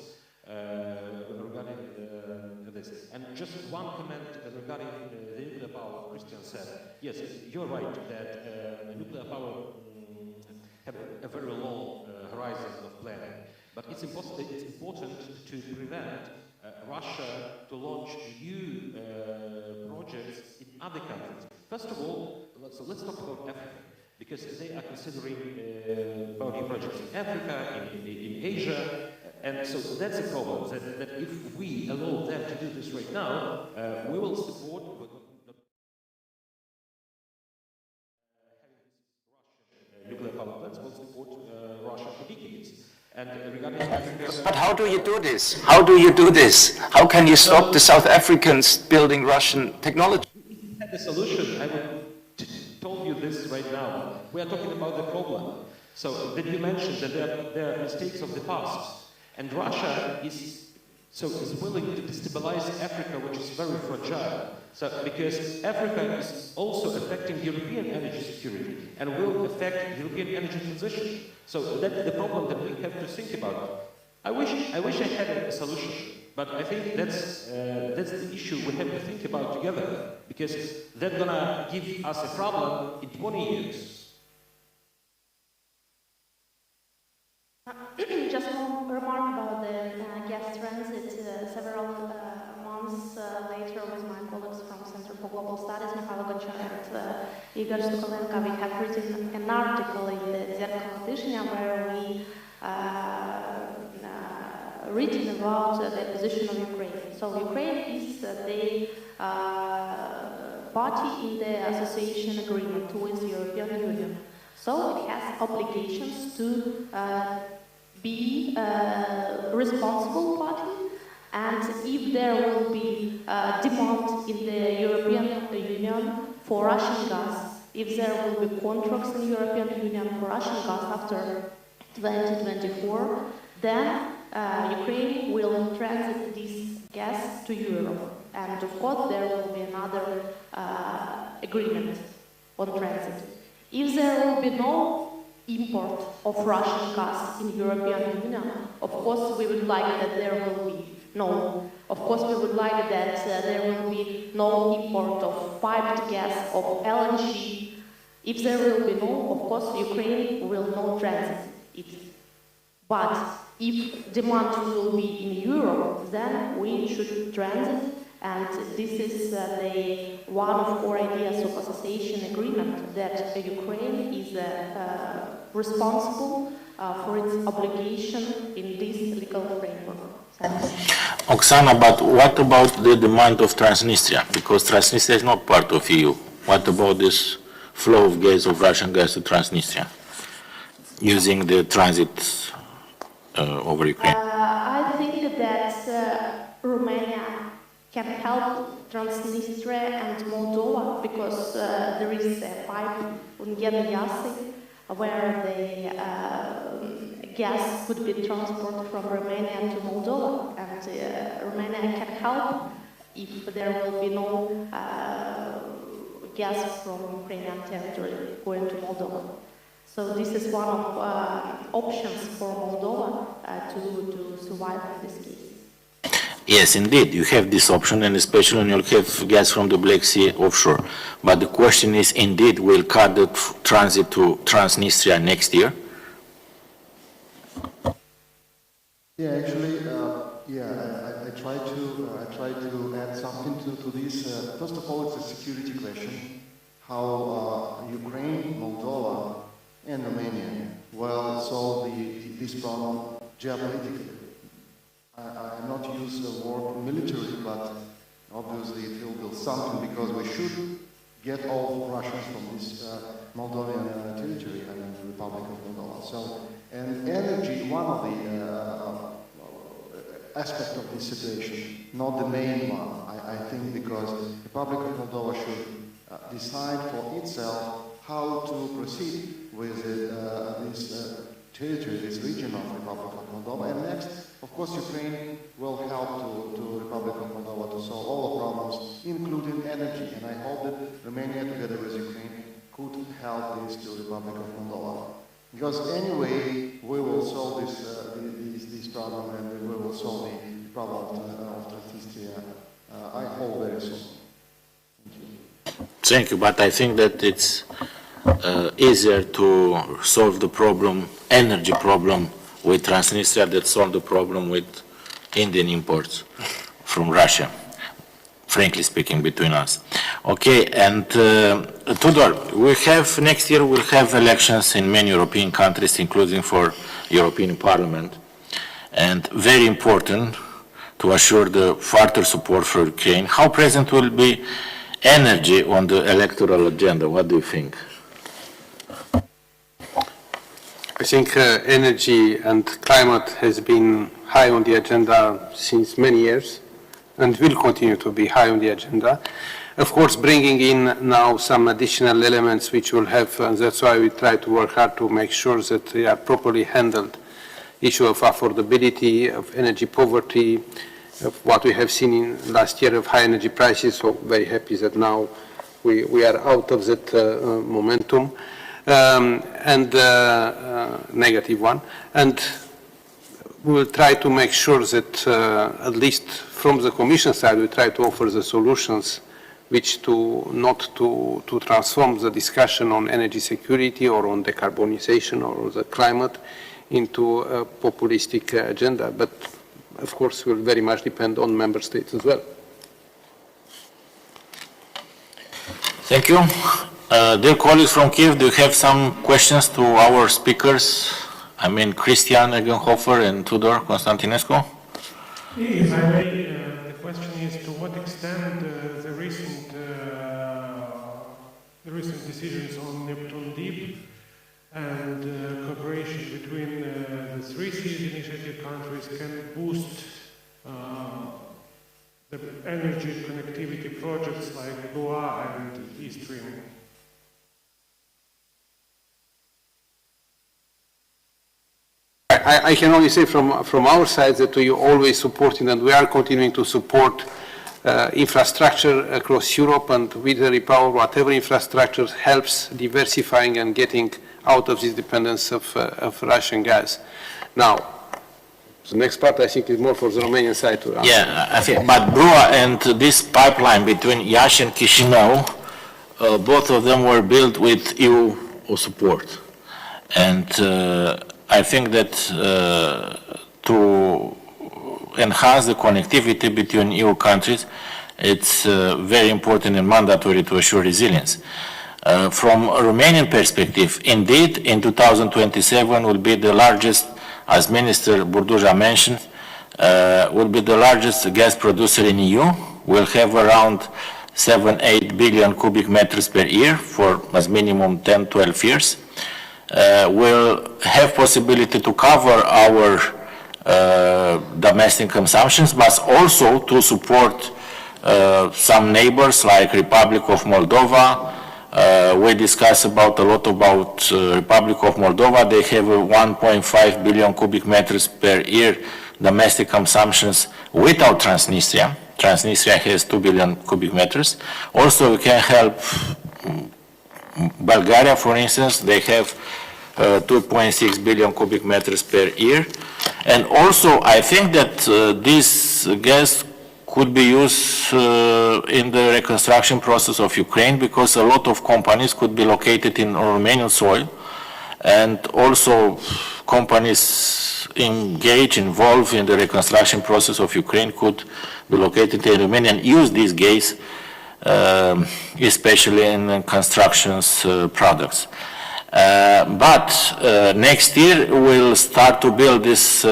regarding this. And just one comment regarding the nuclear power, Christian said. Yes, you're right that nuclear power have a very long horizon of planning, but it's important to prevent Russia to launch new projects in other countries. First of all, let's talk about Africa, because they are considering about new projects in Africa, in Asia, and so that's a problem, that if we allow them to do this right now, we will support nuclear power plants, will support Russia for decades. And regarding but how do you do this? How do you do this? How can you stop the South Africans building Russian technology? The solution, I will told you this right now. We are talking about the problem. So then you mentioned that there are mistakes of the past, and Russia is willing to destabilize Africa, which is very fragile. So because Africa is also affecting European energy security and will affect European energy transition. So that's the problem that we have to think about. I wish I had a solution, but I think that's the issue we have to think about together, because that's gonna give us a problem in 20 years. Just one remark about the gas transit. Several months later, with my colleagues from Center for Global Studies, Mykhailo and Igor Stukolenko, we have written an article in the GERASYMCHUK where we written about the position of Ukraine. So Ukraine is the party in the association agreement with the European Union. So it has obligations to be a responsible party, and if there will be demand in the European Union for Russian gas, if there will be contracts in the European Union for Russian gas after 2024, then Ukraine will transit this gas to Europe. And of course there will be another agreement on transit. If there will be no import of Russian gas in European Union, of course we would like that there will be no. Of course we would like that there will be no import of piped gas, of LNG. If there will be no, of course Ukraine will not transit it. But if demand will be in Europe, then we should transit. And this is one of our ideas of association agreement, that Ukraine is responsible for its obligation in this legal framework. Oksana, but what about the demand of Transnistria? Because Transnistria is not part of EU. What about this flow of gas, of Russian gas to Transnistria, using the transit over Ukraine? I think that Romania can help Transnistria and Moldova, because there is a pipe on Geopolitics where the gas could be transported from Romania to Moldova, and Romania can help if there will be no gas from Ukrainian territory going to Moldova. So this is one of options for Moldova to survive in this case. Yes, indeed, you have this option, and especially when you have gas from the Black Sea offshore. But the question is, indeed, will cut the transit to Transnistria next year? Yeah, actually, I try to add something to this. First of all, it's a security question. How Ukraine, Moldova, and Romania will solve this problem geopolitically. I not use the word military, but obviously it will be something, because we should get all Russians from this Moldovan territory, I mean the Republic of Moldova. So, and energy, one of the aspects of this situation, not the main one, I think, because the Republic of Moldova should decide for itself how to proceed with this territory, this region of the Republic of Moldova. And next, of course, Ukraine will help to Republic of Moldova to solve all the problems, including energy. And I hope that Romania, together with Ukraine, could help this to Republic of Moldova. Because anyway, we will solve this problem, and we will solve the problem of Transnistria, I hope, very soon. Thank you. Thank you, but I think that it's easier to solve the problem, energy problem, with Transnistria than solve the problem with Indian imports from Russia, frankly speaking, between us. Okay, and Tudor, next year we'll have elections in many European countries, including for European Parliament, and very important to assure the further support for Ukraine. How present will be energy on the electoral agenda? What do you think? I think energy and climate has been high on the agenda since many years and will continue to be high on the agenda. of course, bringing in now some additional elements which will have, and that's why we try to work hard to make sure that they are properly handled. Issue of affordability, of energy poverty, of what we have seen in last year of high energy prices. So very happy that now we are out of that momentum and negative one. And we will try to make sure that at least from the Commission side, we try to offer the solutions which not to transform the discussion on energy security or on decarbonization or the climate into a populistic agenda. But of course, will very much depend on member states as well. Thank you. Dear colleagues from Kyiv, do you have some questions to our speakers? I mean, Christian, EGENHOFER, and Tudor, Constantinescu? If I may, the question is to what extent the recent decisions on Neptune Deep and cooperation between the three seas initiative countries can boost the energy connectivity projects like BUA and East Stream. I can only say from our side that we always supporting and we are continuing to support infrastructure across Europe, and with the repower, whatever infrastructure helps diversifying and getting out of this dependence of Russian gas. Now, the next part I think is more for the Romanian side to answer. Yeah, I think, but BUA and this pipeline between Iași and Chișinău, both of them were built with EU support. And I think that to enhance the connectivity between EU countries, it's very important and mandatory to assure resilience. From a Romanian perspective, indeed, in 2027 will be the largest, as Minister BURDUJA mentioned, will be the largest gas producer in EU. We'll have around 7-8 billion cubic meters per year for as minimum 10-12 years. We'll have possibility to cover our domestic consumptions, but also to support some neighbors like Republic of Moldova. We discussed a lot about Republic of Moldova. They have 1.5 billion cubic meters per year domestic consumptions without Transnistria. Transnistria has 2 billion cubic meters. Also, we can help Bulgaria, for instance. They have 2.6 billion cubic meters per year. And also, I think that this gas could be used in the reconstruction process of Ukraine, because a lot of companies could be located in Romanian soil, and also companies involved in the reconstruction process of Ukraine could be located in Romania and use this gas, especially in constructions products. But next year we'll start to build this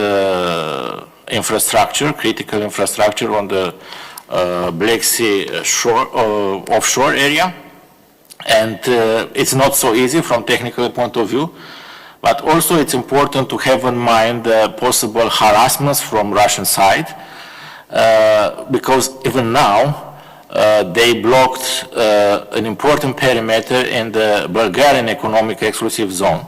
infrastructure, critical infrastructure on the Black Sea shore, offshore area. And it's not so easy from technical point of view, but also it's important to have in mind possible harassments from Russian side, because even now they blocked an important perimeter in the Bulgarian economic exclusive zone.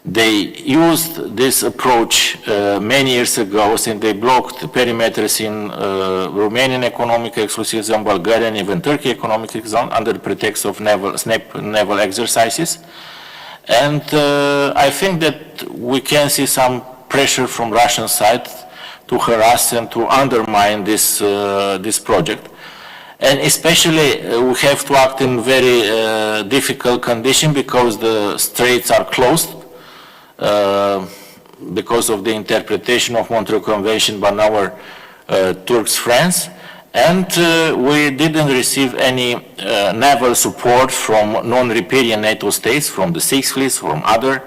They used this approach many years ago, since they blocked perimeters in Romanian economic exclusive zone, Bulgarian, even Turkey economic zone, under the pretext of naval exercises. And I think that we can see some pressure from Russian side to harass and to undermine this, this project. And especially we have to act in very difficult condition, because the straits are closed because of the interpretation of Montreux Convention by our Turks friends. And we didn't receive any naval support from non-riparian NATO states, from the Sixth Fleet, from other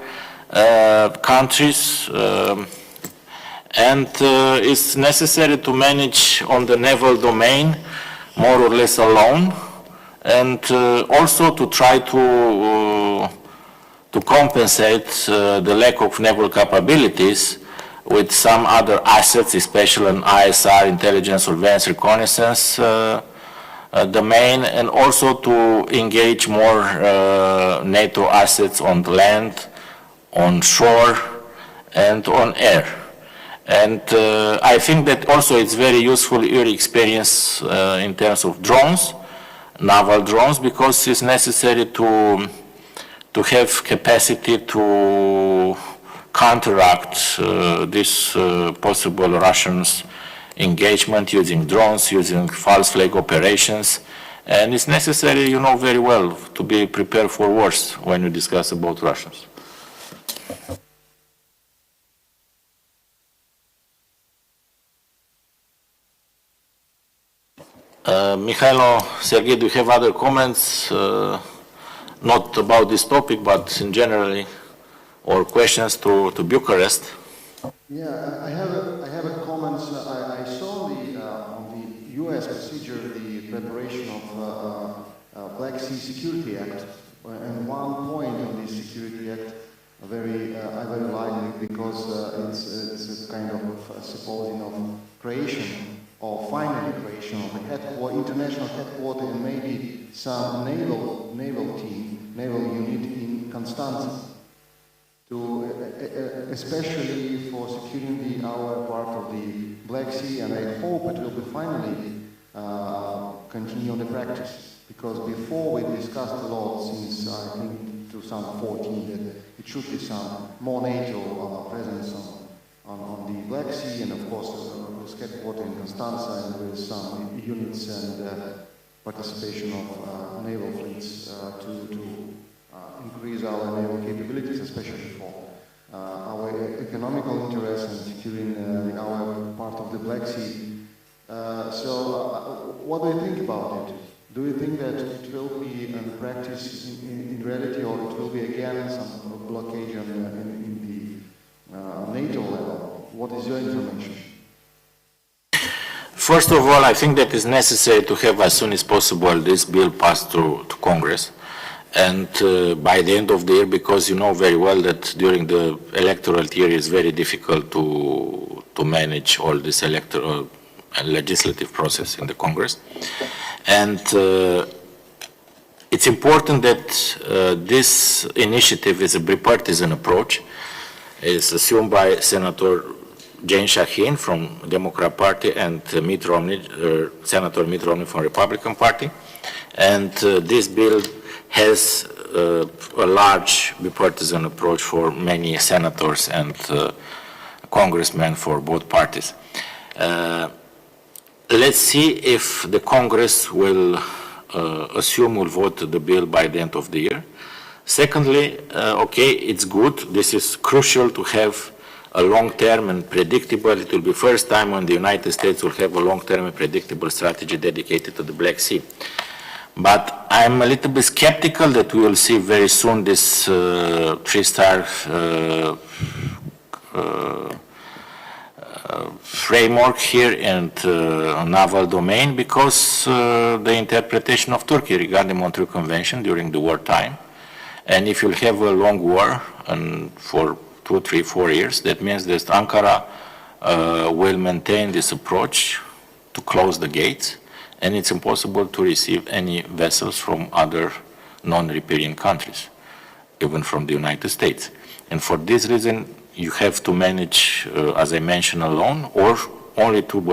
countries. And it's necessary to manage on the naval domain more or less alone, and also to try to compensate the lack of naval capabilities with some other assets, especially on ISR, intelligence, surveillance, reconnaissance domain, and also to engage more NATO assets on the land, on shore, and on air. And I think that also it's very useful, your experience in terms of drones, naval drones, because it's necessary to have capacity to counteract this possible Russians engagement using drones, using false flag operations. And it's necessary, you know very well, to be prepared for worse when you discuss about Russians. Mykhailo, Sergiy, do you have other comments? Not about this topic, but in general, or questions to Bucharest? Yeah, I have a comment. I saw on the U.S. procedure the preparation of Black Sea Security Act, and one point on this Security Act I very like it because it's a kind of supposing of creation, or finally creation of a international headquarters and maybe some naval unit in Constantine, especially for securing our part of the Black Sea, and I hope it will be finally continue the practice, because before we discussed a lot since I think 2014 that it should be some more NATO presence on the Black Sea, and of course with headquarters in Constanza and with some units and participation of naval fleets to increase our naval capabilities, especially for our economical interests and securing our part of the Black Sea. So what do you think about it? Do you think that it will be in practice in reality, or it will be again some blockade in the NATO level? What is your information? First of all, I think that it's necessary to have as soon as possible this bill passed to Congress, and by the end of the year, because you know very well that during the electoral year it's very difficult to manage all this electoral and legislative process in the Congress. And it's important that this initiative is a bipartisan approach. It's assumed by Senator Jane Shaheen from Democrat Party and Mitt Romney, Senator Mitt Romney from Republican Party. And this bill has a large bipartisan approach for many senators and congressmen for both parties. Let's see if the Congress will will vote the bill by the end of the year. Secondly, okay, it's good. This is crucial to have a long-term and predictable. It will be the first time when the United States will have a long-term and predictable strategy dedicated to the Black Sea. But I'm a little bit skeptical that we will see very soon this three-star framework here in naval domain, because the interpretation of Turkey regarding Montreux Convention during the wartime. And if you'll have a long war and for 2, 3, 4 years, that means that Ankara will maintain this approach to close the gates, and it's impossible to receive any vessels from other non-European countries, even from the United States. And for this reason, you have to manage, as I mentioned, alone, or only with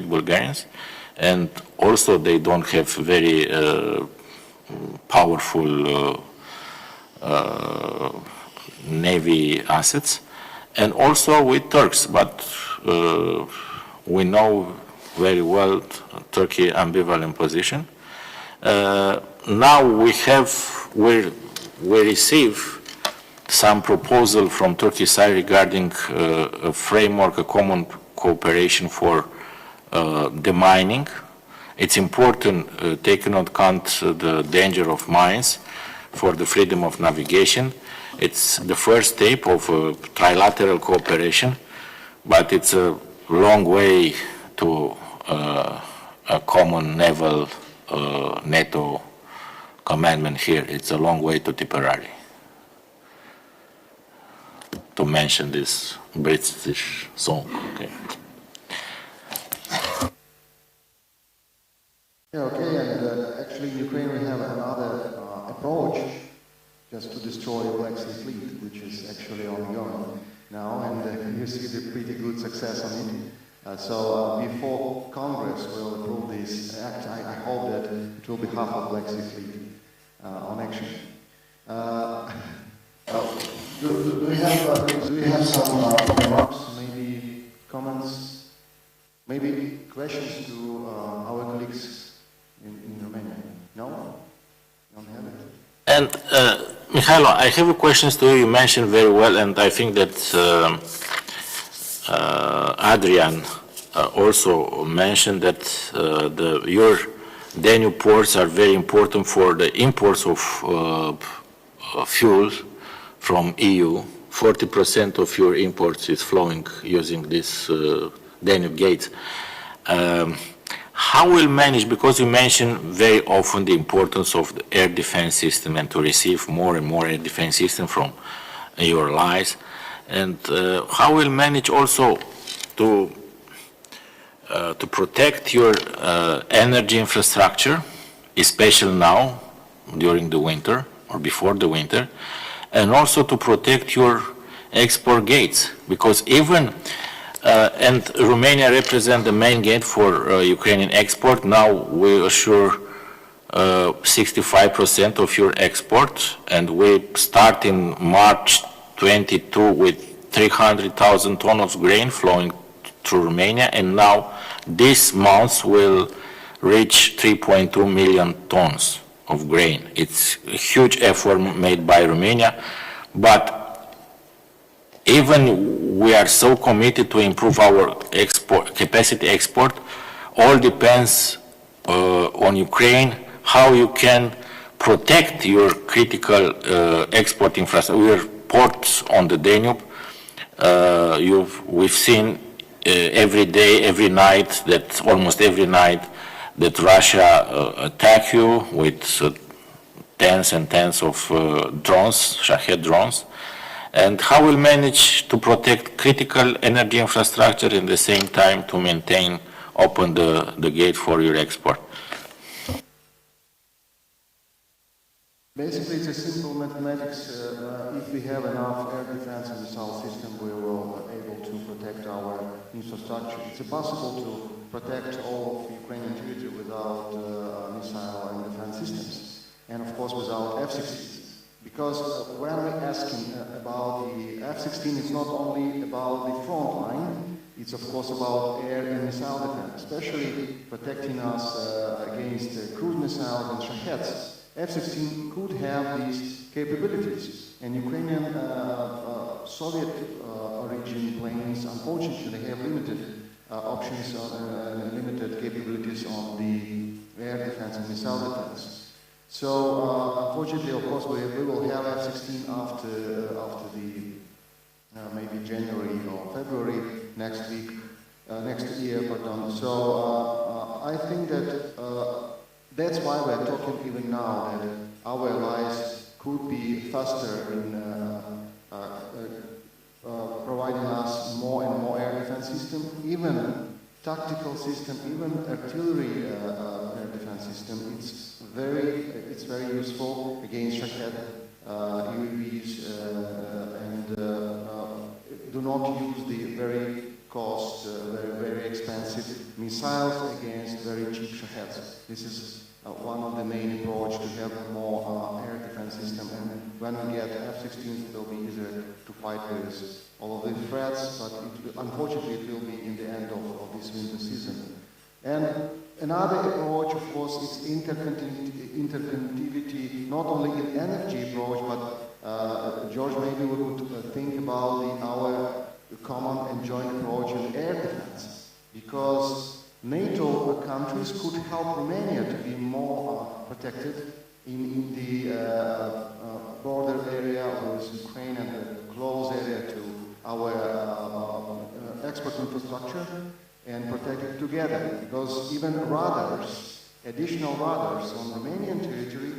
Bulgarians, and also they don't have very powerful navy assets, and also with Turks, but we know very well Turkey ambivalent position. Now we receive some proposal from Turkey side regarding a framework, a common cooperation for demining. It's important, taking into account the danger of mines for the freedom of navigation. It's the first step of trilateral cooperation, but it's a long way to a common naval NATO commandment here. It's a long way to Tipperary, to mention this British song. Okay. Yeah, okay, actually in Ukraine we have another approach just to destroy the Black Sea Fleet, which is actually ongoing now, and you see the pretty good success on it. So before Congress will approve this act, I hope that it will be half of Black Sea Fleet on action. Do we have some remarks, maybe comments, maybe questions to our colleagues in Romania? No? Don't have it? And Mykhailo, I have a question to you. You mentioned very well, and I think that Adrian also mentioned that your Danube ports are very important for the imports of fuel from EU. 40% of your imports is flowing using this Danube gates. How will manage, because you mentioned very often the importance of the air defense system and to receive more and more air defense system from your allies, and how will manage also to protect your energy infrastructure, especially now during the winter or before the winter, and also to protect your export gates, because even and Romania represents the main gate for Ukrainian export. Now we assure 65% of your export, and we start in March 22 with 300,000 tons of grain flowing through Romania, and now this month will reach 3.2 million tons of grain. It's a huge effort made by Romania, but even we are so committed to improve our capacity export, all depends on Ukraine, how you can protect your critical export infrastructure, your ports on the Danube. We've seen every day, every night, that almost every night, that Russia attack you with tens and tens of drones, Shahed drones. And how will manage to protect critical energy infrastructure and at the same time to maintain open the gate for your export? Basically, it's a simple mathematics. If we have enough air defense in the south system, we will be able to protect our infrastructure. It's impossible to protect all of Ukrainian territory without missile and defense systems, and of course without F-16s. Because when we're asking about the F-16, it's not only about the front line, it's of course about air and missile defense, especially protecting us against cruise missiles and Shaheds. F-16 could have these capabilities, and Ukrainian Soviet origin planes unfortunately have limited options and limited capabilities on the air defense and missile defense. So unfortunately, of course, we will have F-16 after the maybe January or February next year. Pardon. So I think that that's why we're talking even now that our allies could be faster in providing us more and more air defense system, even tactical system, even artillery air defense system. It's very useful against Shahed UAVs and do not use the very very expensive missiles against very cheap Shaheds. This is one of the main approach to have more air defense system, and when we get F-16s, it will be easier to fight with all of the threats, but unfortunately it will be in the end of this winter season. And another approach, of course, is interconnectivity, not only in energy approach, but George, maybe we would think about our common and joint approach in air defense, because NATO countries could help Romania to be more protected in the border area with Ukraine and the close area to our export infrastructure, and protect it together, because even radars, additional radars on Romanian territory,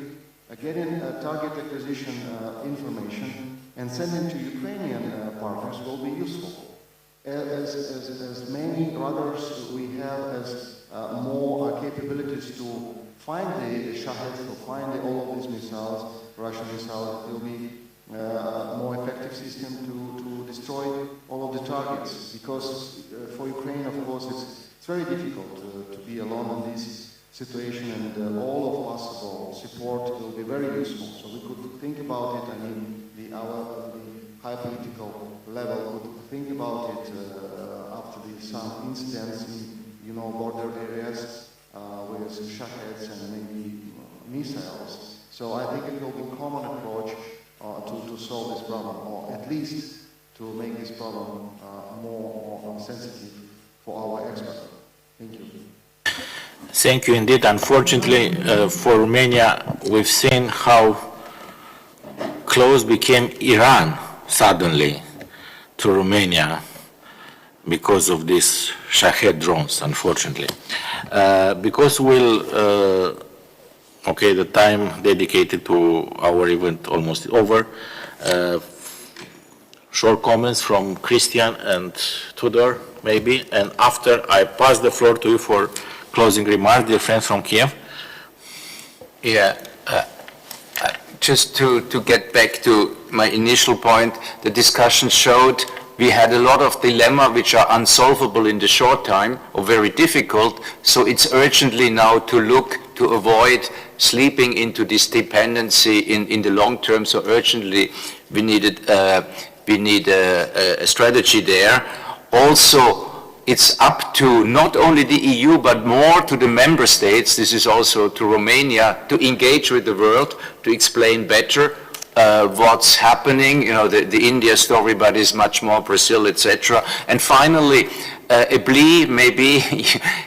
getting target acquisition information and sending to Ukrainian partners will be useful. As many radars we have, as more capabilities to find the Shaheds, or find all of these missiles, Russian missiles, it will be a more effective system to destroy all of the targets. Because for Ukraine, of course, it's very difficult to be alone in this situation, and all of possible support will be very useful. So we could think about it. I mean, the high political level could think about it after some incidents in border areas with Shaheds and maybe missiles. So I think it will be a common approach to solve this problem, or at least to make this problem more sensitive for our experts. Thank you. Thank you indeed. Unfortunately, for Romania, we've seen how close became Iran suddenly to Romania because of these Shahed drones, unfortunately. Because the time dedicated to our event almost over. Short comments from Christian and Tudor, maybe, and after I pass the floor to you for closing remarks, dear friends from Kyiv. Yeah, just to get back to my initial point, the discussion showed we had a lot of dilemma which are unsolvable in the short time, or very difficult, so it's urgently now to look to avoid sleeping into this dependency in the long term, so urgently we need a strategy there. Also, it's up to not only the EU, but more to the member states, this is also to Romania, to engage with the world, to explain better what's happening, the India story, but is much more Brazil, etc. And finally, a plea, maybe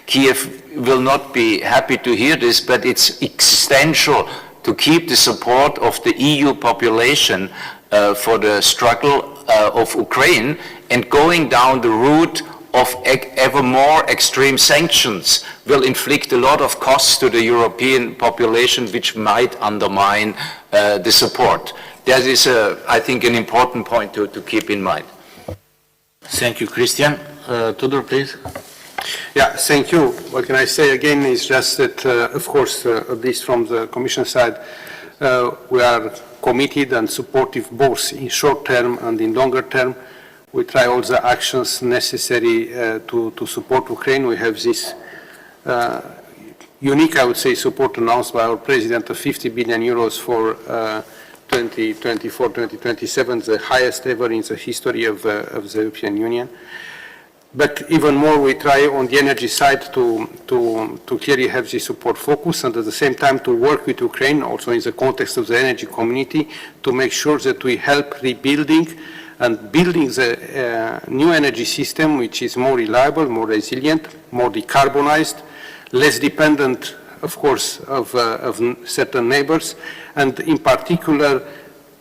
Kyiv will not be happy to hear this, but it's essential to keep the support of the EU population for the struggle of Ukraine, and going down the route of ever more extreme sanctions will inflict a lot of costs to the European population, which might undermine the support. That is, I think, an important point to keep in mind. Thank you, Christian. Tudor, please. Yeah, thank you. What can I say again is just that, of course, at least from the Commission side, we are committed and supportive both in short term and in longer term. We try all the actions necessary to support Ukraine. We have this unique, I would say, support announced by our President of 50 billion euros for 2024-2027, the highest ever in the history of the European Union. But even more, we try on the energy side to clearly have the support focus, and at the same time to work with Ukraine, also in the context of the energy community, to make sure that we help rebuilding and building the new energy system, which is more reliable, more resilient, more decarbonized, less dependent, of course, of certain neighbors, and in particular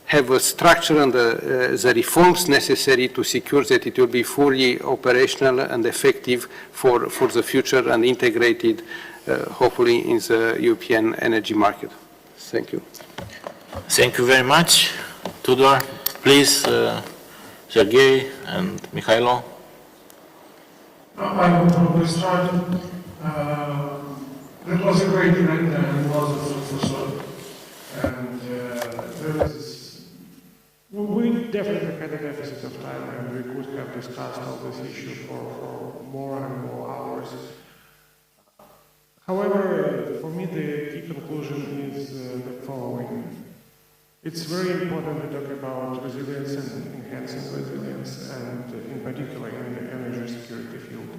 have a structure and the reforms necessary to secure that it will be fully operational and effective for the future and integrated, hopefully, in the European energy market. Thank you. Thank you very much. Tudor, please, Sergiy and Mykhailo. I will probably start. That was a great event and it was a fruitful show. And we definitely had a deficit of time, and we could have discussed all this issue for more and more hours. However, for me the key conclusion is the following. It's very important to talk about resilience and enhancing resilience, and in particular in the energy security field.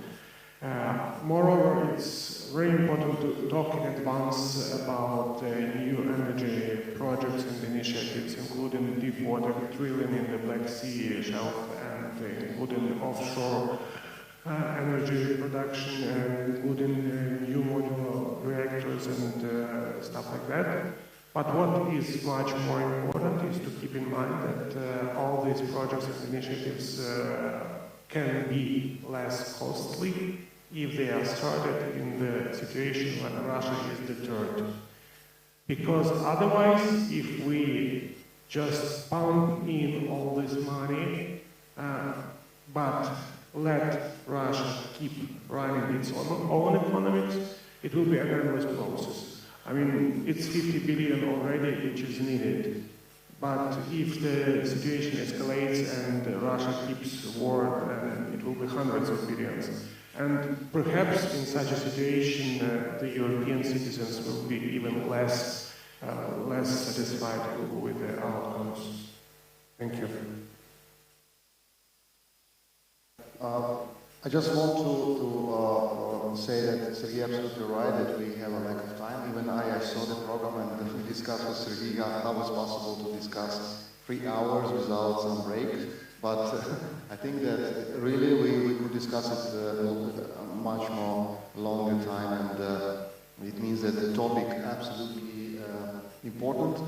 Moreover, it's very important to talk in advance about new energy projects and initiatives, including deep water drilling in the Black Sea shelf, and including offshore energy production, including new modular reactors and stuff like that. But what is much more important is to keep in mind that all these projects and initiatives can be less costly if they are started in the situation when Russia is deterred. Because otherwise, if we just pump in all this money, but let Russia keep running its own economies, it will be an endless process. I mean, it's 50 billion already, which is needed. But if the situation escalates and Russia keeps war, then it will be hundreds of billions. And perhaps in such a situation, the European citizens will be even less satisfied with the outcomes. Thank you. I just want to say that Sergiy absolutely right that we have a lack of time. Even I saw the program and we discussed with Sergiy how it's possible to discuss 3 hours without some break. But I think that really we could discuss it much more longer time, and it means that the topic absolutely important.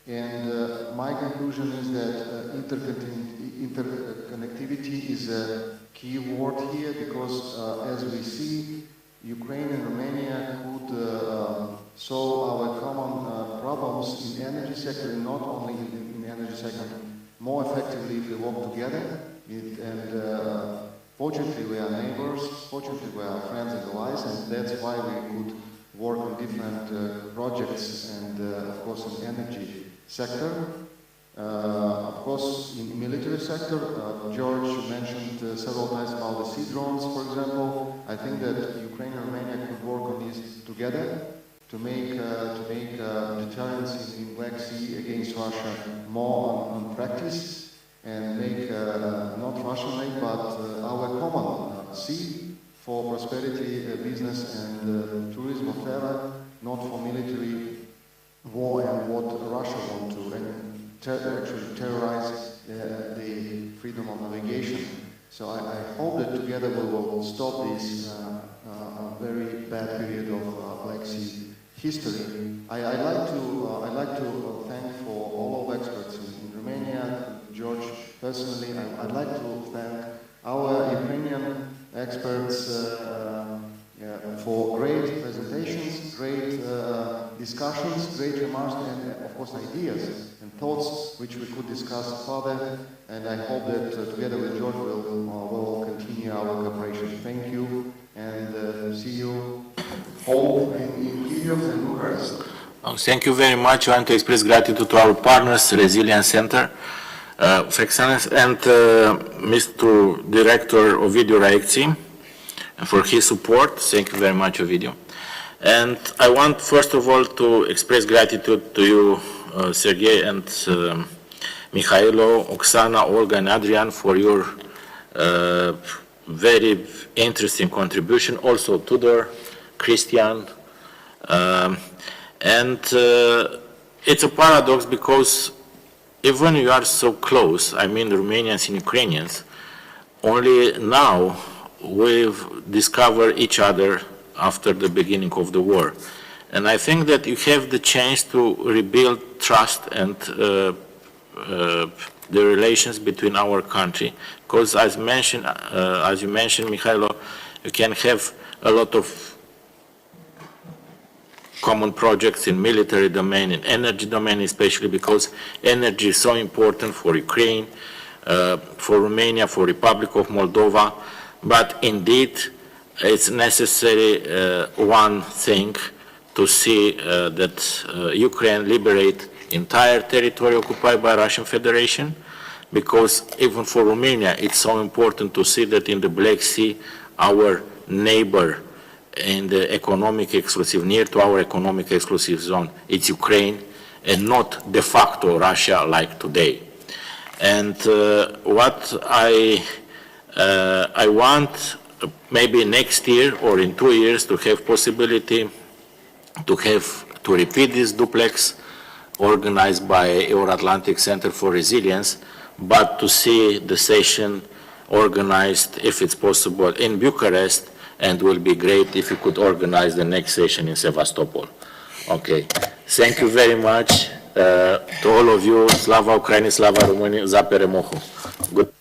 And my conclusion is that interconnectivity is a key word here, because as we see, Ukraine and Romania could solve our common problems in energy sector, and not only in energy sector, more effectively if we work together. Fortunately we are neighbors, fortunately we are friends and allies, and that's why we could work on different projects, and of course in energy sector. Of course, in military sector, George mentioned several times about the sea drones, for example. I think that Ukraine and Romania could work on this together to make deterrence in Black Sea against Russia more on practice, and make not Russian-made but our common sea for prosperity, business and tourism affair, not for military war and what Russia wants to. Actually terrorize the freedom of navigation. So I hope that together we will stop this very bad period of Black Sea history. I'd like to thank for all of experts in Romania, George personally. I'd like to thank our Ukrainian experts for great presentations, great discussions, great remarks, and of course ideas and thoughts which we could discuss further. And I hope that together with George we'll continue our cooperation. Thank you, and see you all in Kyiv and Bucharest. Thank you very much. I want to express gratitude to our partners, Resilience Center, of Excellence, and Mr. Director Ovidiu Raecții for his support. Thank you very much, Ovidiu. And I want first of all to express gratitude to you, Sergiy and Mykhailo, Oksana, Olga and Adrian for your very interesting contribution. Also Tudor, Christian. It's a paradox because even you are so close, I mean Romanians and Ukrainians, only now we've discovered each other after the beginning of the war. And I think that you have the chance to rebuild trust and the relations between our country, because as you mentioned, Mykhailo, you can have a lot of common projects in military domain, in energy domain, especially because energy is so important for Ukraine, for Romania, for Republic of Moldova. But indeed, it's necessary one thing to see that Ukraine liberate entire territory occupied by Russian Federation, because even for Romania, it's so important to see that in the Black Sea, our neighbor in the economic exclusive, near to our economic exclusive zone, it's Ukraine and not de facto Russia like today. And what I want maybe next year or in 2 years to have possibility to repeat this duplex organized by Euro-Atlantic Center for Resilience, but to see the session organized, if it's possible, in Bucharest, and will be great if you could organize the next session in Sevastopol. Okay. Thank you very much to all of you. Slava Ukraini, Slava România, Zapere Mohu. Good.